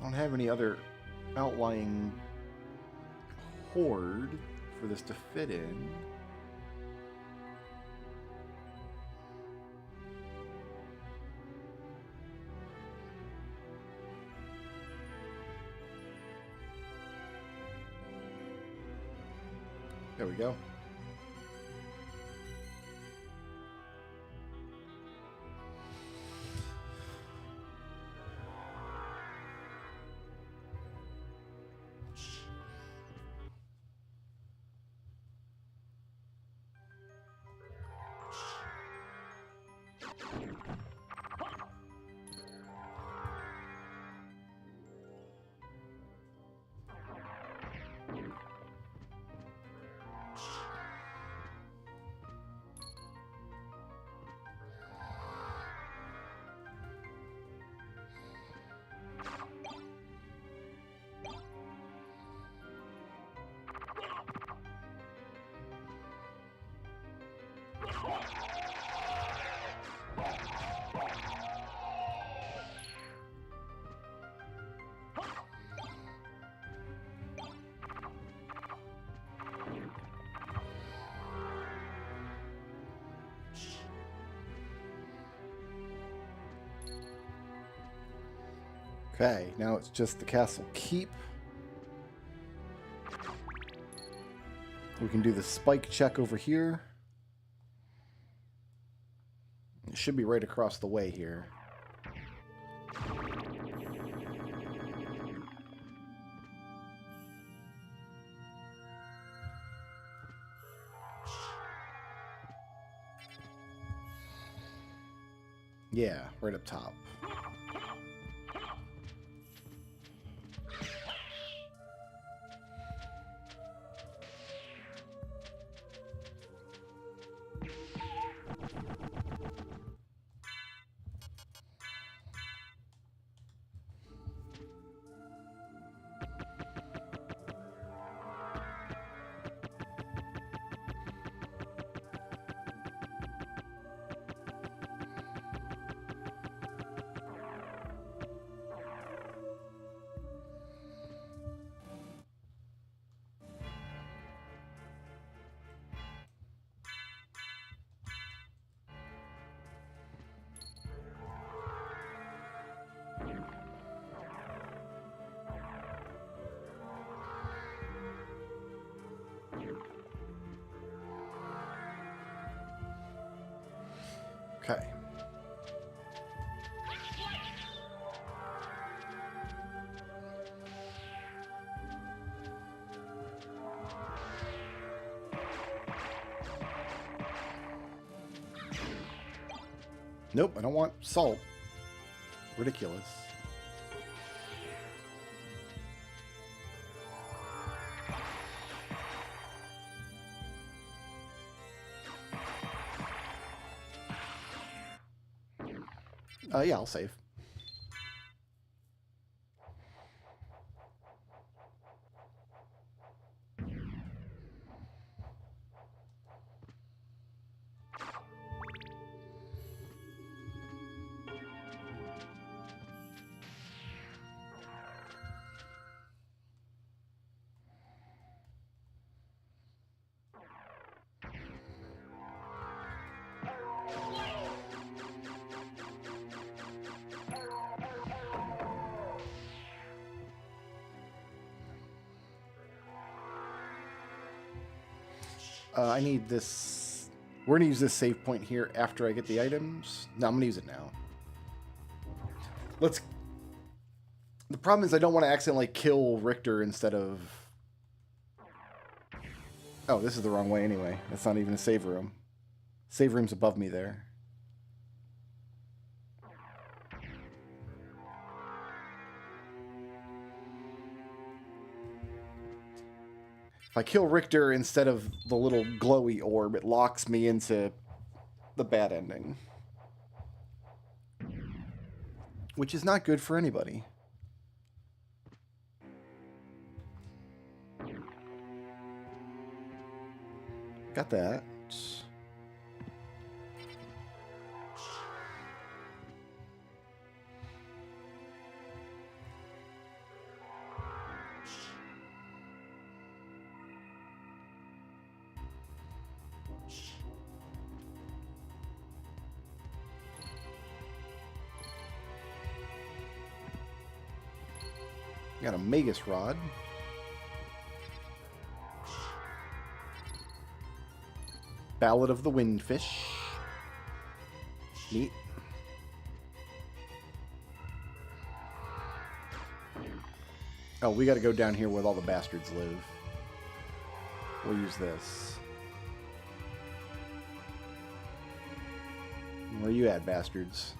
I don't have any other outlying horde for this to fit in. There we go. Okay, now it's just the castle keep. We can do the spike check over here. It should be right across the way here. Yeah, right up top. Okay. Nope, I don't want salt. Ridiculous. Yeah, I'll save. I need this. We're going to use this save point here after I get the items. No, I'm going to use it now. Let's... The problem is I don't want to accidentally kill Richter instead of... Oh, this is the wrong way anyway. That's not even a save room. Save room's above me there. If I kill Richter instead of the little glowy orb, it locks me into the bad ending. Which is not good for anybody. Got that. Got a Magus Rod. Ballad of the Windfish. Neat. Oh, we gotta go down here where all the bastards live. We'll use this. Where you at, bastards?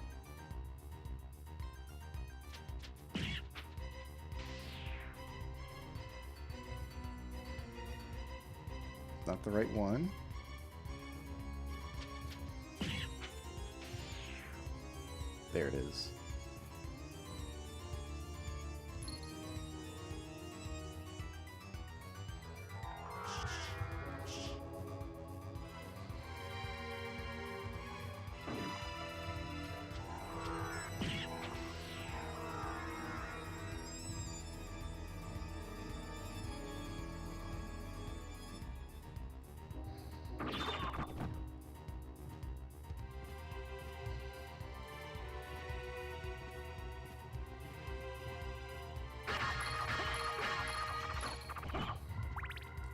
Not the right one. There it is.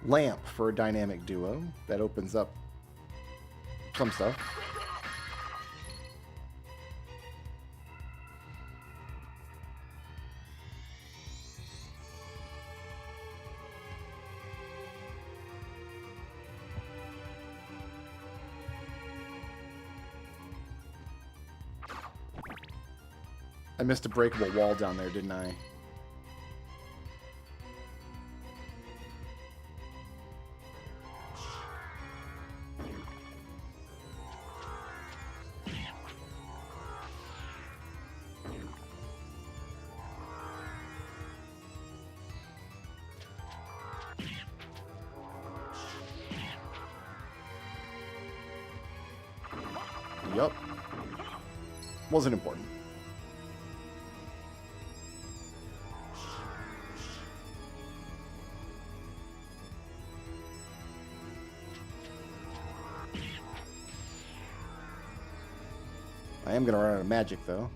Lamp for a dynamic duo. That opens up some stuff. I missed a breakable wall down there, didn't I? Yup. Wasn't important. I am gonna run out of magic, though.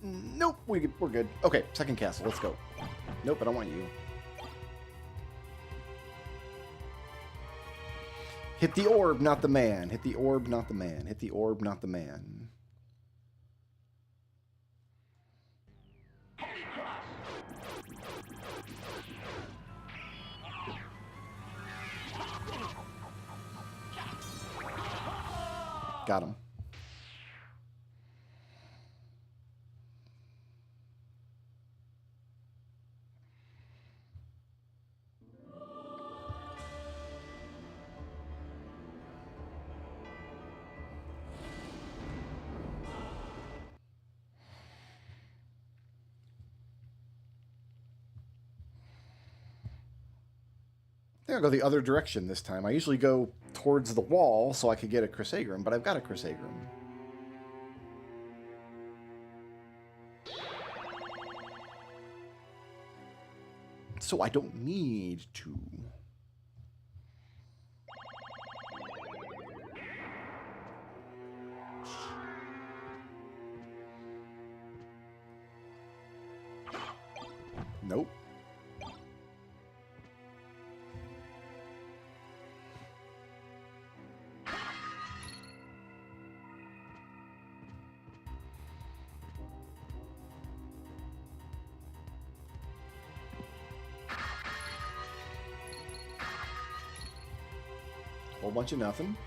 Nope, we're good. Okay, second castle, let's go. Nope, I don't want you. Hit the orb, not the man. Hit the orb, not the man. Hit the orb, not the man. Got him. I think I'll go the other direction this time. I usually go towards the wall so I could get a Crissaegrim, but I've got a Crissaegrim. So I don't need to. Nope. Whole bunch of nothing.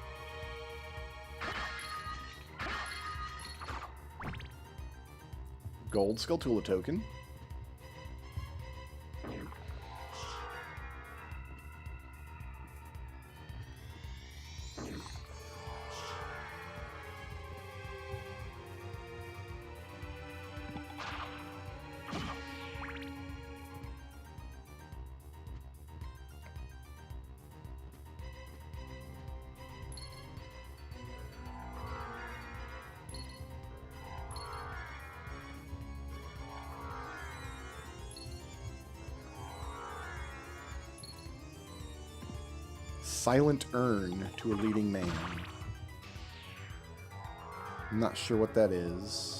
Gold Skulltula token. Silent Urn to a leading man. I'm not sure what that is.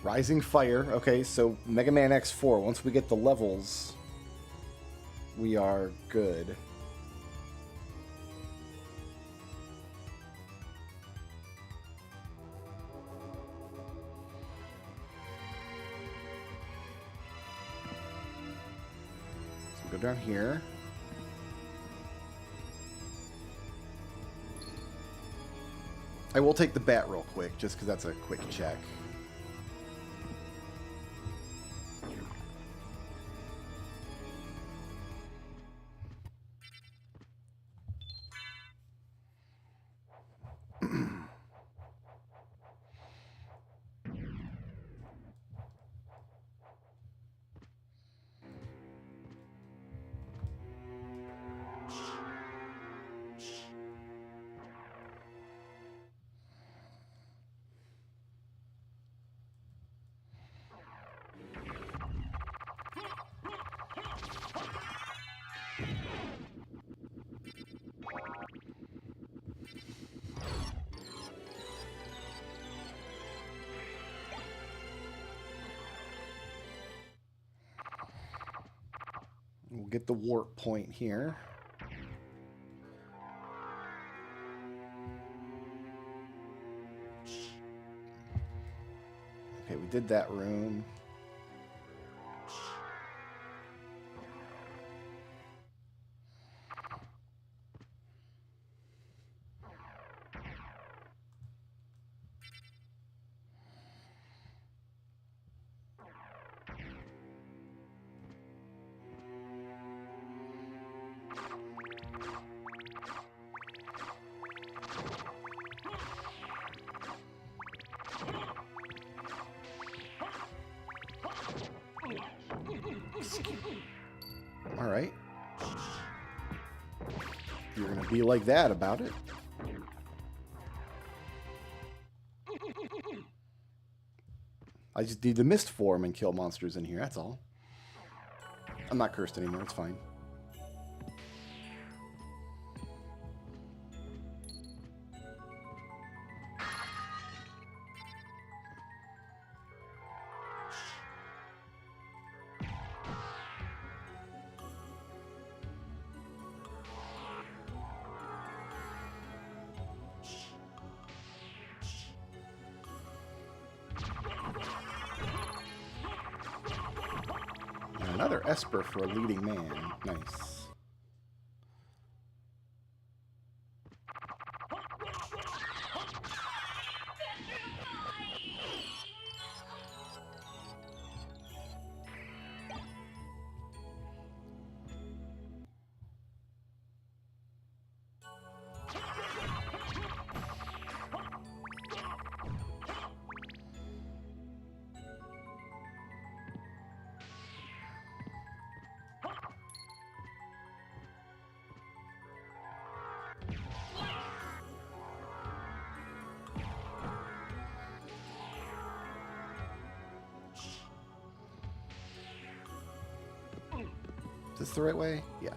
Rising Fire. Okay, so Mega Man X4. Once we get the levels, we are good. So we go down here. I will take the bat real quick, just because that's a quick check. We'll get the warp point here. Okay, we did that room. be like that about it. I just need the mist form and kill monsters in here, that's all. I'm not cursed anymore, it's fine. Another Esper for a leading man. Nice. Is this the right way? Yeah.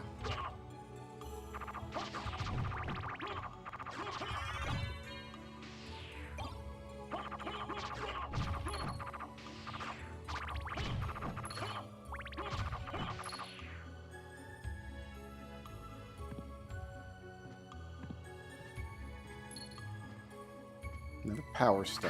Another power star.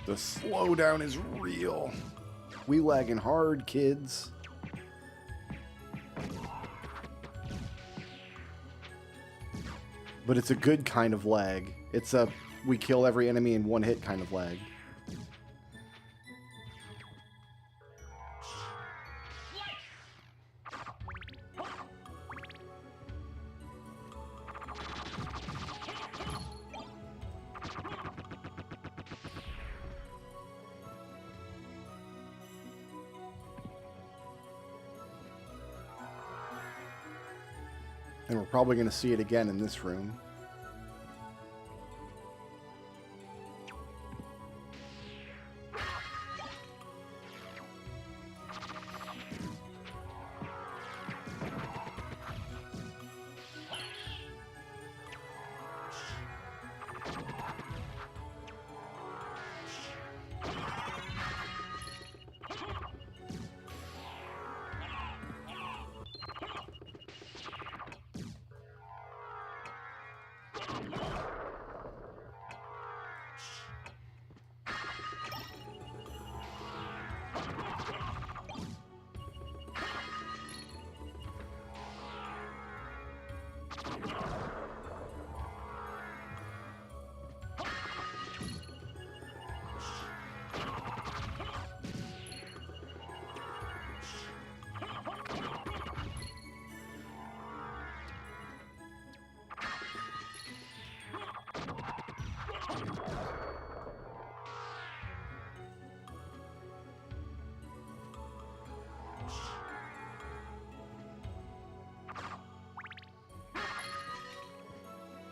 The slowdown is real. We lagging hard, kids. But it's a good kind of lag. It's a we kill every enemy in one hit kind of lag. And we're probably going to see it again in this room.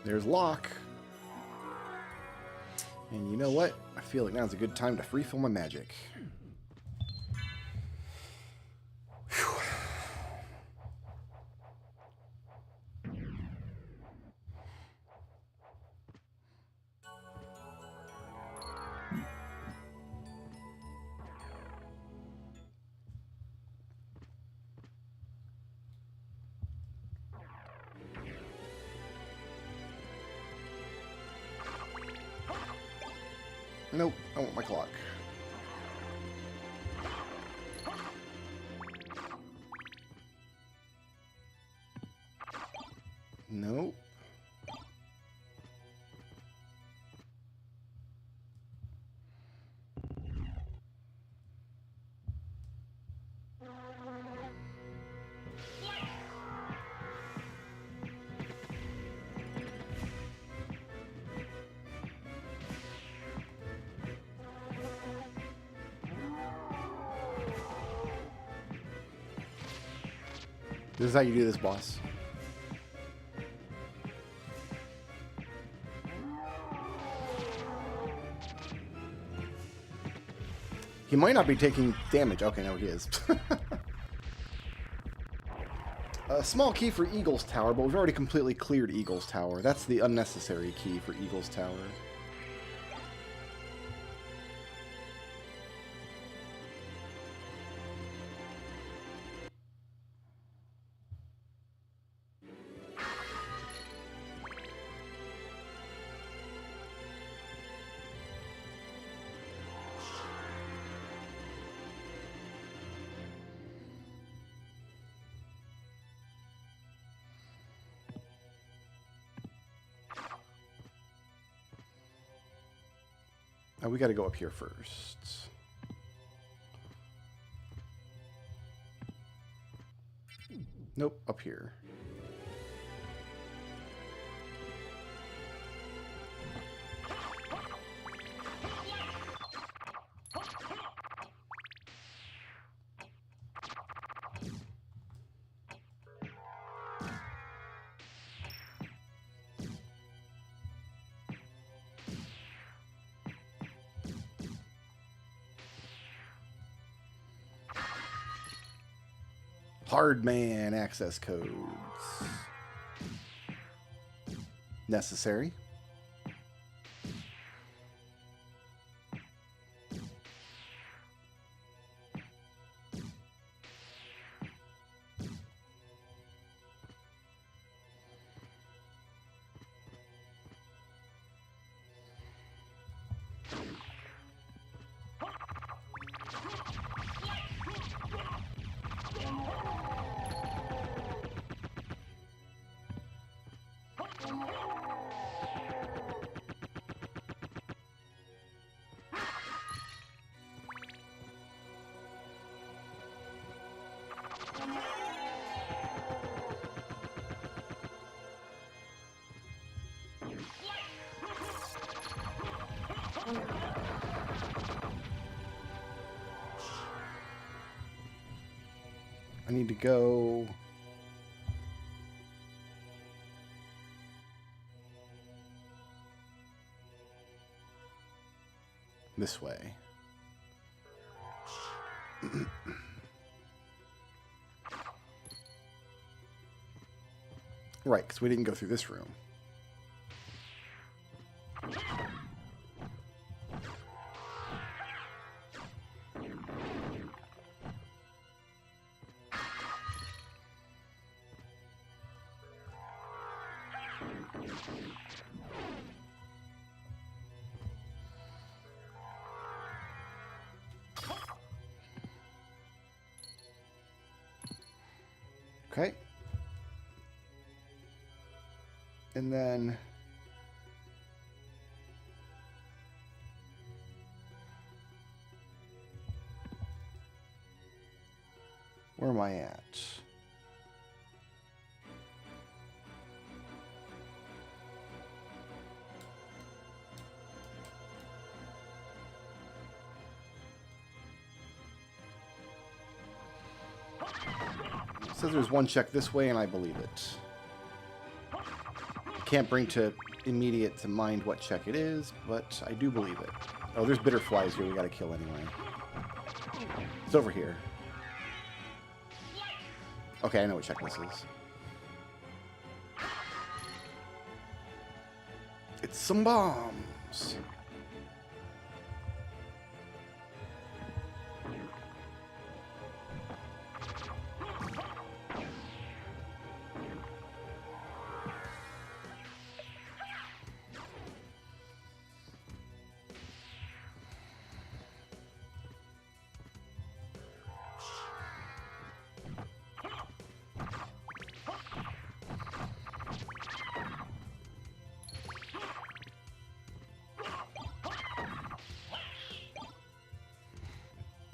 There's lock. And you know what? I feel like now's a good time to free-fill my magic. Whew. Nope, I want my clock. Nope. This is how you do this, boss. He might not be taking damage. Okay, no, he is. A small key for Eagle's Tower, but we've already completely cleared Eagle's Tower. That's the unnecessary key for Eagle's Tower. We got to go up here first. Nope, up here. Hardman access codes. Necessary. I need to go this way. Right, because we didn't go through this room. Okay. And then where am I at? It says there's one check this way, and I believe it. Can't bring to immediate to mind what check it is, but I do believe it. Oh, there's bitter flies here we gotta kill anyway. It's over here. Okay, I know what check this is. It's some bombs.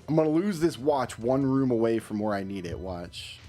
I'm gonna lose this watch one room away from where I need it. Watch.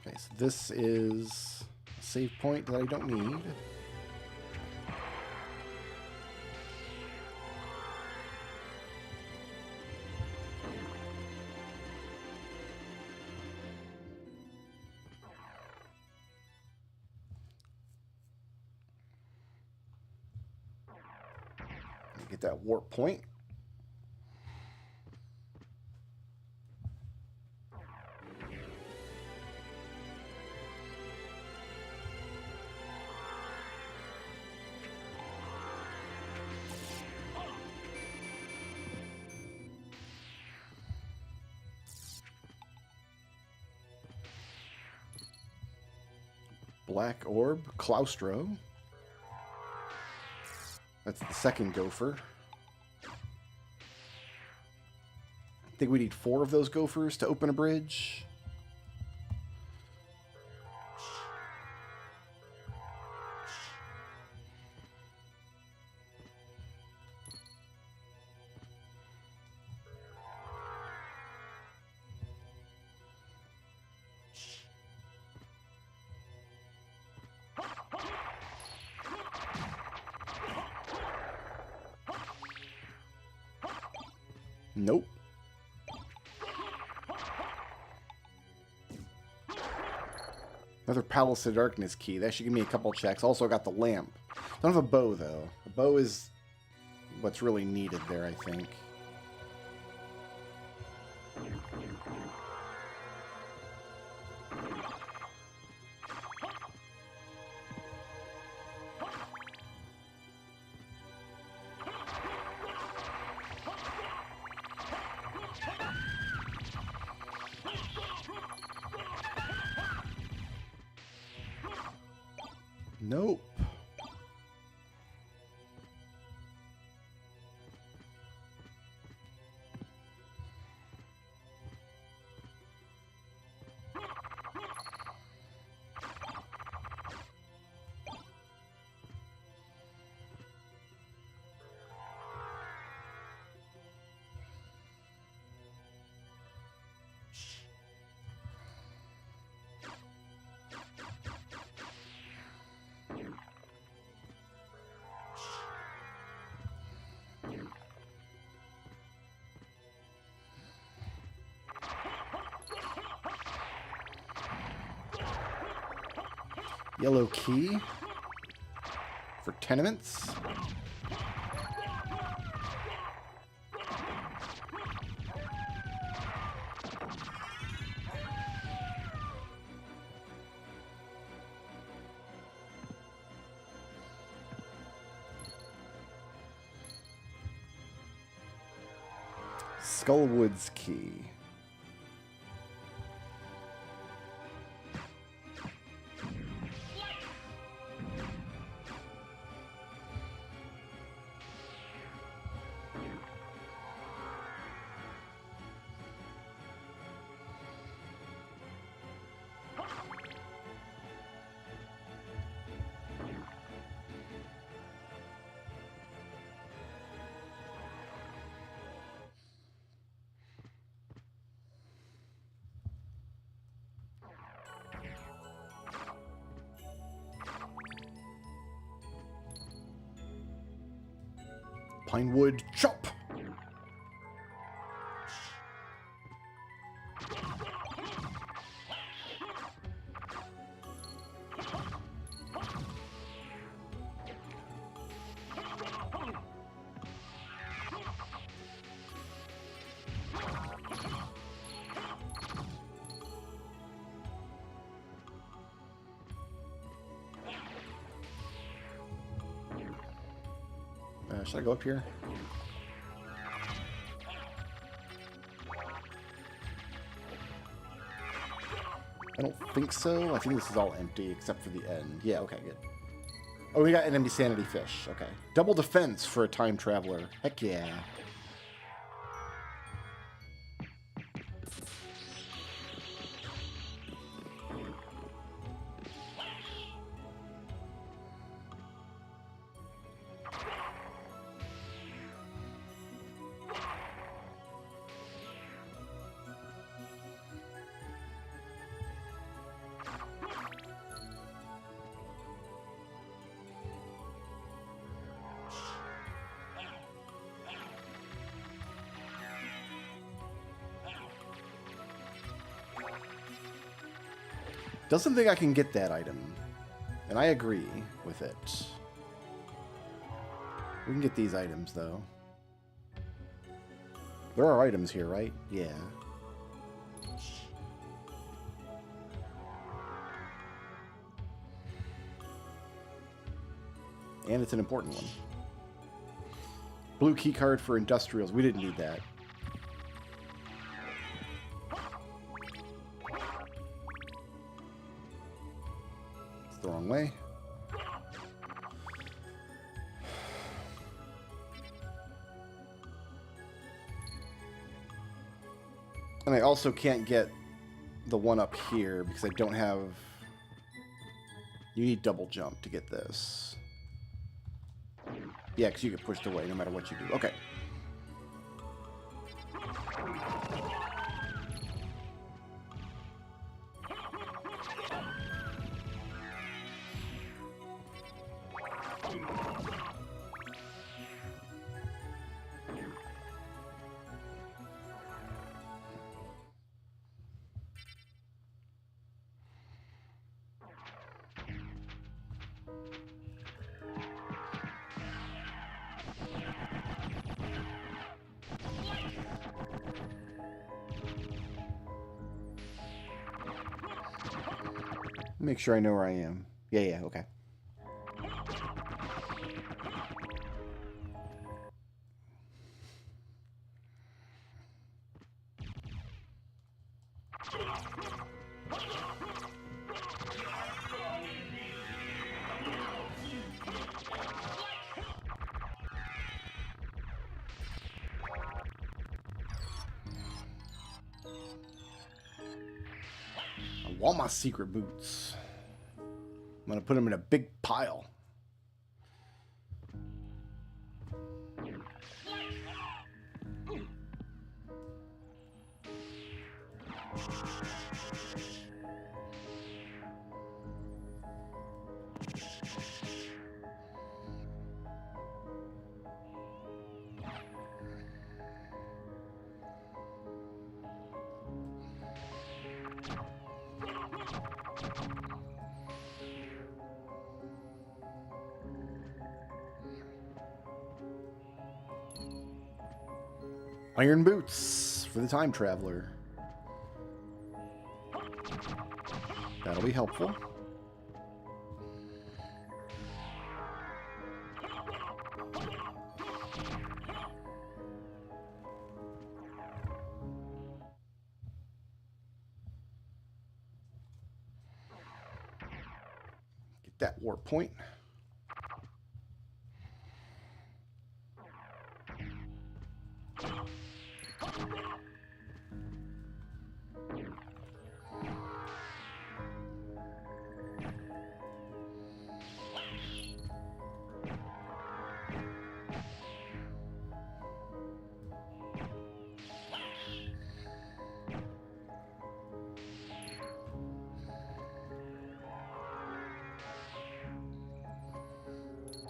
Okay, so this is a save point that I don't need. Get that warp point. Black orb, Claustro. That's the second gopher. I think we need 4 of those gophers to open a bridge. Nope. Another Palace of Darkness key. That should give me a couple checks. Also got the lamp. Don't have a bow, though. A bow is what's really needed there, I think. Nope. Yellow key for tenements. Skullwood's key. Pinewood chop. Should I go up here? I don't think so. I think this is all empty except for the end. Yeah, okay, good. Oh, we got an empty sanity fish. Okay. Double defense for a time traveler. Heck yeah. Doesn't think I can get that item. And I agree with it. We can get these items, though. There are items here, right? Yeah. And it's an important one. Blue key card for industrials. We didn't need that. It's the wrong way. And I also can't get the one up here because I don't have... You need double jump to get this. Yeah, because you get pushed away no matter what you do. Okay. Make sure I know where I am. Yeah, okay. I want my secret boots. I'm going to put them in a big pile. Iron boots for the time traveler. That'll be helpful. Get that warp point.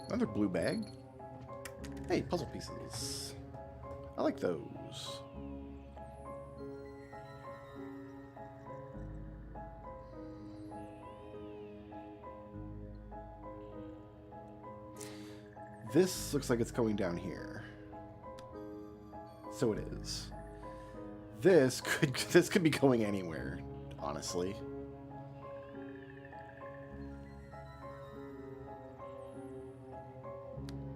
Another blue bag. Hey, puzzle pieces. I like those. This looks like it's going down here. So it is. This could be going anywhere, honestly.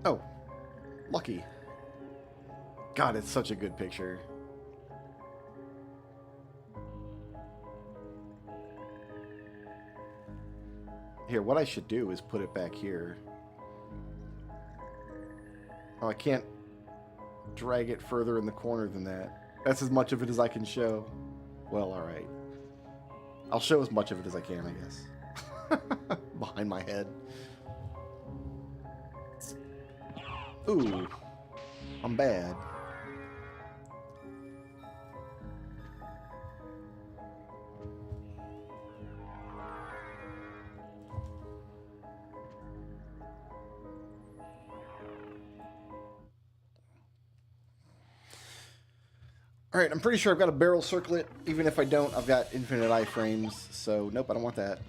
Oh, lucky. God, it's such a good picture. Here, what I should do is put it back here. Oh, I can't drag it further in the corner than that. That's as much of it as I can show. Well, alright. I'll show as much of it as I can, I guess. Behind my head. Ooh. I'm bad. Alright, I'm pretty sure I've got a barrel circlet. Even if I don't, I've got infinite iframes. So, nope, I don't want that.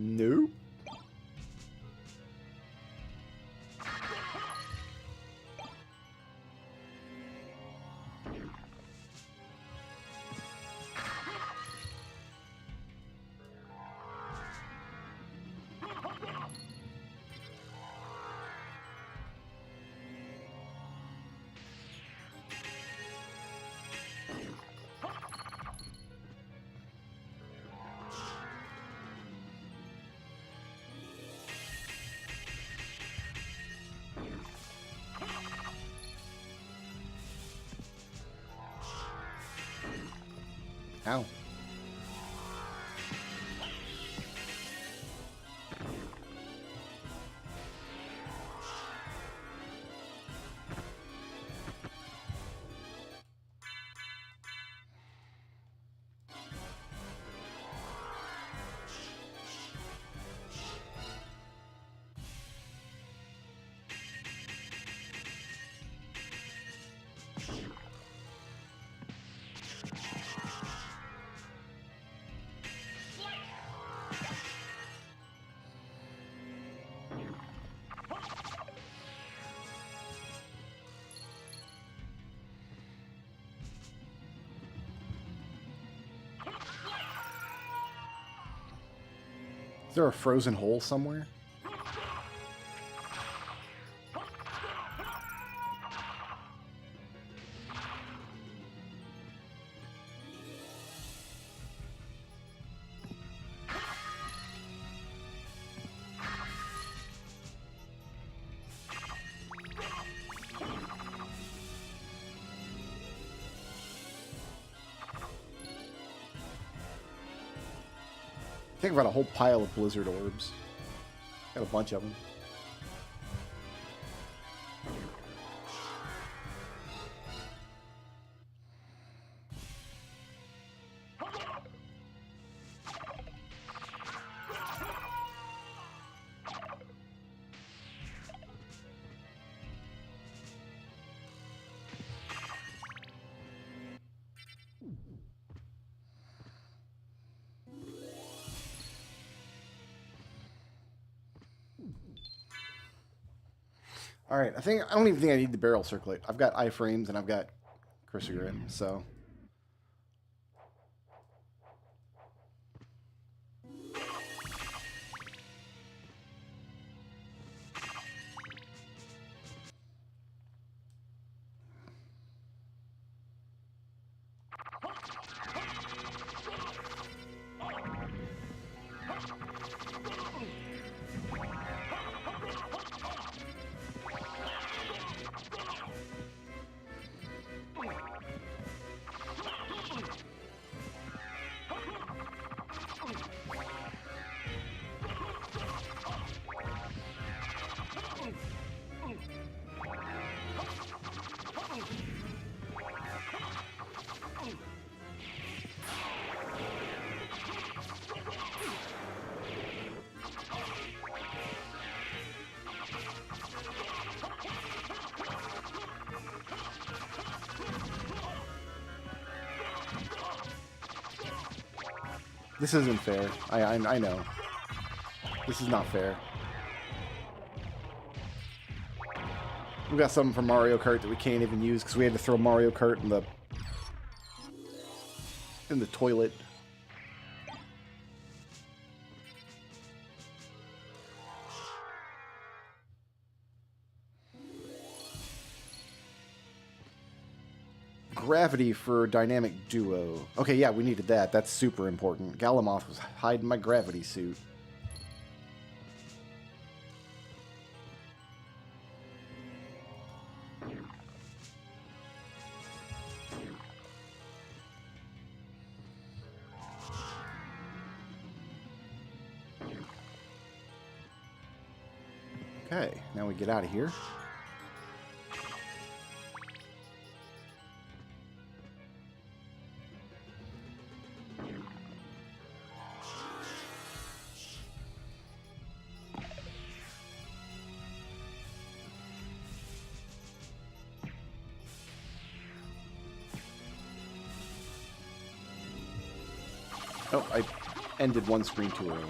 Nope. Ow. Is there a frozen hole somewhere? I think I've got a whole pile of blizzard orbs. Got a bunch of them. All right, I don't even think I need the barrel circlate. I've got iframes and I've got cursor grid, so. This isn't fair. I know. This is not fair. We got something from Mario Kart that we can't even use because we had to throw Mario Kart in the toilet. Gravity for dynamic duo. Okay, yeah, we needed that. That's super important. Galamoth was hiding my gravity suit. Okay, now we get out of here. Oh, I ended one screen too early.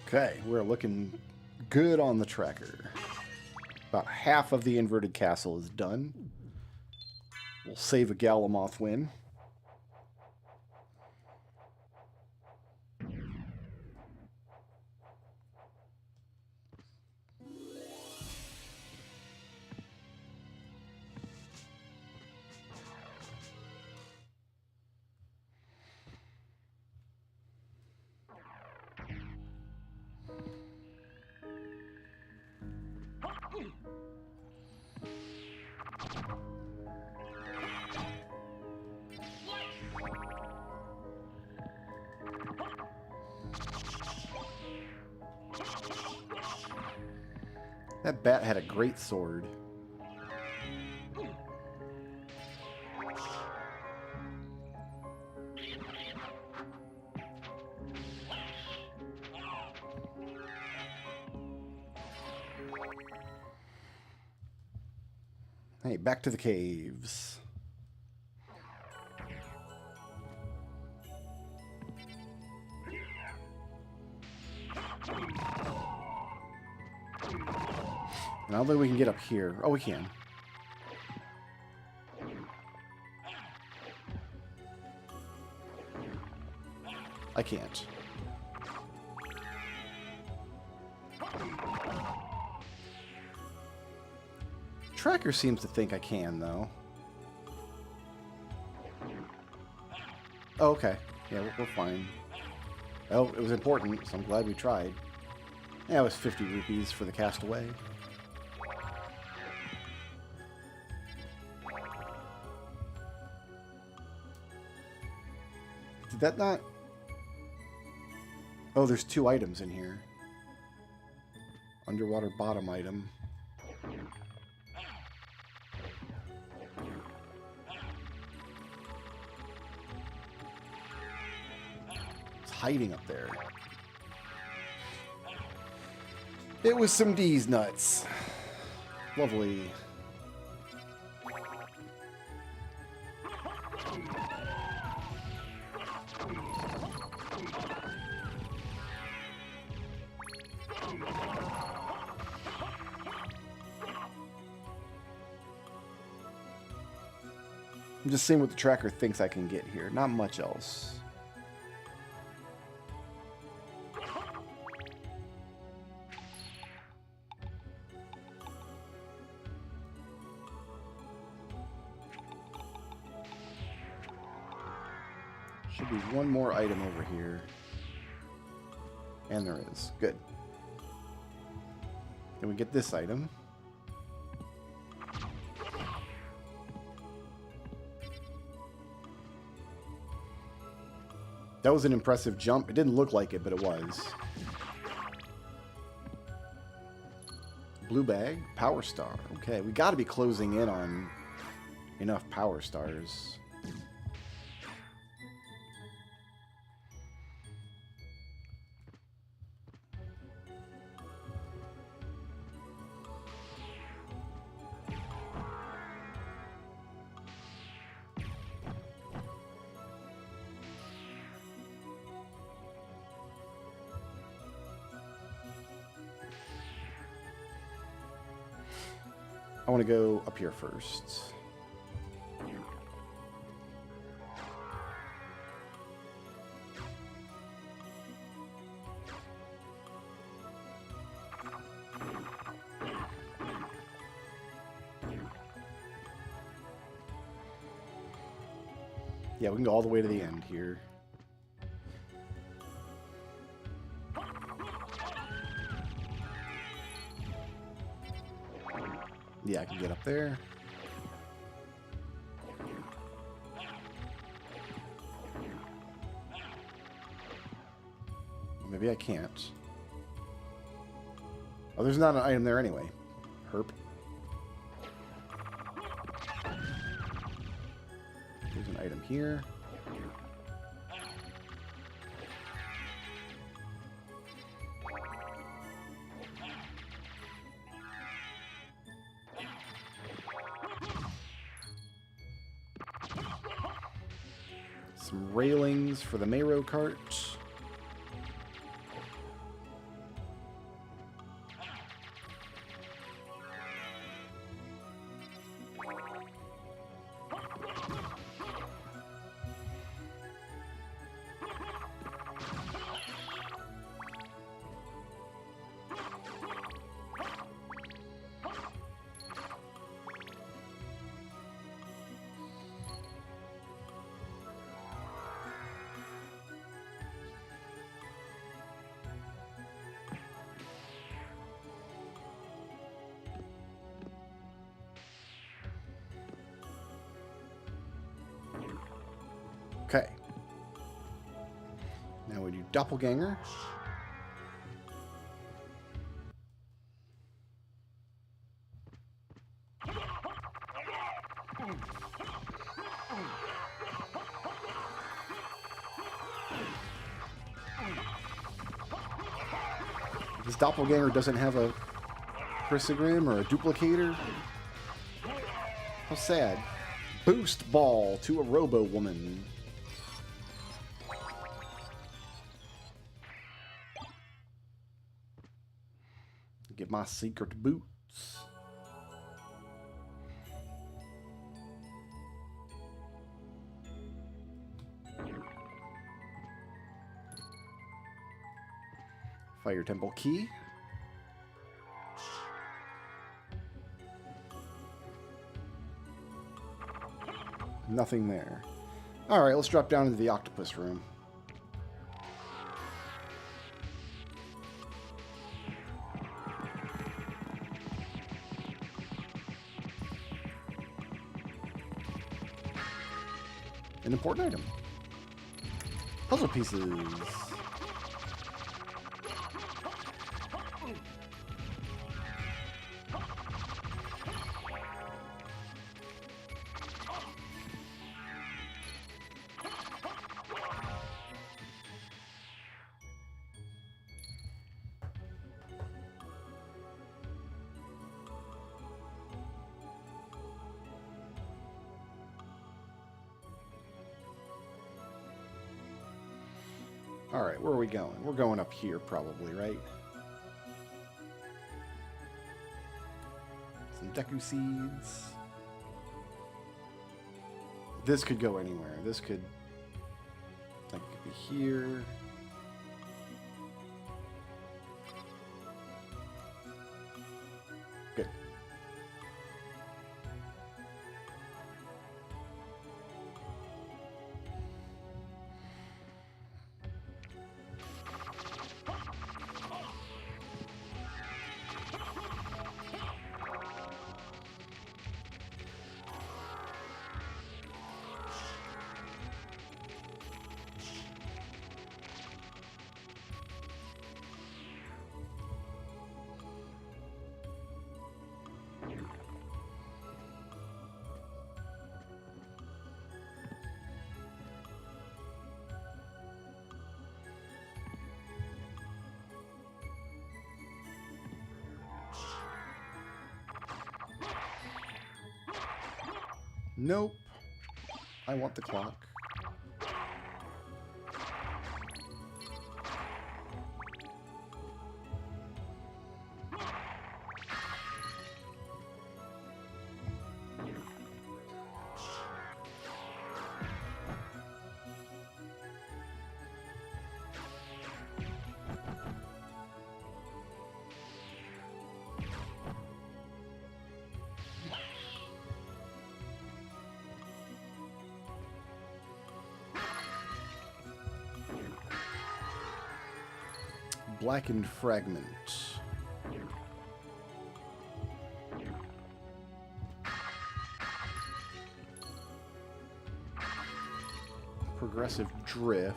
Okay, we're looking good on the tracker. About half of the inverted castle is done. We'll save a Galamoth win. That bat had a great sword. Hey, back to the caves. I don't think we can get up here. Oh, we can. I can't. Tracker seems to think I can, though. Oh, okay. Yeah, we're fine. Oh, it was important, so I'm glad we tried. Yeah, it was 50 rupees for the castaway. Did that not... Oh, there's 2 items in here. Underwater bottom item. hiding up there? It was some D's nuts. Lovely. I'm just seeing what the tracker thinks I can get here. Not much else. Should be one more item over here. And there is. Good. Then we get this item. That was an impressive jump. It didn't look like it, but it was. Blue bag, power star. Okay, we got to be closing in on enough power stars. I want to go up here first. Yeah, we can go all the way to the end here. Yeah, I can get up there. Maybe I can't. Oh, there's not an item there anyway. Herp. There's an item here. Some railings for the Mayro cart. Okay. Now we do doppelganger. This doppelganger doesn't have a chrysogram or a duplicator. How sad. Boost ball to a robo woman. Get my secret boots. Fire temple key. Nothing there. Alright, let's drop down into the octopus room. An important item. Puzzle pieces. Alright, where are we going? We're going up here probably, right? Some Deku Seeds. This could go anywhere. This could... I think it could be here. Good. Nope. I want the clock. Blackened Fragment. Progressive Drift.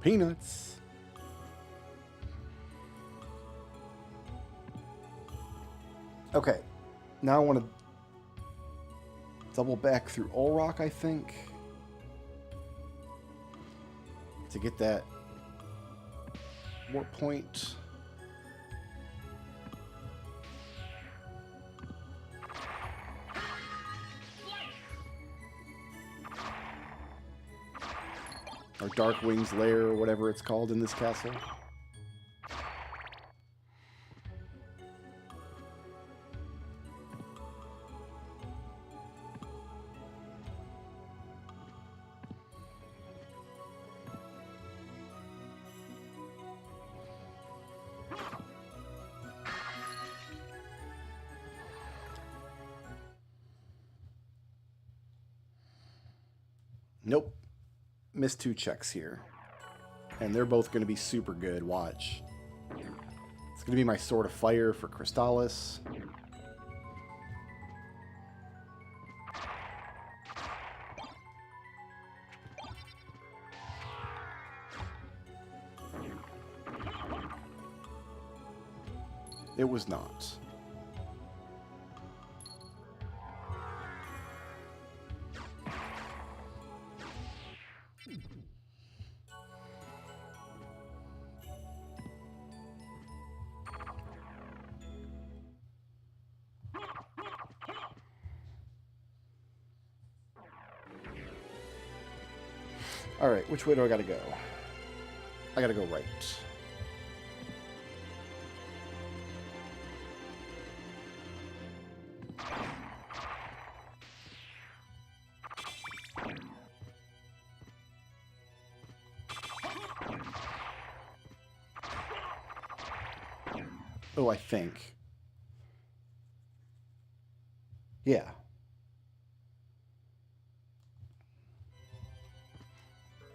Peanuts. Okay. Now I want to double back through Olrock, I think, to get that warp point. Or Darkwing's Lair, or whatever it's called in this castle. Nope. Missed 2 checks here. And they're both going to be super good. Watch. It's going to be my Sword of Fire for Crystallis. It was not. Alright, which way do I gotta go? I gotta go right. Oh, I think. Yeah.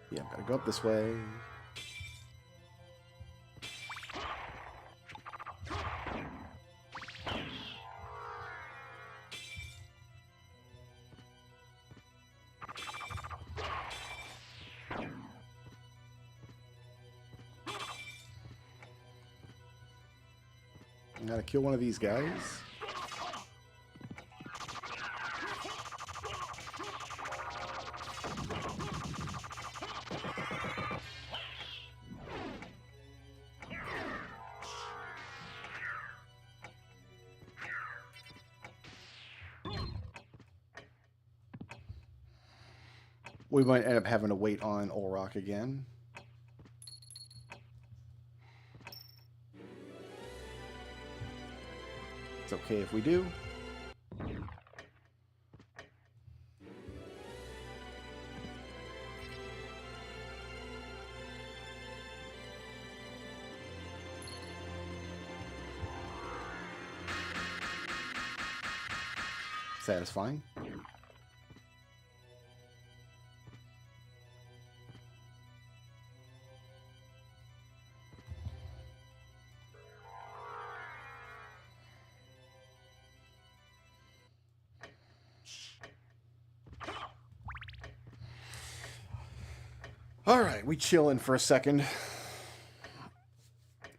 Yeah, I've got to go up this way. I gotta kill one of these guys. We might end up having to wait on Olrock again. It's okay if we do. Satisfying. All right, we chilling for a second.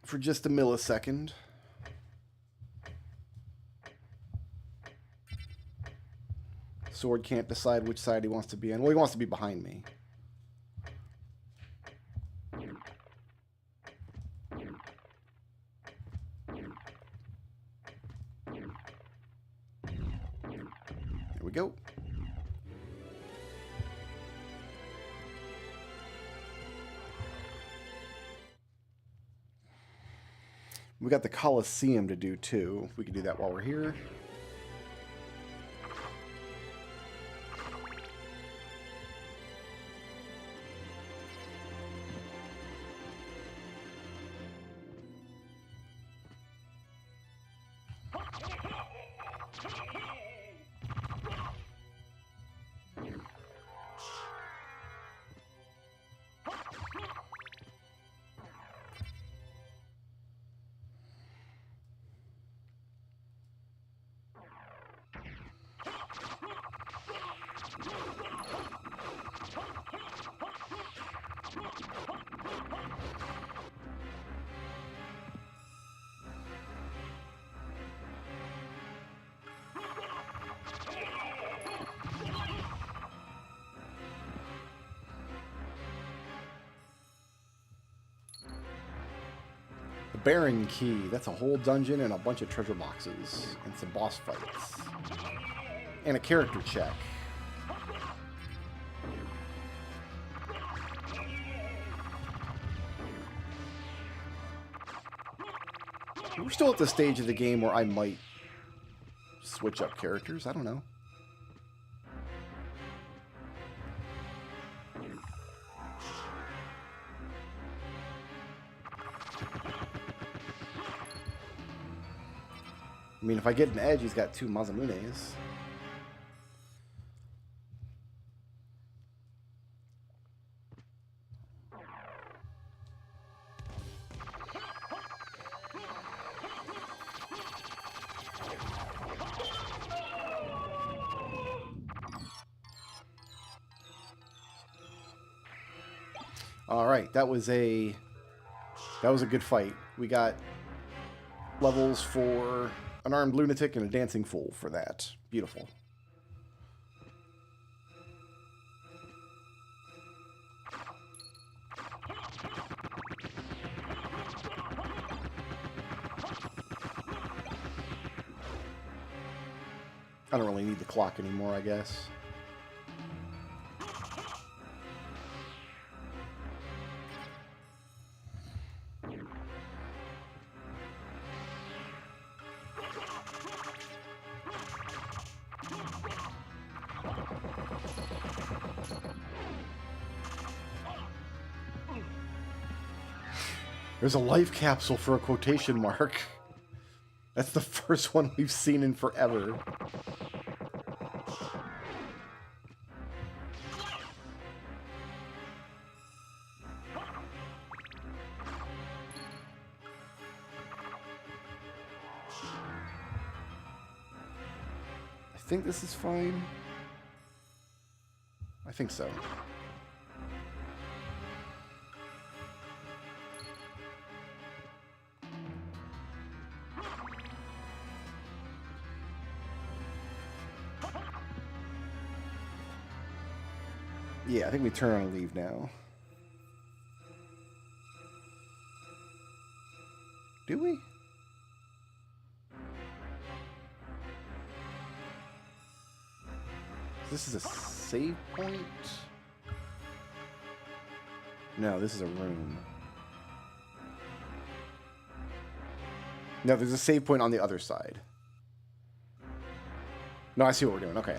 For just a millisecond. Sword can't decide which side he wants to be on. Well, he wants to be behind me. Here we go. We got the Coliseum to do too. We can do that while we're here. The Bearing Key. That's a whole dungeon and a bunch of treasure boxes. And some boss fights. And a character check. We're still at the stage of the game where I might switch up characters. I don't know. I mean, if I get an edge, he's got 2 Mazamunes. All right, that was a good fight. We got levels for an armed lunatic and a dancing fool for that. Beautiful. I don't really need the clock anymore, I guess. There's a life capsule for a quotation mark. That's the first one we've seen in forever. I think this is fine. I think so. Yeah, I think we turn on and leave now. Do we? This is a save point? No, this is a room. No, there's a save point on the other side. No, I see what we're doing. Okay.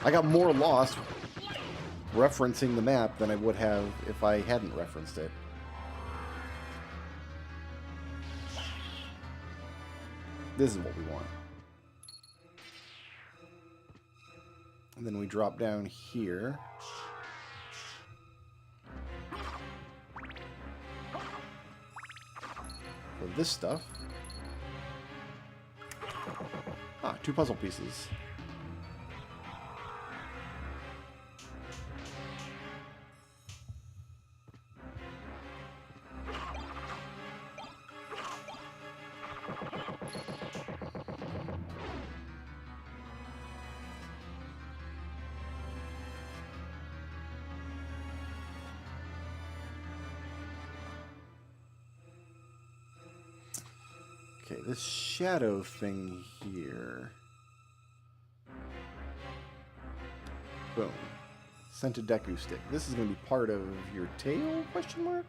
I got more lost referencing the map than I would have if I hadn't referenced it. This is what we want. And then we drop down here. For this stuff. Ah, 2 puzzle pieces. Okay, this shadow thing here. Boom. Scented Deku stick. This is going to be part of your tail, question mark?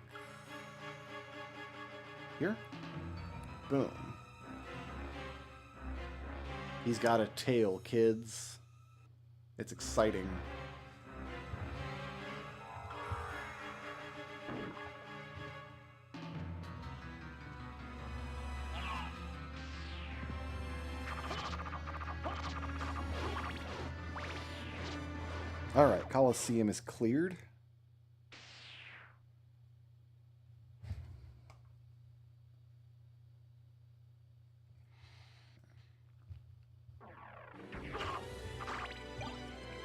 Here? Boom. He's got a tail, kids. It's exciting. Alright, Coliseum is cleared.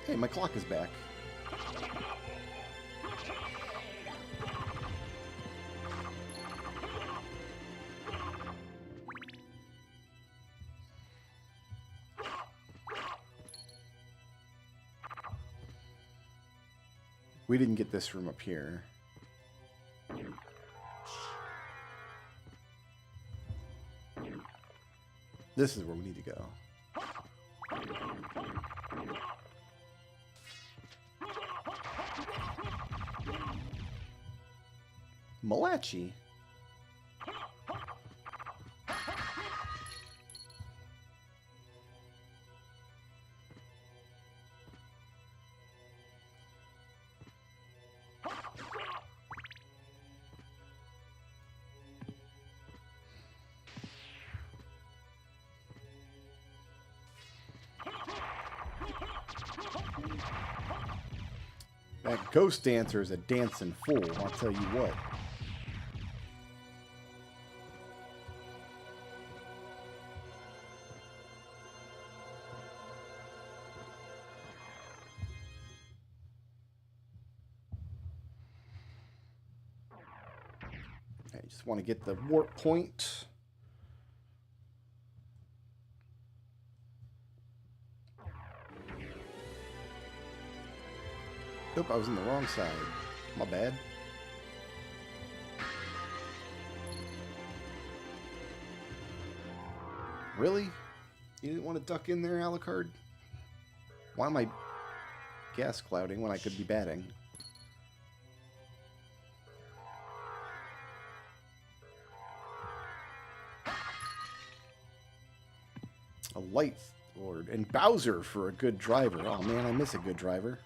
Hey, my clock is back. We didn't get this room up here. This is where we need to go. Malachi? That ghost dancer is a dancing fool, I'll tell you what. I just want to get the warp point. Nope, I was on the wrong side. My bad. Really? You didn't want to duck in there, Alucard? Why am I gas clouding when I could be batting? A light lord. And Bowser for a good driver. Oh man, I miss a good driver.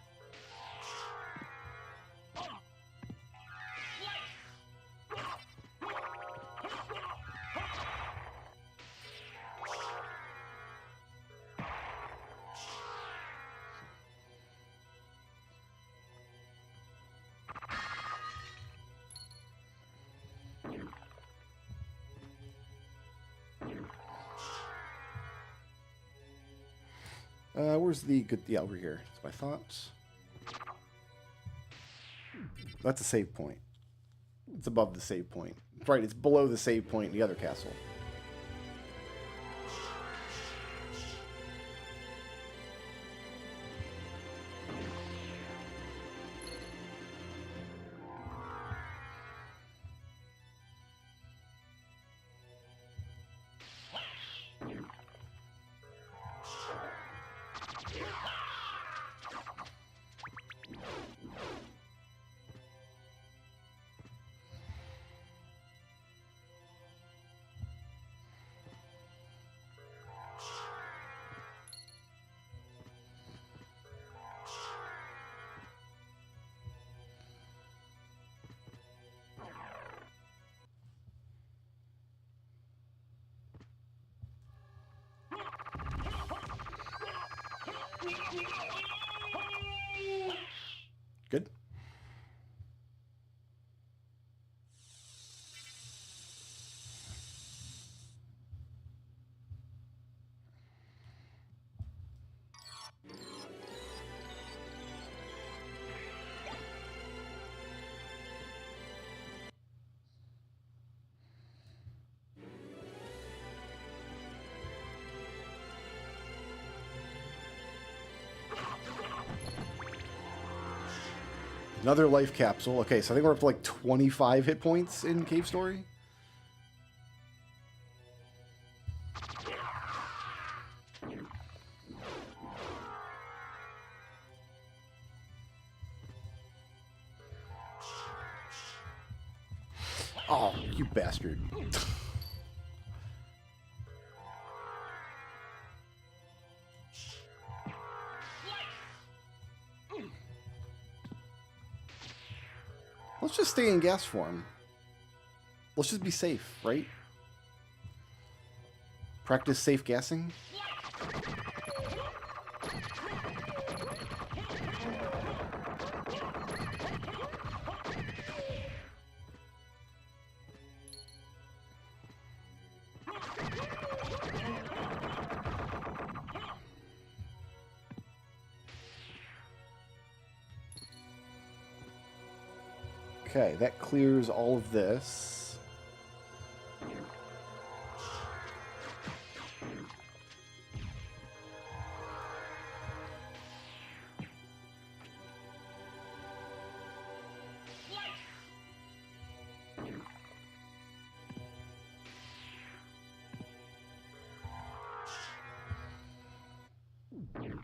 Where's the good... Yeah, over here. That's my thoughts. That's a save point. It's above the save point. Right, it's below the save point in the other castle. Good. Another life capsule. Okay, so I think we're up to like 25 hit points in Cave Story. Oh, you bastard. Let's just stay in gas form. Let's just be safe, right? Practice safe gassing. Okay, that clears all of this.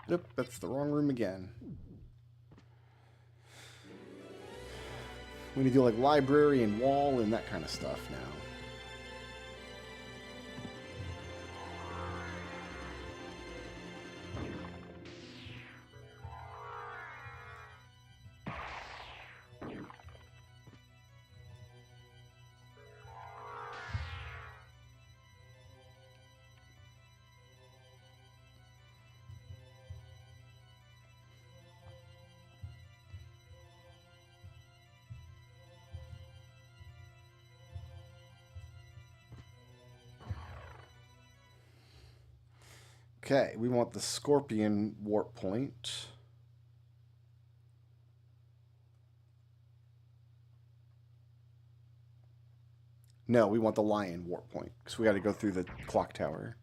Yep, that's the wrong room again. We need to do like library and wall and that kind of stuff now. Okay, we want the scorpion warp point. No, we want the lion warp point, because we got to go through the clock tower.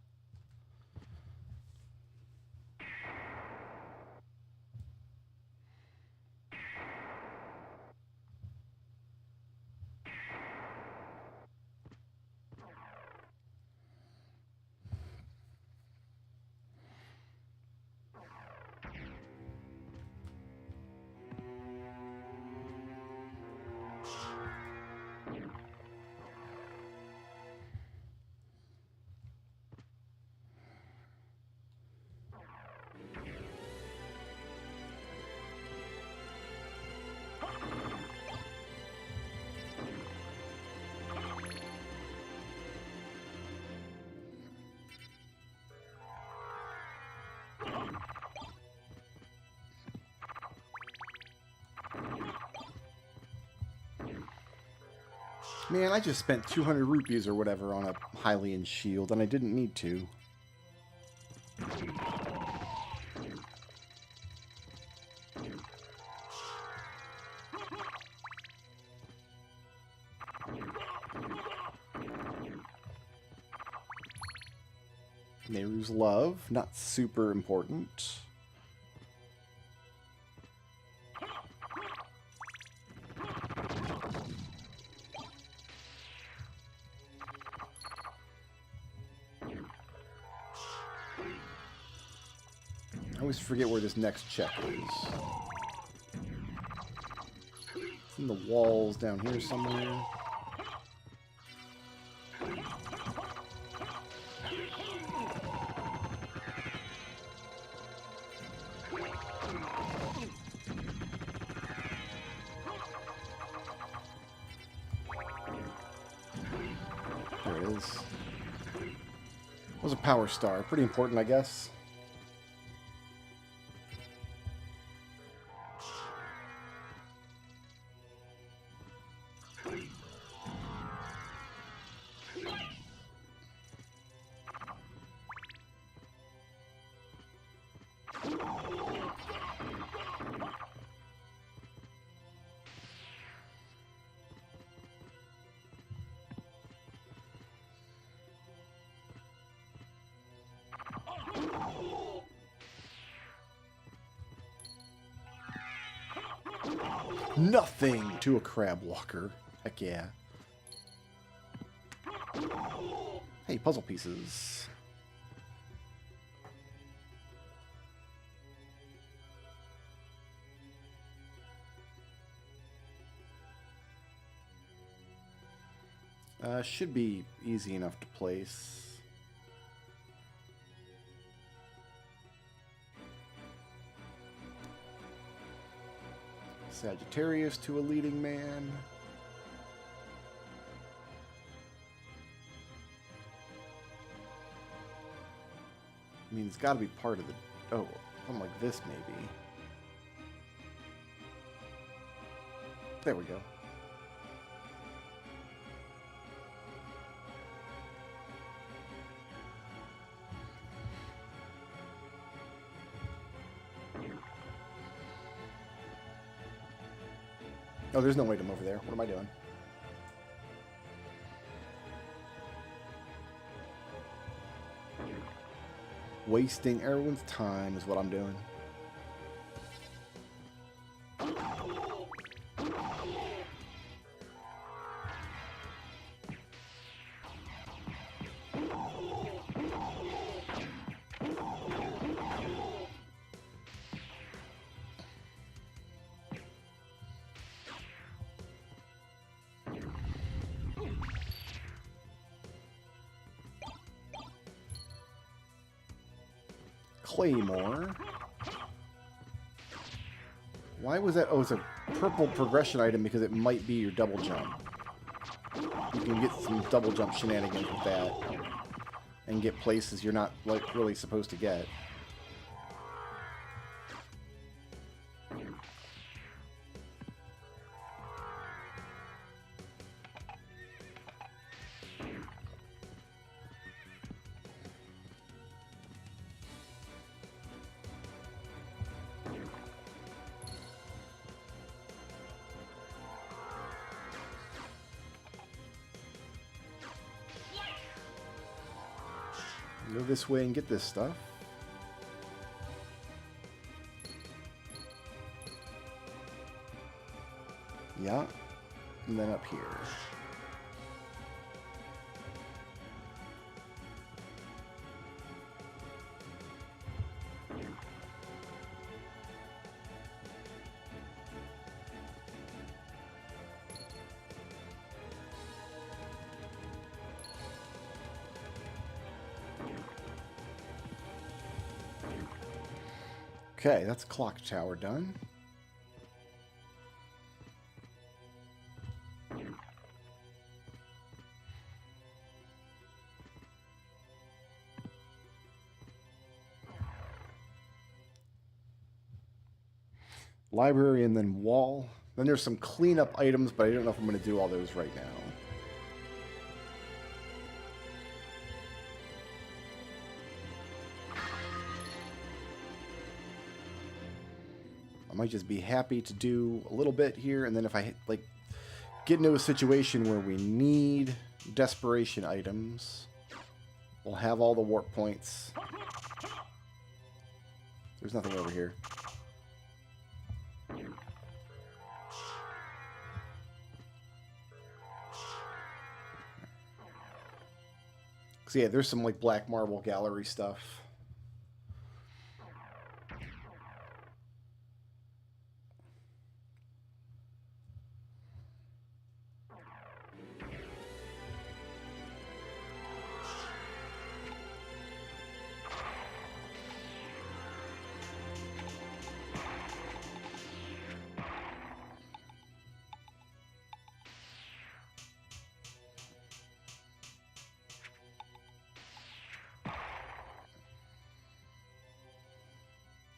Man, I just spent 200 rupees or whatever on a Hylian shield, and I didn't need to. Nehru's love, not super important. I always forget where this next check is. It's in the walls down here somewhere. There it is. Was a power star. Pretty important, I guess. Nothing to a crab walker. Heck yeah. Hey, puzzle pieces. Should be easy enough to place. Sagittarius to a leading man. I mean, it's got to be part of the... Oh, something like this, maybe. There we go. Oh, there's no way to move over there. What am I doing? Wasting everyone's time is what I'm doing. Claymore. Why was that? Oh, it's a purple progression item because it might be your double jump. You can get some double jump shenanigans with that and get places you're not like really supposed to get. Go this way and get this stuff. Yeah. And then up here. Okay, that's clock tower done. Library and then wall. Then there's some cleanup items, but I don't know if I'm going to do all those right now. I might just be happy to do a little bit here, and then if I like get into a situation where we need desperation items, we'll have all the warp points. There's nothing over here. So yeah, there's some like black marble gallery stuff.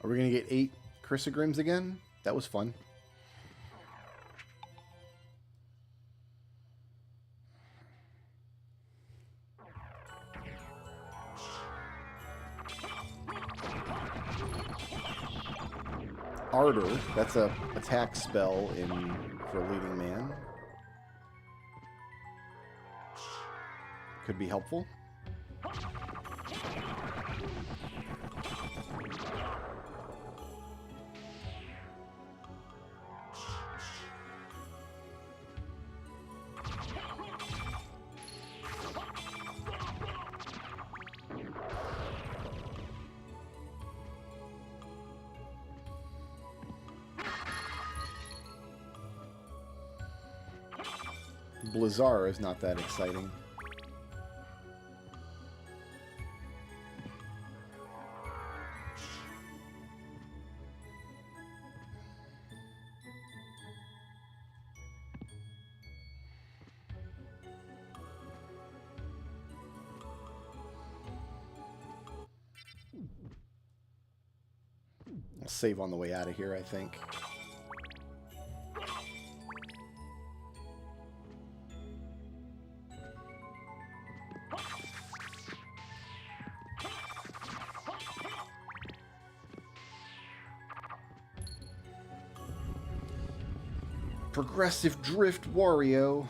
Are we going to get 8 Chrysogrims again? That was fun. Ardor, that's a attack spell for a leading man. Could be helpful. Blizzard is not that exciting. I'll save on the way out of here, I think. Progressive Drift Wario.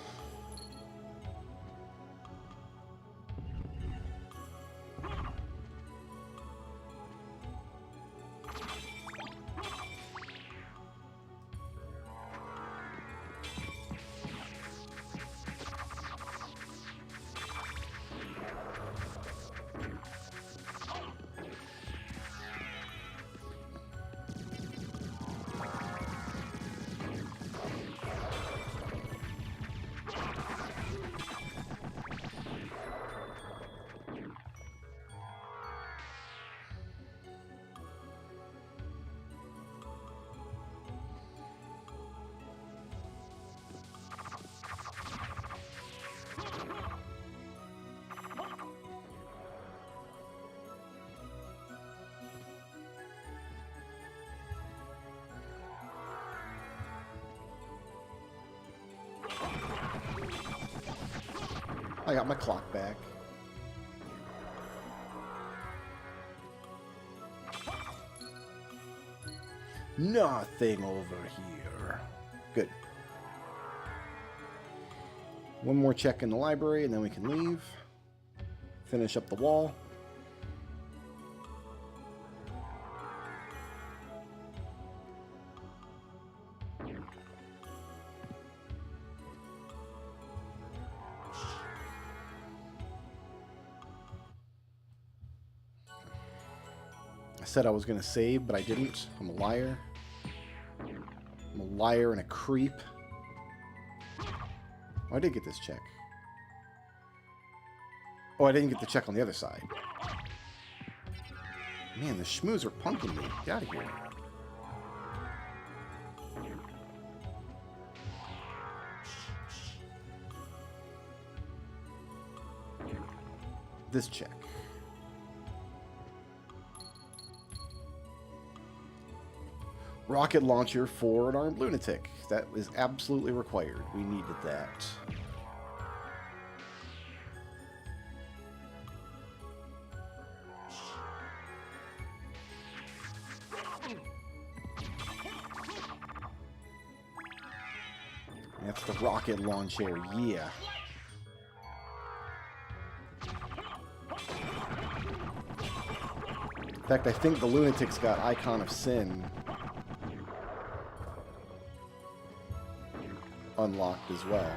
I got my clock back. Nothing over here. Good. One more check in the library and then we can leave. Finish up the wall. I said I was going to save, but I didn't. I'm a liar. I'm a liar and a creep. Oh, I did get this check. Oh, I didn't get the check on the other side. Man, the schmoos are punking me. Get out of here. This check. Rocket launcher for an armed lunatic. That is absolutely required. We needed that. That's the rocket launcher, yeah. In fact, I think the lunatic's got Icon of Sin unlocked as well.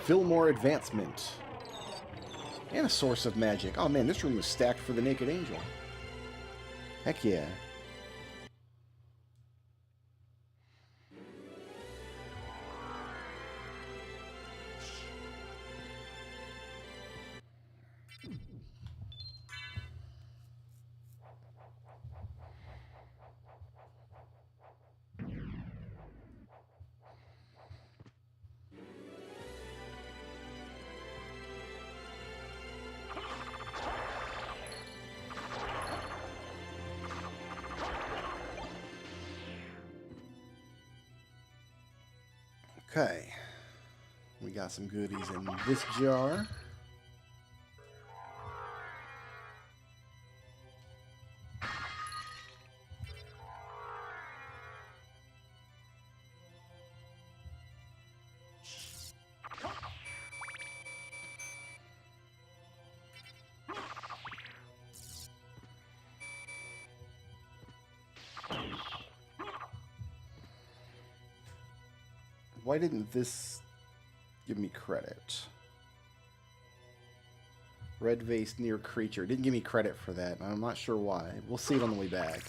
Fillmore Advancement. And a source of magic. Oh man, this room was stacked for the Naked Angel. Heck yeah. Okay. We got some goodies in this jar. Why didn't this give me credit? Red vase near creature. Didn't give me credit for that. I'm not sure why. We'll see it on the way back.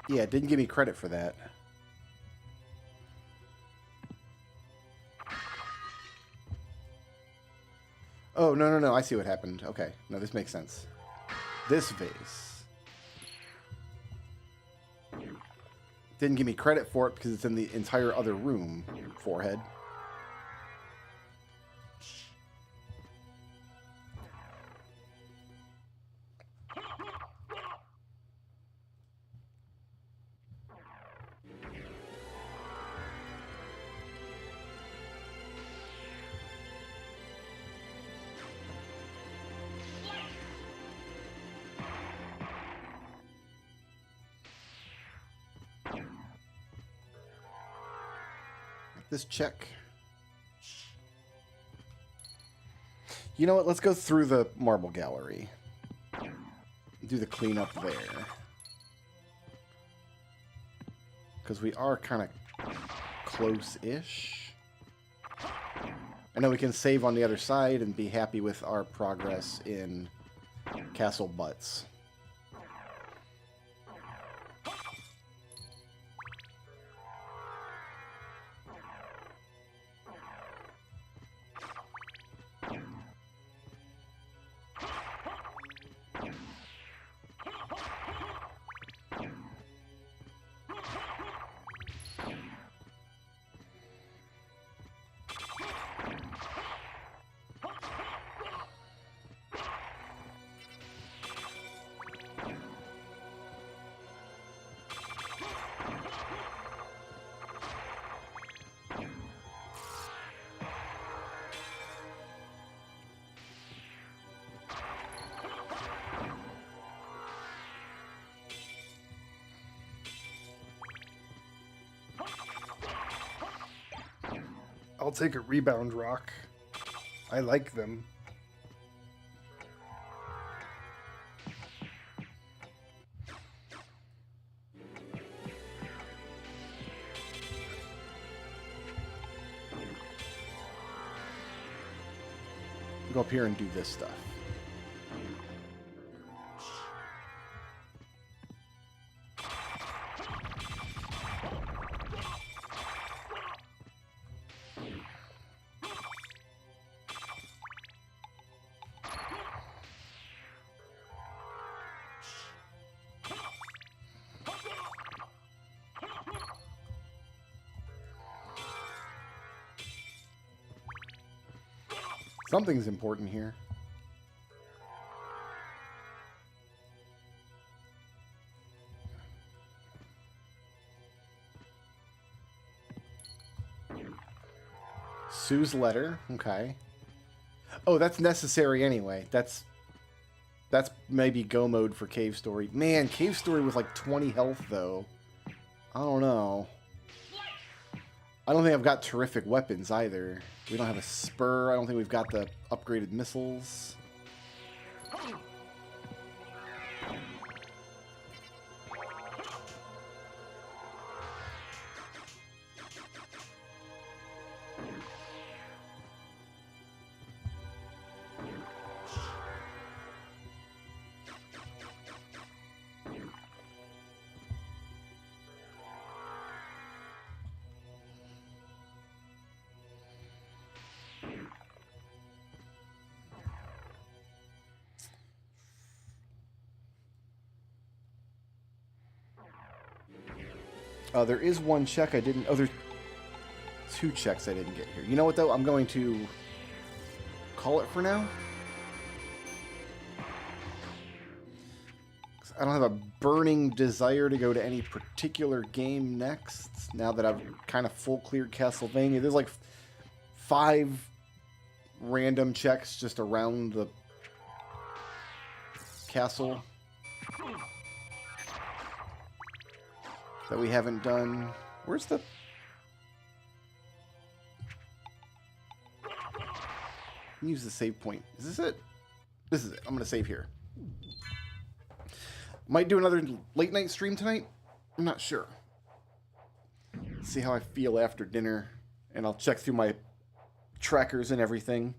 Yeah, it didn't give me credit for that. Oh, no. I see what happened. Okay. No, this makes sense. This vase didn't give me credit for it because it's in the entire other room. Forehead. This check. You know what? Let's go through the marble gallery. Do the cleanup there. Because we are kind of close-ish. I know we can save on the other side and be happy with our progress in Castle Butts. I'll take a rebound rock. I like them. Go up here and do this stuff. Something's important here. Sue's letter. Okay. Oh, that's necessary anyway. That's maybe go mode for Cave Story. Man, Cave Story with like 20 health though. I don't know. I don't think I've got terrific weapons either. We don't have a spur. I don't think we've got the upgraded missiles. There is one check I didn't... Oh, there's 2 checks I didn't get here. You know what, though? I'm going to call it for now. I don't have a burning desire to go to any particular game next. Now that I've kind of full cleared Castlevania. There's like 5 random checks just around the castle that we haven't done. Where's the... Use the save point. Is this it? This is it. I'm going to save here. Might do another late night stream tonight. I'm not sure. See how I feel after dinner. And I'll check through my trackers and everything.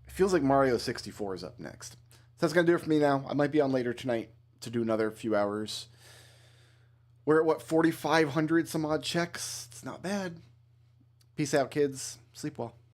It feels like Mario 64 is up next. So that's going to do it for me now. I might be on later tonight to do another few hours. We're at, what, 4,500 some odd checks? It's not bad. Peace out, kids. Sleep well.